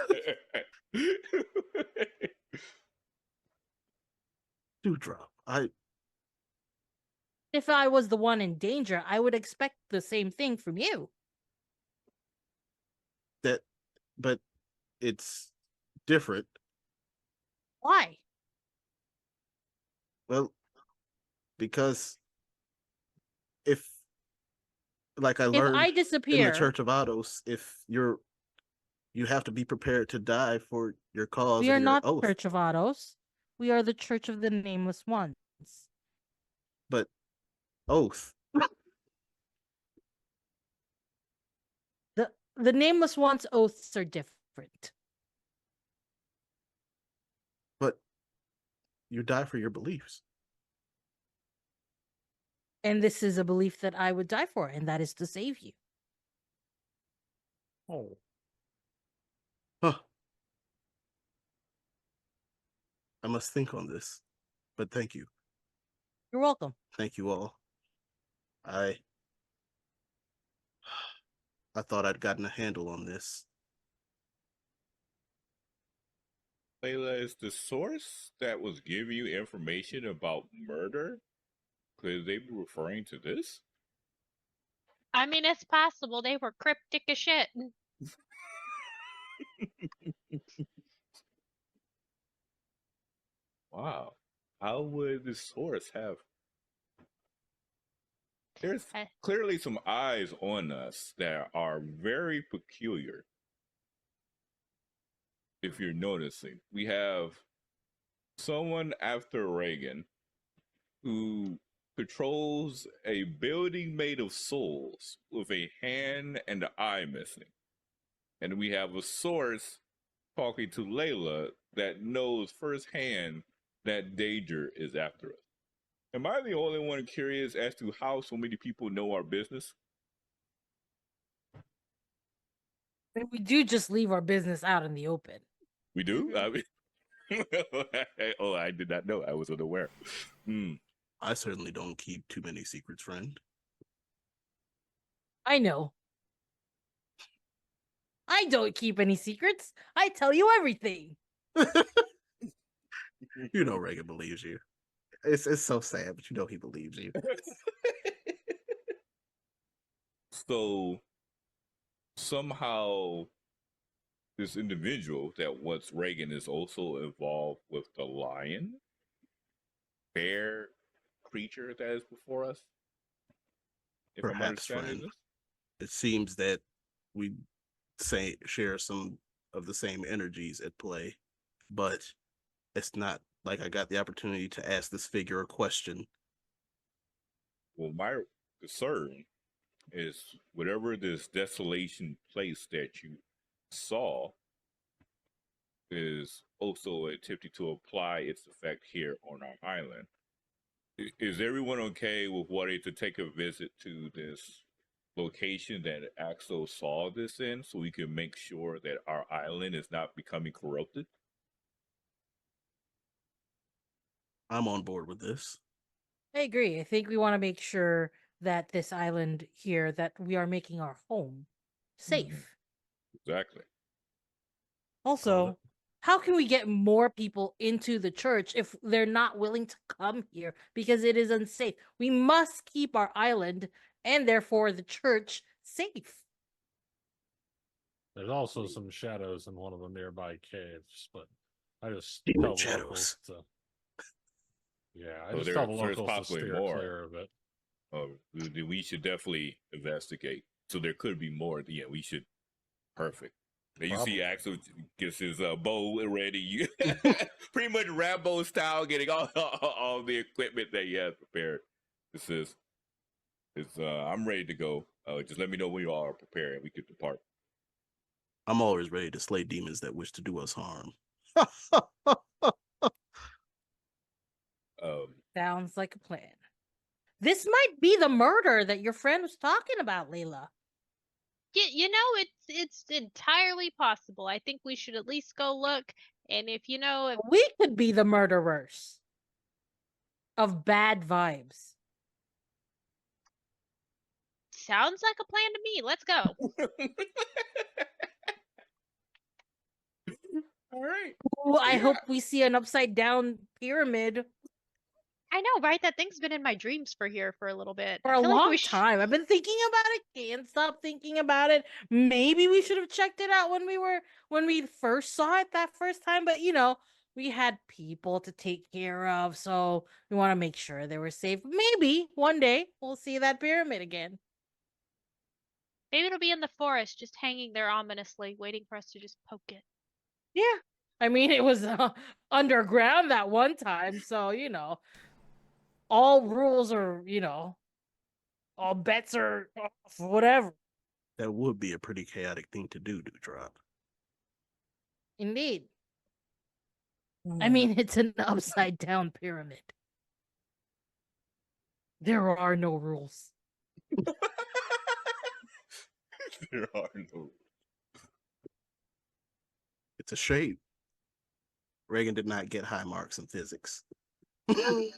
C: Dewdrop.
F: If I was the one in danger, I would expect the same thing from you.
C: But it's different.
F: Why?
C: Well, because if, like I
F: If
C: learned
F: I
C: in the
F: disappear,
C: Church of Ados, if you have to be prepared to die for your cause
F: we
C: and
F: are
C: your
F: not
C: oath.
F: Church of Ados. We are the Church of the Nameless Ones.
C: But oath.
F: the Nameless One's oaths are different.
C: But you die for your beliefs.
F: And this is a belief that I would die for, and that is to save you.
A: Oh,
C: Huh. I must think on this. But thank you.
F: You're welcome.
C: Thank you all. I thought I'd gotten a handle on this.
E: Layla, is the source that was giving you information about murder? Could they be referring to this?
D: I mean, it's possible they were cryptic as shit.
E: Wow. How would the source have? There's clearly some eyes on us that are very peculiar. If you're noticing, we have someone after Reagan who patrols a building made of souls with a hand and an eye missing. And we have a source talking to Layla that knows firsthand that danger is after us. Am I the only one curious as to how so many people know our business?
F: We do just leave our business out in the open.
E: We do? I mean, oh, I did not know. I was unaware.
C: I certainly don't keep too many secrets, friend.
F: I know. I don't keep any secrets. I tell you everything.
C: You know Reagan believes you. It's so sad, but you know he believes you.
E: So somehow this individual that wants Reagan is also involved with the lion, bear creature that is before us. If I'm
C: Perhaps,
E: understanding
C: friend. It seems that we share some of the same energies at play, but it's not like I got the opportunity to ask this figure a question.
E: Well, my concern is whatever this desolation place that you saw is also attempting to apply its effect here on our island. Is everyone okay with wanting to take a visit to this location that Axel saw this in so we can make sure that our island is not becoming corrupted?
C: I'm on board with this.
F: I agree. I think we want to make sure that this island here, that we are making our home safe.
E: Exactly.
F: Also, how can we get more people into the church if they're not willing to come here because it is unsafe? We must keep our island and therefore the church safe.
A: there's also some shadows in one of the nearby caves, but I just
C: Demon
A: tell the
C: shadows.
A: locals to. Yeah, I
E: So
A: just
E: there-
A: tell the
E: so there's
A: locals to
E: possibly
A: steer
E: more.
A: clear of it.
E: We should definitely investigate. So there could be more. Yeah, we should. Perfect. Now you see
A: Probably.
E: Axel gets his bow ready. Pretty much Rambo style, getting all the equipment that he has prepared. I'm ready to go. Just let me know when you all are prepared and we can depart.
C: I'm always ready to slay demons that wish to do us harm.
F: Sounds like a plan. This might be the murder that your friend was talking about, Layla.
D: You know, it's entirely possible. I think we should at least go look. And if you know, if
F: We could be the murderers of bad vibes.
D: sounds like a plan to me. Let's go.
E: All right.
F: Ooh, I
E: Yeah.
F: hope we see an upside down pyramid
D: I know, right? That thing's been in my dreams for a little bit.
F: for
D: I
F: a
D: feel like
F: long
D: we
F: time. I've been thinking about it. Can't stop thinking about it. Maybe we should have checked it out when we first saw it that first time, but we had people to take care of, so we want to make sure they were safe. Maybe one day we'll see that pyramid again.
D: Maybe it'll be in the forest, just hanging there ominously, waiting for us to just poke it.
F: Yeah. I mean, it was underground that one time, so all rules are, all bets are off, whatever.
C: That would be a pretty chaotic thing to do, Drop.
F: Indeed. I mean, it's an upside down pyramid. There are no rules.
E: There are no.
C: It's a shame. Reagan did not get high marks in physics.
E: I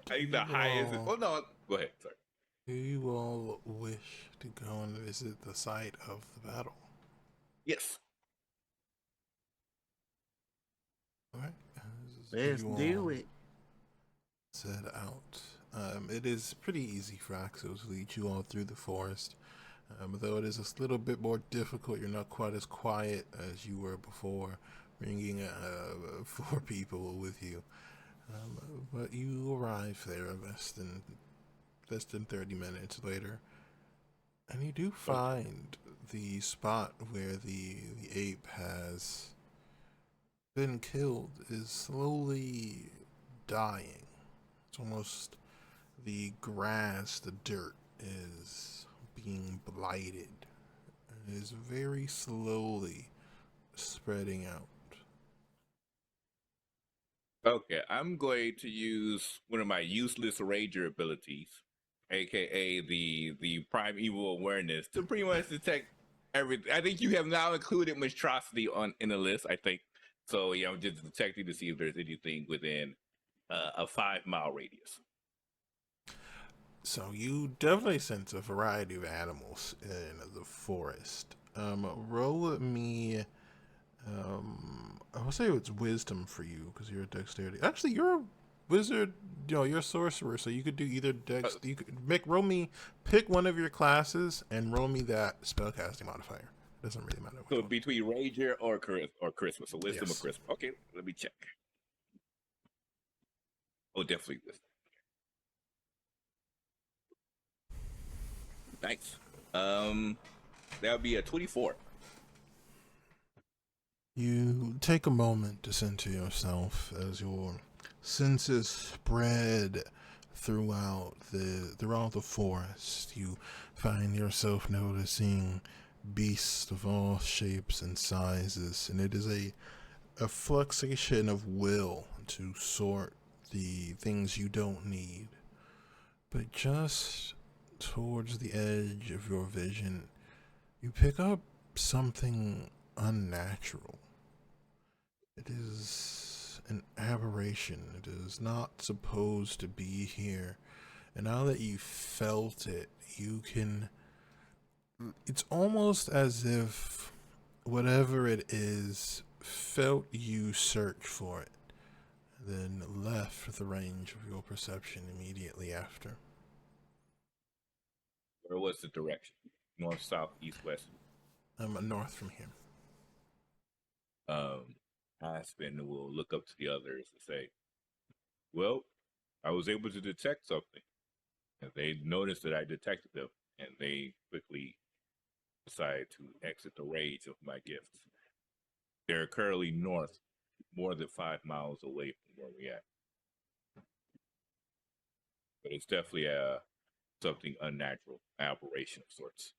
E: think the highest.
B: Well,
E: Oh no, go ahead. Sorry.
B: do you all wish to go and visit the site of the battle?
E: Yes.
B: All right.
C: Let's
B: You
C: do
B: all
C: it.
B: set out. It is pretty easy for Axel to lead you all through the forest. Though it is a little bit more difficult, you're not quite as quiet as you were before, bringing 4 people with you. But you arrive there less than 30 minutes later, and you do find the spot where the ape has been killed is slowly dying. It's almost the grass, the dirt is being blighted. It is very slowly spreading out.
E: Okay, I'm going to use one of my useless ranger abilities, aka the primeval awareness, to pretty much detect everything. I think you have now included monstrosity in the list. I think so. Yeah, I'm just detecting to see if there's anything within a 5-mile radius.
B: So you definitely sense a variety of animals in the forest. Roll me. I would say it's wisdom for you because you're a dexterity. Actually, you're a wizard. You're a sorcerer, so you could do either dex. You could pick one of your classes and roll me that spellcasting modifier. It doesn't really matter.
E: So between ranger or charisma, so wisdom
B: Yes.
E: or charisma. Okay, let me check. Oh, definitely wisdom. Nice. That would be a 24.
B: You take a moment to center yourself as your senses spread throughout the forest. You find yourself noticing beasts of all shapes and sizes, and it is a fluctuation of will to sort the things you don't need. But just towards the edge of your vision, you pick up something unnatural. It is an aberration. It is not supposed to be here. And now that you felt it, you can. It's almost as if whatever it is felt you search for it, then left the range of your perception immediately after.
E: Where was the direction? North, south, east, west?
B: North from here.
E: Aspen will look up to the others and say, well, I was able to detect something. And they noticed that I detected them, and they quickly decided to exit the range of my gifts. They're currently north, more than 5 miles away from where we're at. But it's definitely something unnatural, aberration of sorts.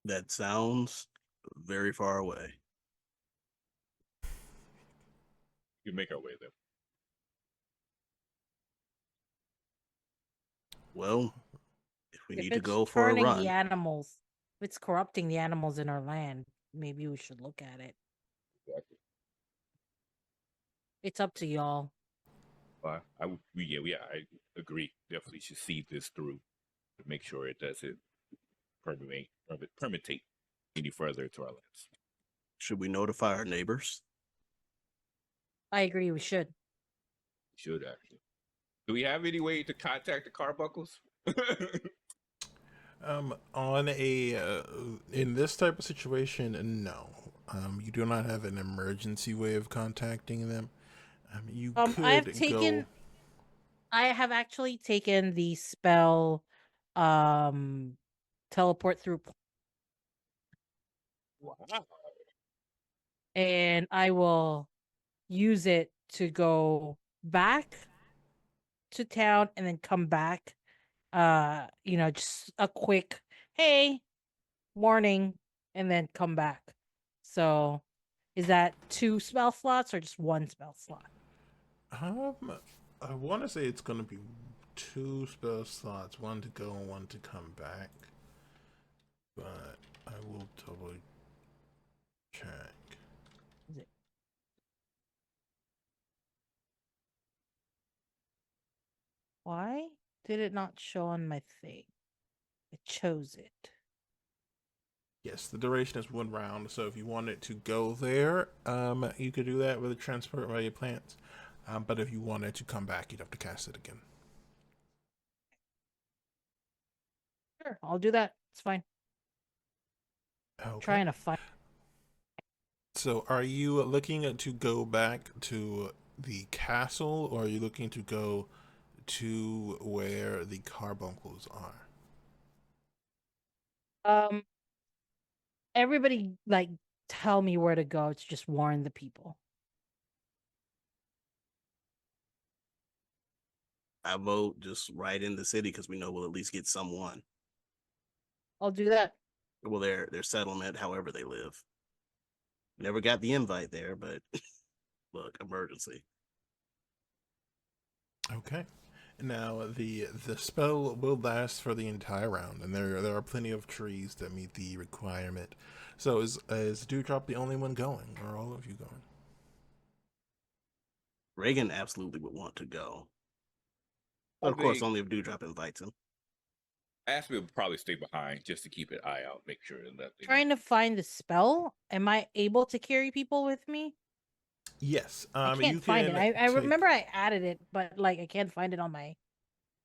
C: That sounds very far away.
E: We can make our way there.
C: Well, if we
F: If
C: need to
F: it's
C: go for a
F: turning
C: run,
F: the animals, if it's corrupting the animals in our land, maybe we should look at it.
E: Exactly.
F: It's up to y'all.
E: I agree. Definitely should see this through to make sure it doesn't permutate any further to our lands.
C: should we notify our neighbors?
F: I agree. We should.
E: We should actually. Do we have any way to contact the Carbuckles?
B: On a in this type of situation, no. You do not have an emergency way of contacting them. You could
F: I have actually taken the spell, teleport through,
E: Wow.
F: and I will use it to go back to town and then come back. Just a quick hey, warning, and then come back. So, is that 2 spell slots or just 1 spell slot?
B: I want to say it's going to be 2 spell slots, one to go and one to come back. But I will double check.
F: Is it? Why did it not show on my thing? I chose it.
B: Yes, the duration is 1 round, so if you wanted to go there, you could do that with a transport via plants. But if you wanted to come back, you'd have to cast it again.
F: Sure, I'll do that. It's fine.
B: Okay.
F: Trying to find.
B: So, are you looking to go back to the castle, or are you looking to go to where the carbuncles are?
F: Everybody like tell me where to go to just warn the people.
C: I vote just right in the city because we know we'll at least get someone.
F: I'll do that.
C: Well, their settlement, however they live. Never got the invite there, but look, emergency.
B: Okay. Now the spell will last for the entire round, and there are plenty of trees that meet the requirement. So is Dewdrop the only one going, or are all of you going?
C: Reagan absolutely would want to go. But
E: I
C: of course,
E: think
C: only if Dewdrop invites him.
E: Aspen will probably stay behind just to keep an eye out, make sure that nothing.
F: Trying to find the spell. Am I able to carry people with me?
B: Yes.
F: I can't
B: You
F: find it.
B: can
F: I
B: take-
F: remember I added it, but like I can't find it on my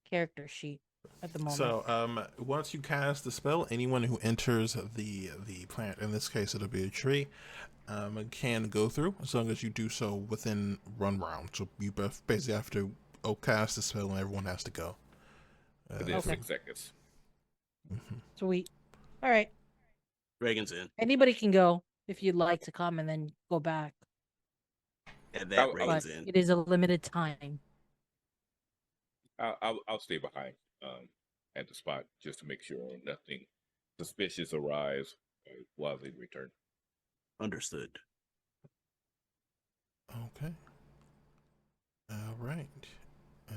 F: character sheet at the moment.
B: So, once you cast the spell, anyone who enters the plant, in this case it'll be a tree, can go through as long as you do so within 1 round. So you basically have to cast the spell, and everyone has to go.
E: Within
F: Okay.
E: 6 seconds.
F: Sweet. All right.
C: Reagan's in.
F: Anybody can go if you'd like to come and then go back.
C: At that,
E: But
C: Reagan's
F: But
C: in.
F: it is a limited time.
E: I'll stay behind at the spot just to make sure nothing suspicious arrives while they return.
C: Understood.
B: Okay. All right.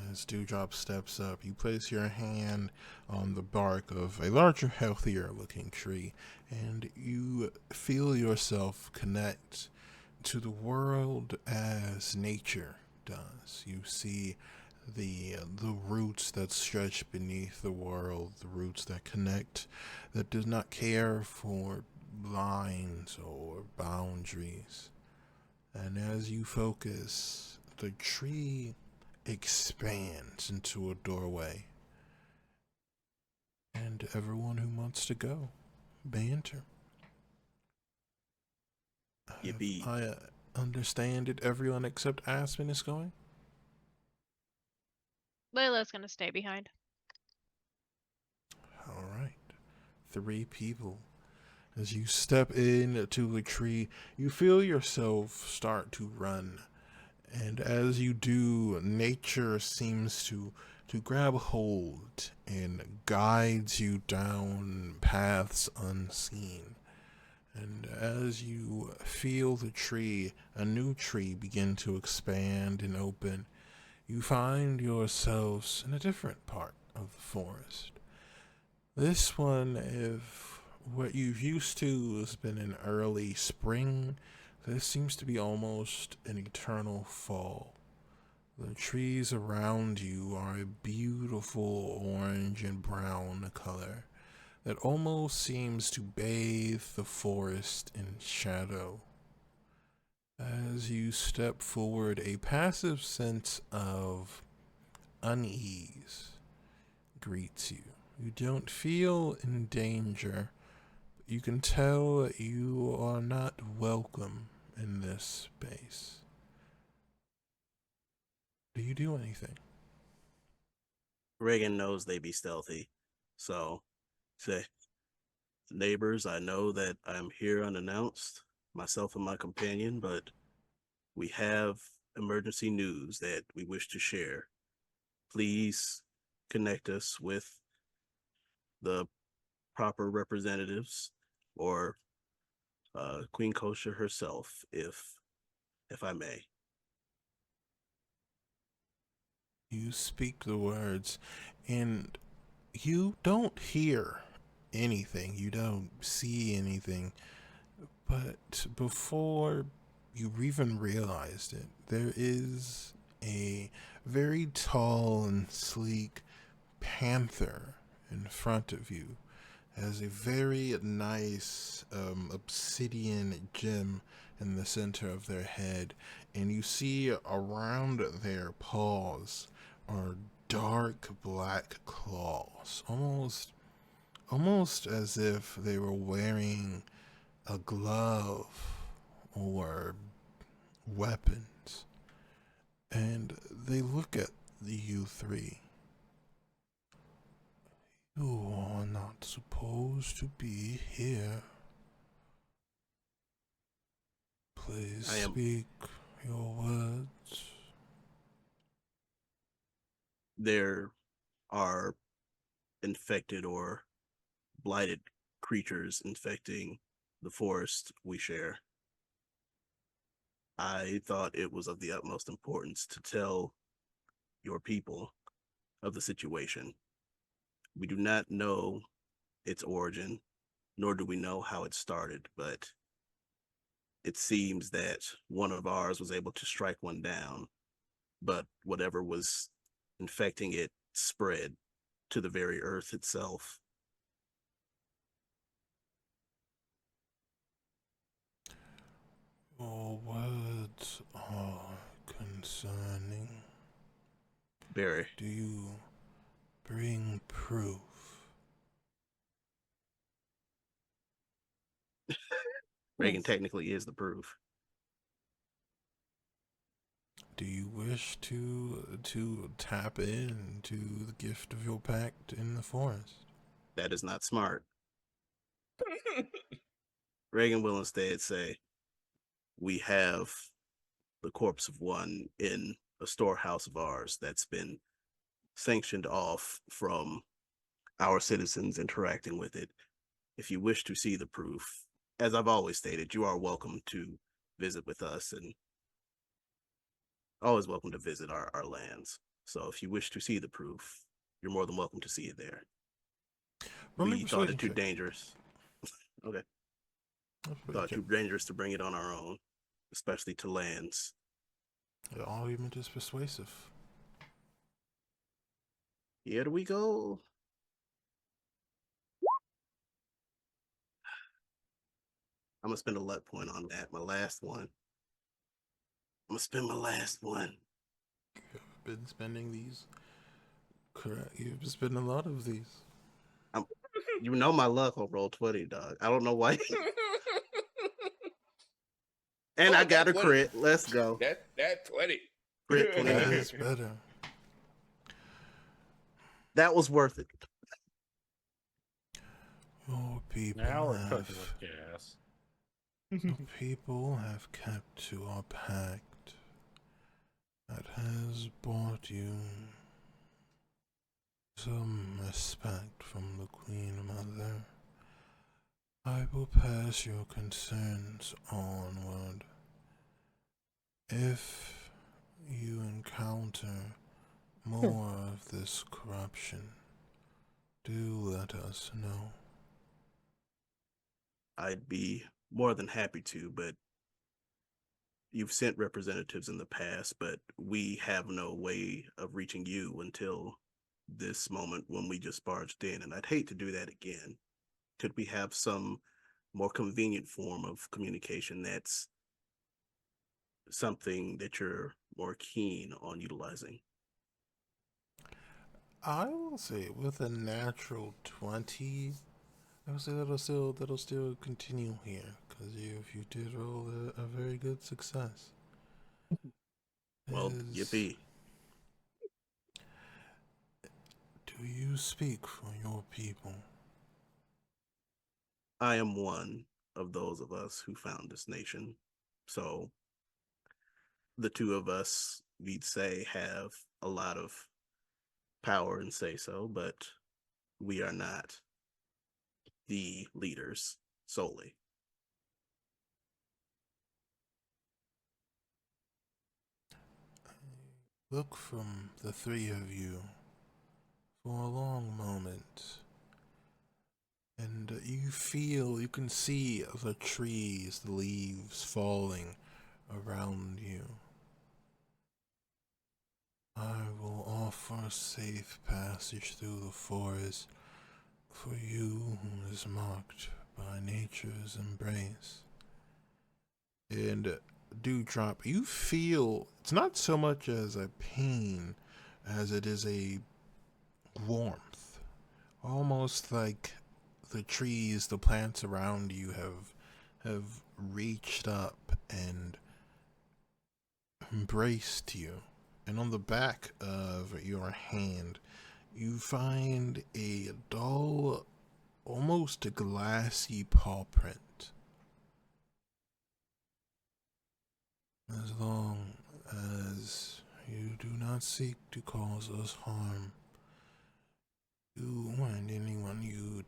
B: As Dewdrop steps up, you place your hand on the bark of a larger, healthier looking tree, and you feel yourself connect to the world as nature does. You see the roots that stretch beneath the world, the roots that connect, that does not care for lines or boundaries. And as you focus, the tree expands into a doorway, and everyone who wants to go may enter.
C: Yippee.
B: I understand it. Everyone except Aspen is going.
D: Layla's gonna stay behind.
B: All right, 3 people. As you step into the tree, you feel yourself start to run. And as you do, nature seems to grab hold and guides you down paths unseen. And as you feel the tree, a new tree, begin to expand and open, you find yourselves in a different part of the forest. This one, if what you've used to has been an early spring, this seems to be almost an eternal fall. The trees around you are a beautiful orange and brown color that almost seems to bathe the forest in shadow. As you step forward, a passive sense of unease greets you. You don't feel in danger. You can tell that you are not welcome in this space. Do you do anything?
C: Reagan knows they be stealthy. So, say, neighbors, I know that I'm here unannounced, myself and my companion, but we have emergency news that we wish to share. Please connect us with the proper representatives, or Queen Kosha herself, if I may.
B: You speak the words, and you don't hear anything. You don't see anything. But before you even realized it, there is a very tall and sleek panther in front of you. Has a very nice obsidian gem in the center of their head, and you see around their paws are dark black claws, almost as if they were wearing a glove or weapons. And they look at you three. You are not supposed to be here. Please speak your words.
C: There are infected or blighted creatures infecting the forest we share. I thought it was of the utmost importance to tell your people of the situation. We do not know its origin, nor do we know how it started, but it seems that one of ours was able to strike one down, but whatever was infecting it spread to the very earth itself.
B: Your words are concerning.
C: Barry.
B: Do you bring proof?
C: Reagan technically is the proof.
B: Do you wish to tap into the gift of your pact in the forest?
C: That is not smart. Reagan will instead say, we have the corpse of one in a storehouse of ours that's been sanctioned off from our citizens interacting with it. If you wish to see the proof, as I've always stated, you are welcome to visit with us and always welcome to visit our lands. So if you wish to see the proof, you're more than welcome to see it there. We thought it too dangerous. Okay. Thought too dangerous to bring it on our own, especially to lands.
B: The argument is persuasive.
C: Here we go. I'm gonna spend a luck point on that. My last one. I'm gonna spend my last one.
B: You've been spending these. Correct. You've been spending a lot of these.
C: You know my luck on Roll20, dog. I don't know why. And I got a crit. Let's go.
E: That 20.
C: Crit 29.
B: That is better.
C: That was worth it.
B: Your people
A: Now we're
B: have,
A: cooking with gas.
B: your people have kept to our pact that has brought you some respect from the Queen Mother. I will pass your concerns onward. If you encounter more of this corruption, do let us know.
C: I'd be more than happy to, but you've sent representatives in the past, but we have no way of reaching you until this moment when we just barged in, and I'd hate to do that again. Could we have some more convenient form of communication that's something that you're more keen on utilizing?
B: I will say with a natural 20, I would say that'll still continue here because you did roll a very good success.
C: Well, yippee.
B: Do you speak for your people?
C: I am one of those of us who found this nation. So the two of us, we'd say, have a lot of power and say so, but we are not the leaders solely.
B: Look from the three of you for a long moment, and you can see the trees, the leaves falling around you. I will offer safe passage through the forest for you who is marked by nature's embrace. And Dewdrop, you feel it's not so much as a pain as it is a warmth, almost like the trees, the plants around you have reached up and embraced you. And on the back of your hand, you find a dull, almost a glassy paw print. As long as you do not seek to cause us harm, you and anyone you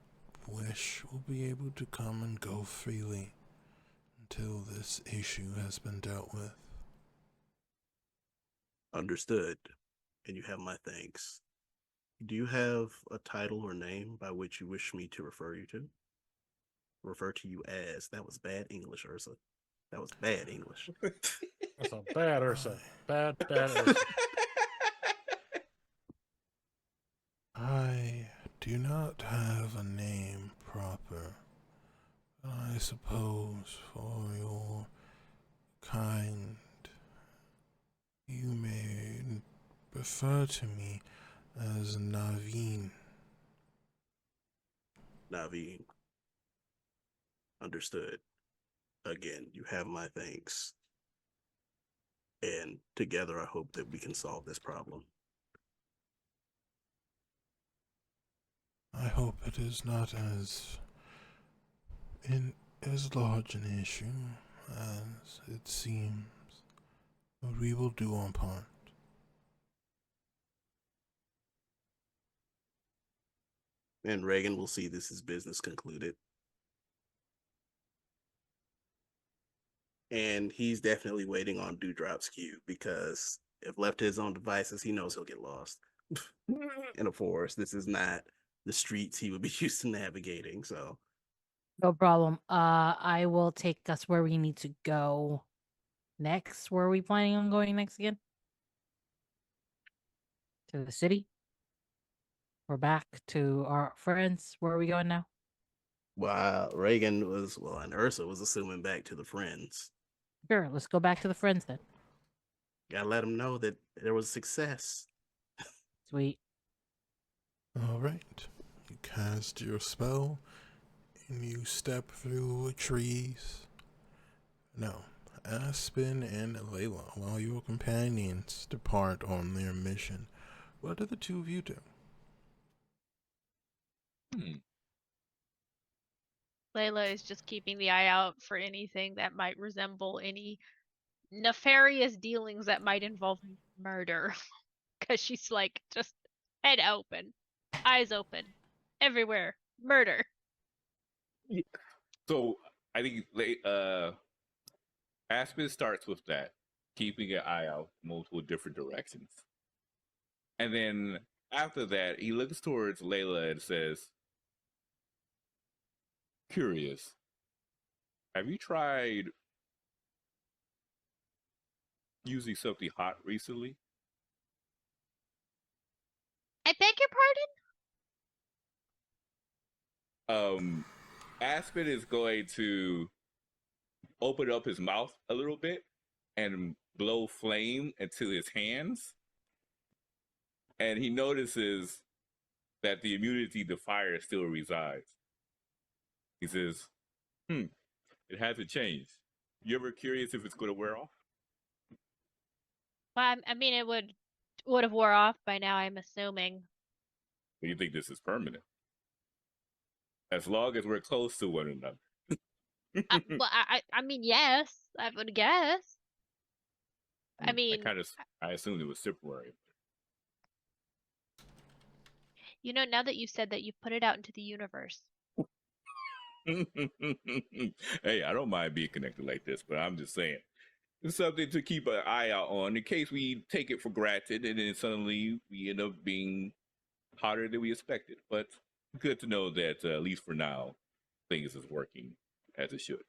B: wish will be able to come and go freely until this issue has been dealt with.
C: Understood. And you have my thanks. Do you have a title or name by which you wish me to refer you to? Refer to you as. That was bad English, Ursa. That was bad English.
A: That's a bad Ursa. Bad Ursa.
B: I do not have a name proper. I suppose for your kind, you may refer to me as Naveen.
C: Naveen. Understood. Again, you have my thanks. And together I hope that we can solve this problem.
B: I hope it is not as large an issue as it seems, but we will do our part.
C: And Reagan will see this as business concluded. And he's definitely waiting on Dewdrop's cue, because if left to his own devices, he knows he'll get lost in a forest. This is not the streets he would be used to navigating. So
F: No problem. I will take us where we need to go next. Where are we planning on going next again? To the city? Or back to our friends? Where are we going now?
C: while Reagan was, and Ursa was assuming back to the friends.
F: Sure, let's go back to the friends then.
C: Gotta let them know that there was success.
F: Sweet.
B: All right, you cast your spell and you step through the trees. Now, Aspen and Layla, while your companions depart on their mission, what do the two of you do?
D: Layla is just keeping the eye out for anything that might resemble any nefarious dealings that might involve murder. Because she's like just head open, eyes open, everywhere. Murder.
E: So I think Aspen starts with that, keeping an eye out multiple different directions. And then after that, he looks towards Layla and says, "Curious, have you tried using something hot recently?"
D: I beg your pardon?
E: Aspen is going to open up his mouth a little bit and blow flame into his hands. And he notices that the immunity to fire still resides. He says, it hasn't changed. You ever curious if it's going to wear off?
D: Well, I mean, it would have wore off by now, I'm assuming.
E: Do you think this is permanent? As long as we're close to one another.
D: Well, I mean, yes, I would guess. I mean,
E: I assumed it was temporary.
D: now that you said that, you put it out into the universe.
E: Hey, I don't mind being connected like this, but I'm just saying it's something to keep an eye out on in case we take it for granted and then suddenly we end up being hotter than we expected. But good to know that at least for now, things is working as it should.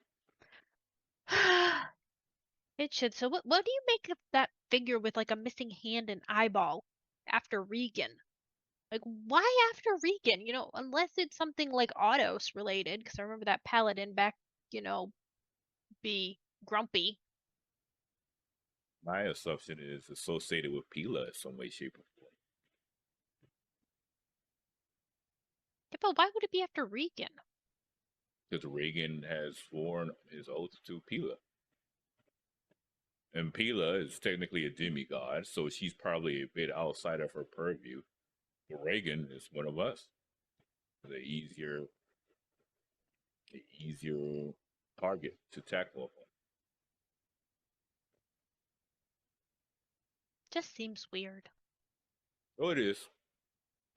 D: It should. So what do you make of that figure with like a missing hand and eyeball after Regan? Like why after Regan? Unless it's something like Autos related, because I remember that paladin back, be grumpy.
E: My assumption is associated with Pila in some way, shape, or form.
D: Yeah, but why would it be after Regan?
E: Because Regan has sworn his oath to Pila. And Pila is technically a demigod, so she's probably a bit outside of her purview. But Regan is one of us. The easier target to tackle.
D: Just seems weird.
E: Oh, it is.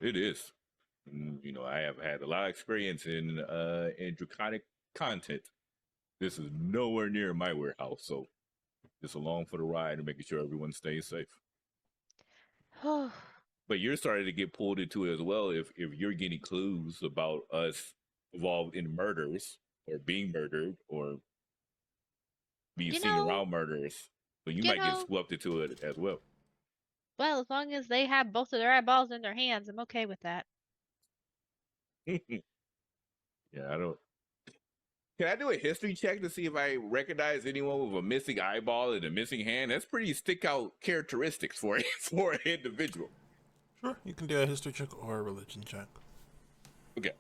E: It is. I have had a lot of experience in draconic content. This is nowhere near my warehouse, so just along for the ride and making sure everyone stays safe. But you're starting to get pulled into it as well if you're getting clues about us involved in murders or being murdered or being seen around murders. So you might get swept into it as well.
D: Well, as long as they have both of their eyeballs in their hands, I'm okay with that.
E: Yeah, I don't. Can I do a history check to see if I recognize anyone with a missing eyeball and a missing hand? That's pretty stick out characteristics for an individual.
B: Sure, you can do a history check or a religion check.
E: Okay.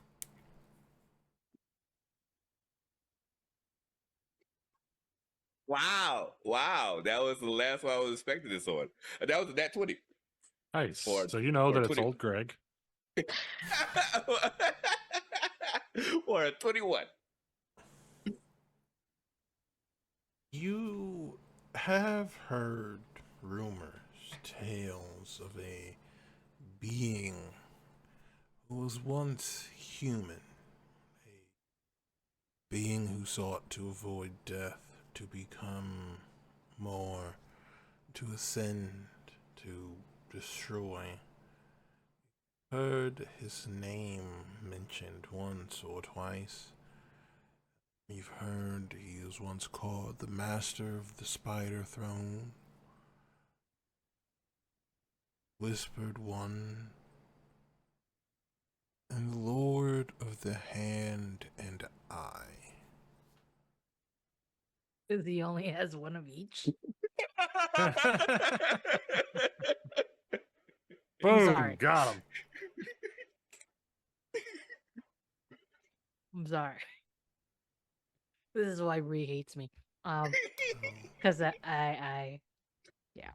E: Wow. That was the last one I was expecting this on. That was that 20.
A: Nice. So you know that 20. It's old Greg.
E: Or a 21.
B: You have heard rumors, tales of a being who was once human, a being who sought to avoid death, to become more, to ascend, to destroy. Heard his name mentioned once or twice. You've heard he was once called the Master of the Spider Throne, Whispered One, and the Lord of the Hand and Eye.
F: Because he only has one of each.
A: Boom! Got him.
F: I'm sorry. This is why Ree hates me. Because I yeah.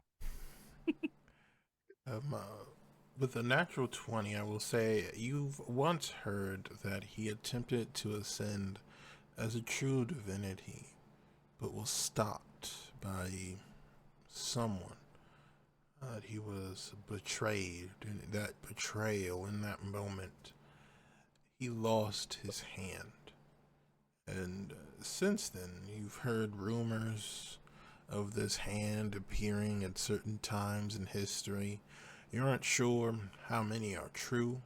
B: With a natural 20, I will say you've once heard that he attempted to ascend as a true divinity, but was stopped by someone. That he was betrayed, and that betrayal in that moment, he lost his hand. And since then, you've heard rumors of this hand appearing at certain times in history. You aren't sure how many are true.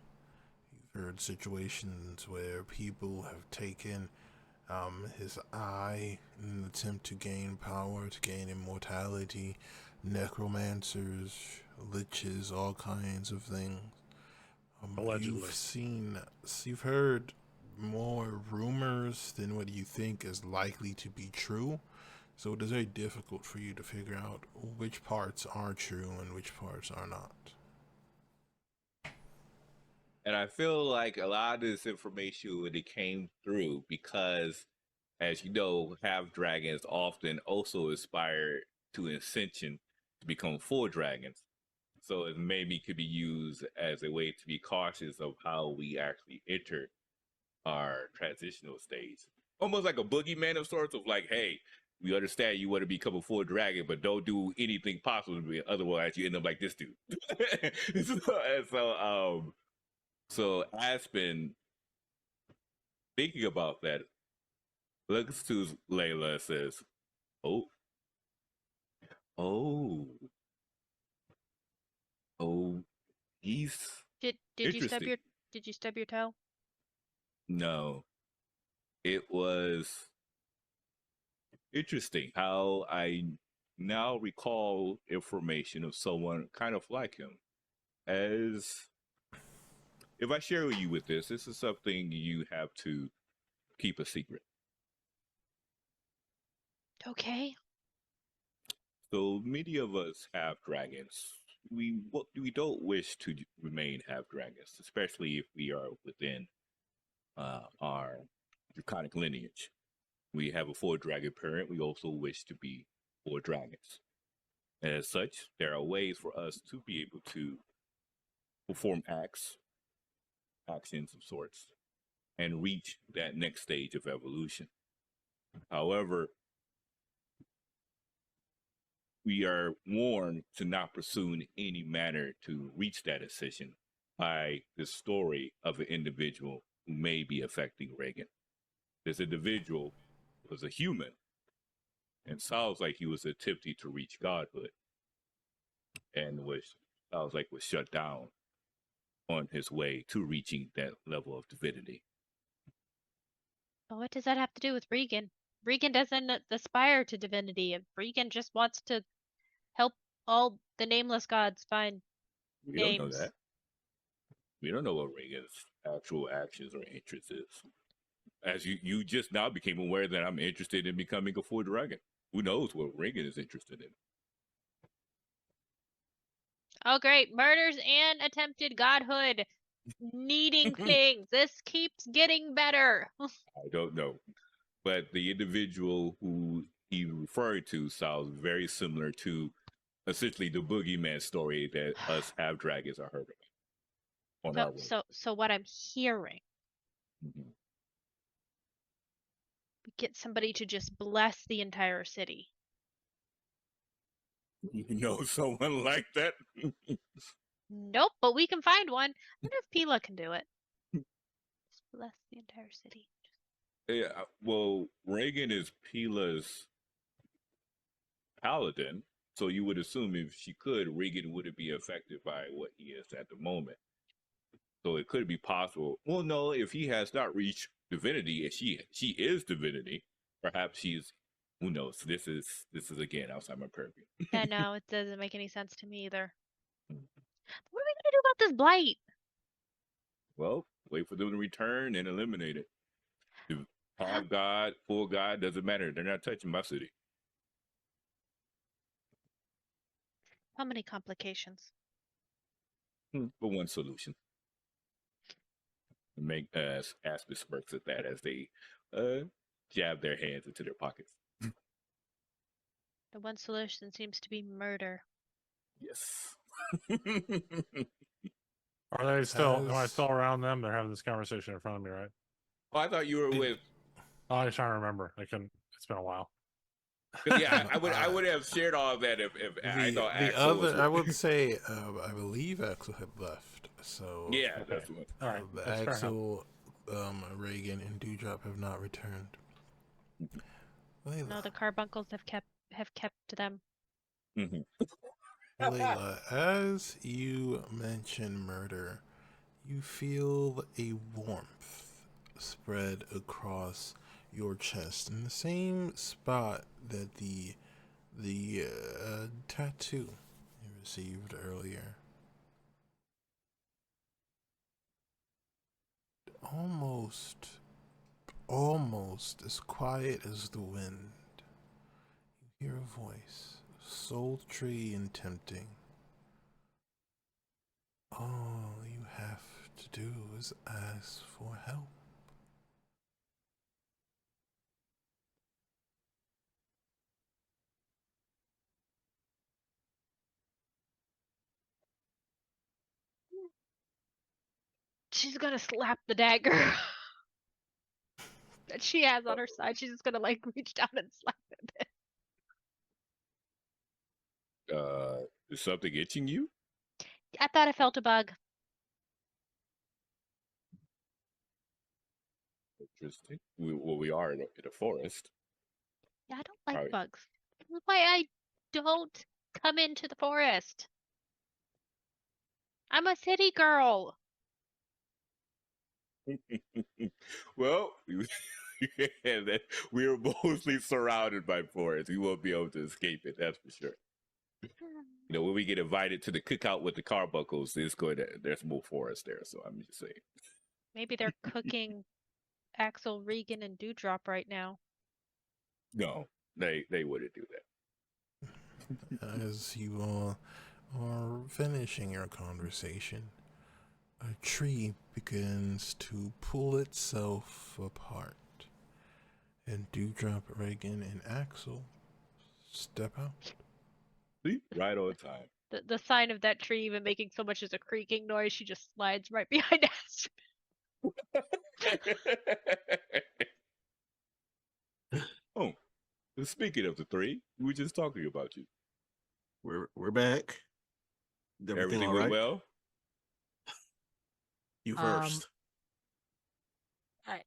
B: You've heard situations where people have taken his eye in an attempt to gain power, to gain immortality, necromancers, liches, all kinds of things.
A: Allegedly.
B: You've heard more rumors than what you think is likely to be true. So it is very difficult for you to figure out which parts are true and which parts are not.
E: And I feel like a lot of this information when it came through because, as you know, half dragons often also aspire to ascension to become full dragons. So it maybe could be used as a way to be cautious of how we actually enter our transitional stage. Almost like a boogeyman of sorts of like, hey, we understand you want to become a full dragon, but don't do anything possible, otherwise you end up like this dude. So Aspen, thinking about that, looks to Layla and says, "Oh, oh, oh, he's
D: Did you stub
E: interesting."
D: your toe?
E: No, it was interesting how I now recall information of someone kind of like him. As if I share you with this is something you have to keep a secret.
D: Okay.
E: So many of us have dragons. We don't wish to remain have dragons, especially if we are within our draconic lineage. We have a four dragon parent. We also wish to be four dragons. As such, there are ways for us to be able to perform actions of sorts, and reach that next stage of evolution. However, we are warned to not pursue in any manner to reach that decision by the story of an individual who may be affecting Reagan. This individual was a human and sounds like he was attempting to reach godhood and was shut down on his way to reaching that level of divinity.
D: But what does that have to do with Regan? Regan doesn't aspire to divinity. Regan just wants to help all the nameless gods find
E: We don't know
D: names.
E: that. We don't know what Reagan's actual actions or interests is. As you just now became aware that I'm interested in becoming a full dragon. Who knows what Reagan is interested in?
D: Oh, great. Murders and attempted godhood. Needing things. This keeps getting better.
E: I don't know. But the individual who he referred to sounds very similar to essentially the boogeyman story that us have dragons are heard of on our way.
D: So what I'm hearing,
E: Mhm.
D: we get somebody to just bless the entire city.
E: You know someone like that?
D: Nope, but we can find one. I wonder if Pila can do it. Just bless the entire city.
E: Yeah, well, Reagan is Pila's paladin, so you would assume if she could, Reagan wouldn't be affected by what he is at the moment. So it could be possible. Well, no, if he has not reached divinity, and she is divinity, perhaps she's. Who knows? This is again outside my purview.
D: Yeah, no, it doesn't make any sense to me either. What are we gonna do about this blight?
E: Well, wait for them to return and eliminate it. If half God, full God, doesn't matter. They're not touching my city.
D: How many complications?
E: But one solution. Make Aspis smirks at that as they jab their hands into their pockets.
D: The one solution seems to be murder.
E: Yes.
A: Are they still? Am I still around them? They're having this conversation in front of me, right?
E: Oh, I thought you were with.
A: Oh, I'm trying to remember. I couldn't. It's been a while.
E: Yeah, I would have shared all of that if I thought
B: the
E: Axel
B: other
E: was with
B: I would say I believe Axel had left. So
E: Yeah,
A: Okay.
E: that's what.
A: All right. That's fair enough.
B: Axel, Reagan, and Dewdrop have not returned. Layla,
D: No, the carbuncles have kept them.
E: Mm-hmm.
B: Layla, as you mention murder, you feel a warmth spread across your chest in the same spot that the tattoo you received earlier. Almost as quiet as the wind. You hear a voice, sultry and tempting. All you have to do is ask for help.
D: She's gonna slap the dagger that she has on her side. She's just gonna like reach down and slap it.
E: Is something itching you?
D: I thought I felt a bug.
E: Interesting. We are in a forest.
D: Yeah, I don't like
E: Alright.
D: bugs. That's why I don't come into the forest. I'm a city girl.
E: Well, we are mostly surrounded by forests. We won't be able to escape it. That's for sure. You know, when we get invited to the cookout with the carbuncles, there's more forest there. So I'm just saying.
D: Maybe they're cooking Axel, Regan, and Dewdrop right now.
E: No, they wouldn't do that.
B: As you all are finishing your conversation, a tree begins to pull itself apart. And Dewdrop, Reagan, and Axel step out.
E: See, right on time.
D: The sign of that tree even making so much as a creaking noise, she just slides right behind us.
E: Oh, speaking of the three, we were just talking about you.
C: We're back. Everything all
E: went
C: right?
E: well?
C: You first.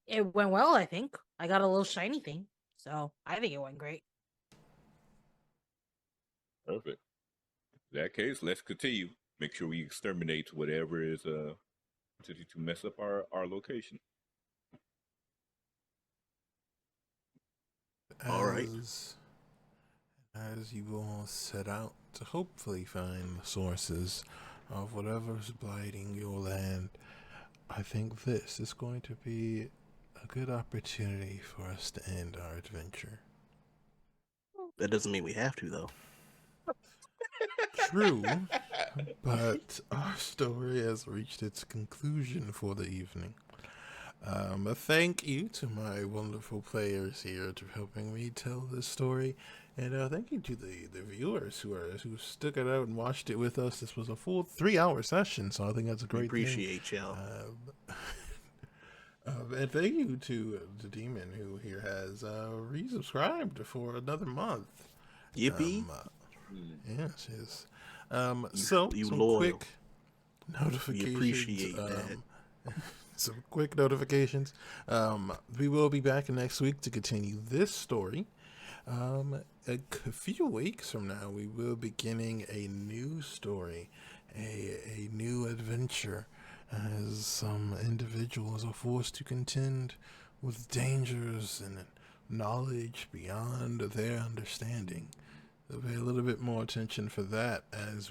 F: It went well, I think. I got a little shiny thing, so I think it went great.
E: Perfect. In that case, let's continue. Make sure we exterminate whatever is to mess up our location.
C: All right.
B: As you all set out to hopefully find the sources of whatever's blighting your land, I think this is going to be a good opportunity for us to end our adventure.
C: That doesn't mean we have to, though.
B: True, but our story has reached its conclusion for the evening. A thank you to my wonderful players here for helping me tell this story, and thank you to the viewers who stuck it out and watched it with us. This was a full 3-hour session, so I think that's a great
C: Appreciate y'all.
B: And thank you to the Demon who here has resubscribed for another month.
C: Yippee!
B: Yes.
C: You
B: some
C: loyal.
B: quick notifications.
C: We appreciate that.
B: Some quick notifications. We will be back next week to continue this story. A few weeks from now, we will be beginning a new story, a new adventure, as some individuals are forced to contend with dangers and knowledge beyond their understanding. There'll be a little bit more attention for that as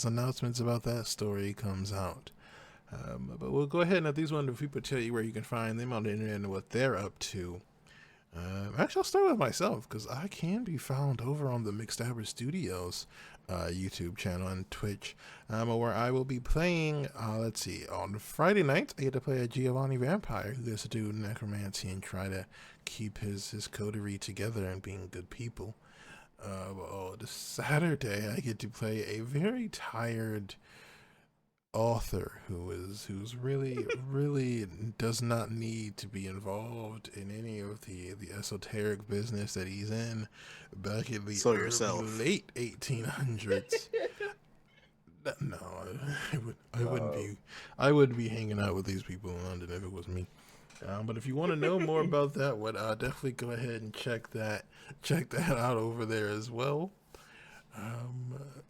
B: announcements about that story comes out. But we'll go ahead and let these wonderful people tell you where you can find them on the internet and what they're up to. Actually, I'll start with myself because I can be found over on the Mixed Studios YouTube channel and Twitch, where I will be playing, on Friday nights, I get to play a Giovanni vampire who gets to do necromancy and try to keep his coterie together and being good people. This Saturday, I get to play a very tired author who's really does not need to be involved in any of the esoteric business that he's in back in the late 1800s. No, I wouldn't be hanging out with these people in London if it was me. But if you want to know more about that, definitely go ahead and check that out over there as well.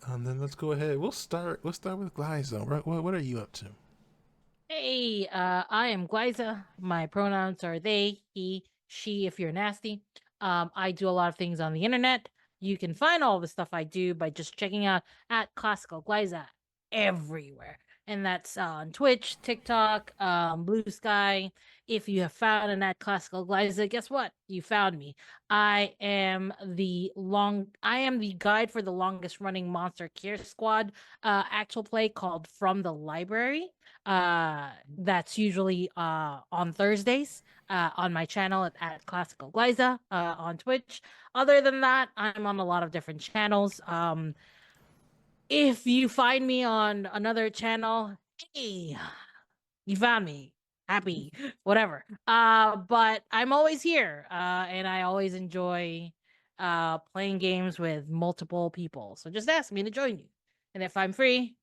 B: And then let's go ahead. We'll start with Glyza. What are you up to?
F: Hey, I am Glyza. My pronouns are they, he, she, if you're nasty. I do a lot of things on the internet. You can find all the stuff I do by just checking out at Classical Glyza everywhere. And that's on Twitch, TikTok, Blue Sky. If you have found an at Classical Glyza, guess what? You found me. I am the guide for the longest running Monster Care Squad actual play called From the Library. That's usually on Thursdays on my channel at Classical Glyza on Twitch. Other than that, I'm on a lot of different channels. If you find me on another channel, hey, you found me. Happy, whatever. But I'm always here, and I always enjoy playing games with multiple people. So just ask me to join you. And if I'm free,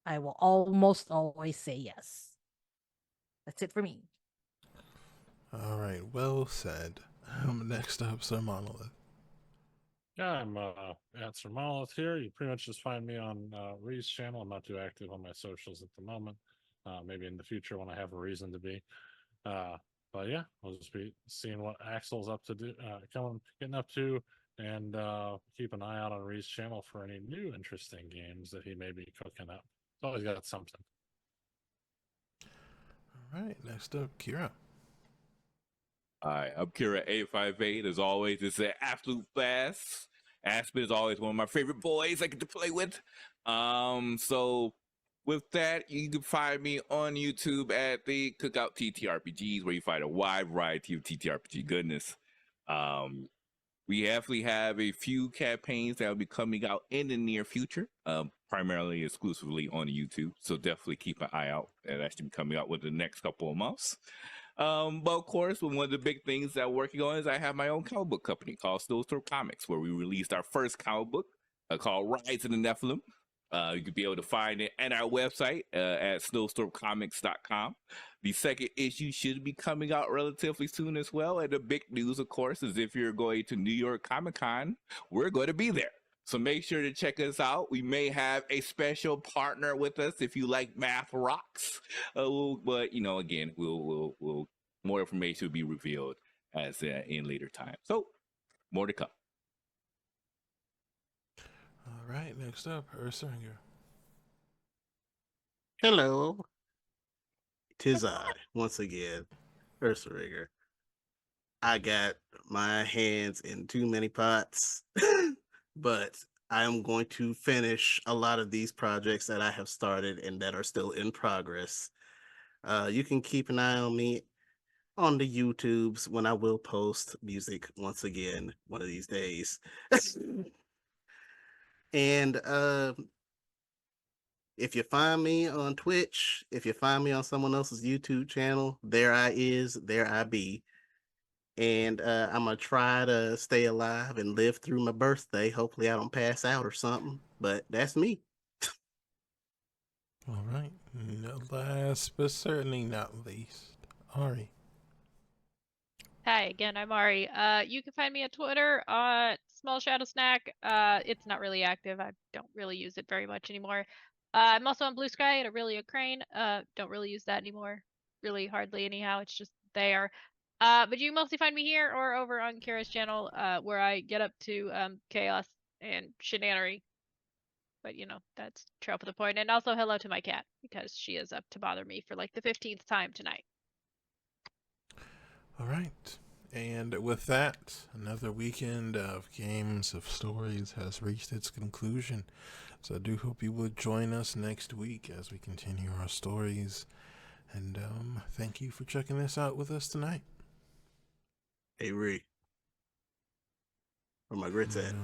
F: I will almost always say yes. That's it for me.
B: All right, well said. Next up, Sir Monolith.
A: Yeah, I'm at Sir Monolith here. You pretty much just find me on Ree's channel. I'm not too active on my socials at the moment. Maybe in the future when I have a reason to be. But yeah, I'll just be seeing what Axel's up to do, getting up to, and keep an eye out on Ree's channel for any new interesting games that he may be cooking up. He's always got something.
B: All right, next up, Kira.
E: Hi, I'm Kira858. As always, it's an absolute blast. Aspen is always one of my favorite boys I get to play with. So with that, you can find me on YouTube at the Cookout TTRPGs, where you find a wide variety of TTRPG goodness. We actually have a few campaigns that will be coming out in the near future, primarily exclusively on YouTube. So definitely keep an eye out. That'll actually be coming out within the next couple of months. But of course, one of the big things that I'm working on is I have my own comic book company called Snowstorm Comics, where we released our first comic book called Rise of the Nephilim. You could be able to find it at our website at snowstormcomics.com. The second issue should be coming out relatively soon as well. And the big news, of course, is if you're going to New York Comic Con, we're going to be there. So make sure to check us out. We may have a special partner with us if you like math rocks. But you know, again, we'll more information will be revealed as in later time. So more to come.
B: All right, next up, Ursuringer.
C: Hello. 'Tis I, once again, Ursuringer. I got my hands in too many pots, but I am going to finish a lot of these projects that I have started and that are still in progress. You can keep an eye on me on the YouTubes when I will post music once again one of these days. And if you find me on Twitch, if you find me on someone else's YouTube channel, there I is, there I be. And I'm gonna try to stay alive and live through my birthday. Hopefully I don't pass out or something, but that's me.
B: All right, last but certainly not least, Ari.
D: Hi again, I'm Ari. You can find me on Twitter Small Shadow Snack. It's not really active. I don't really use it very much anymore. I'm also on Blue Sky at Aurelia Crane. Don't really use that anymore. Really hardly anyhow. It's just there. But you mostly find me here or over on Kira's channel, where I get up to chaos and shenanery. But you know, that's trope of the point. And also hello to my cat, because she is up to bother me for like the 15th time tonight.
B: All right. And with that, another weekend of games, of stories has reached its conclusion. So I do hope you will join us next week as we continue our stories. And thank you for checking this out with us tonight.
C: Hey Ree, where my grits at?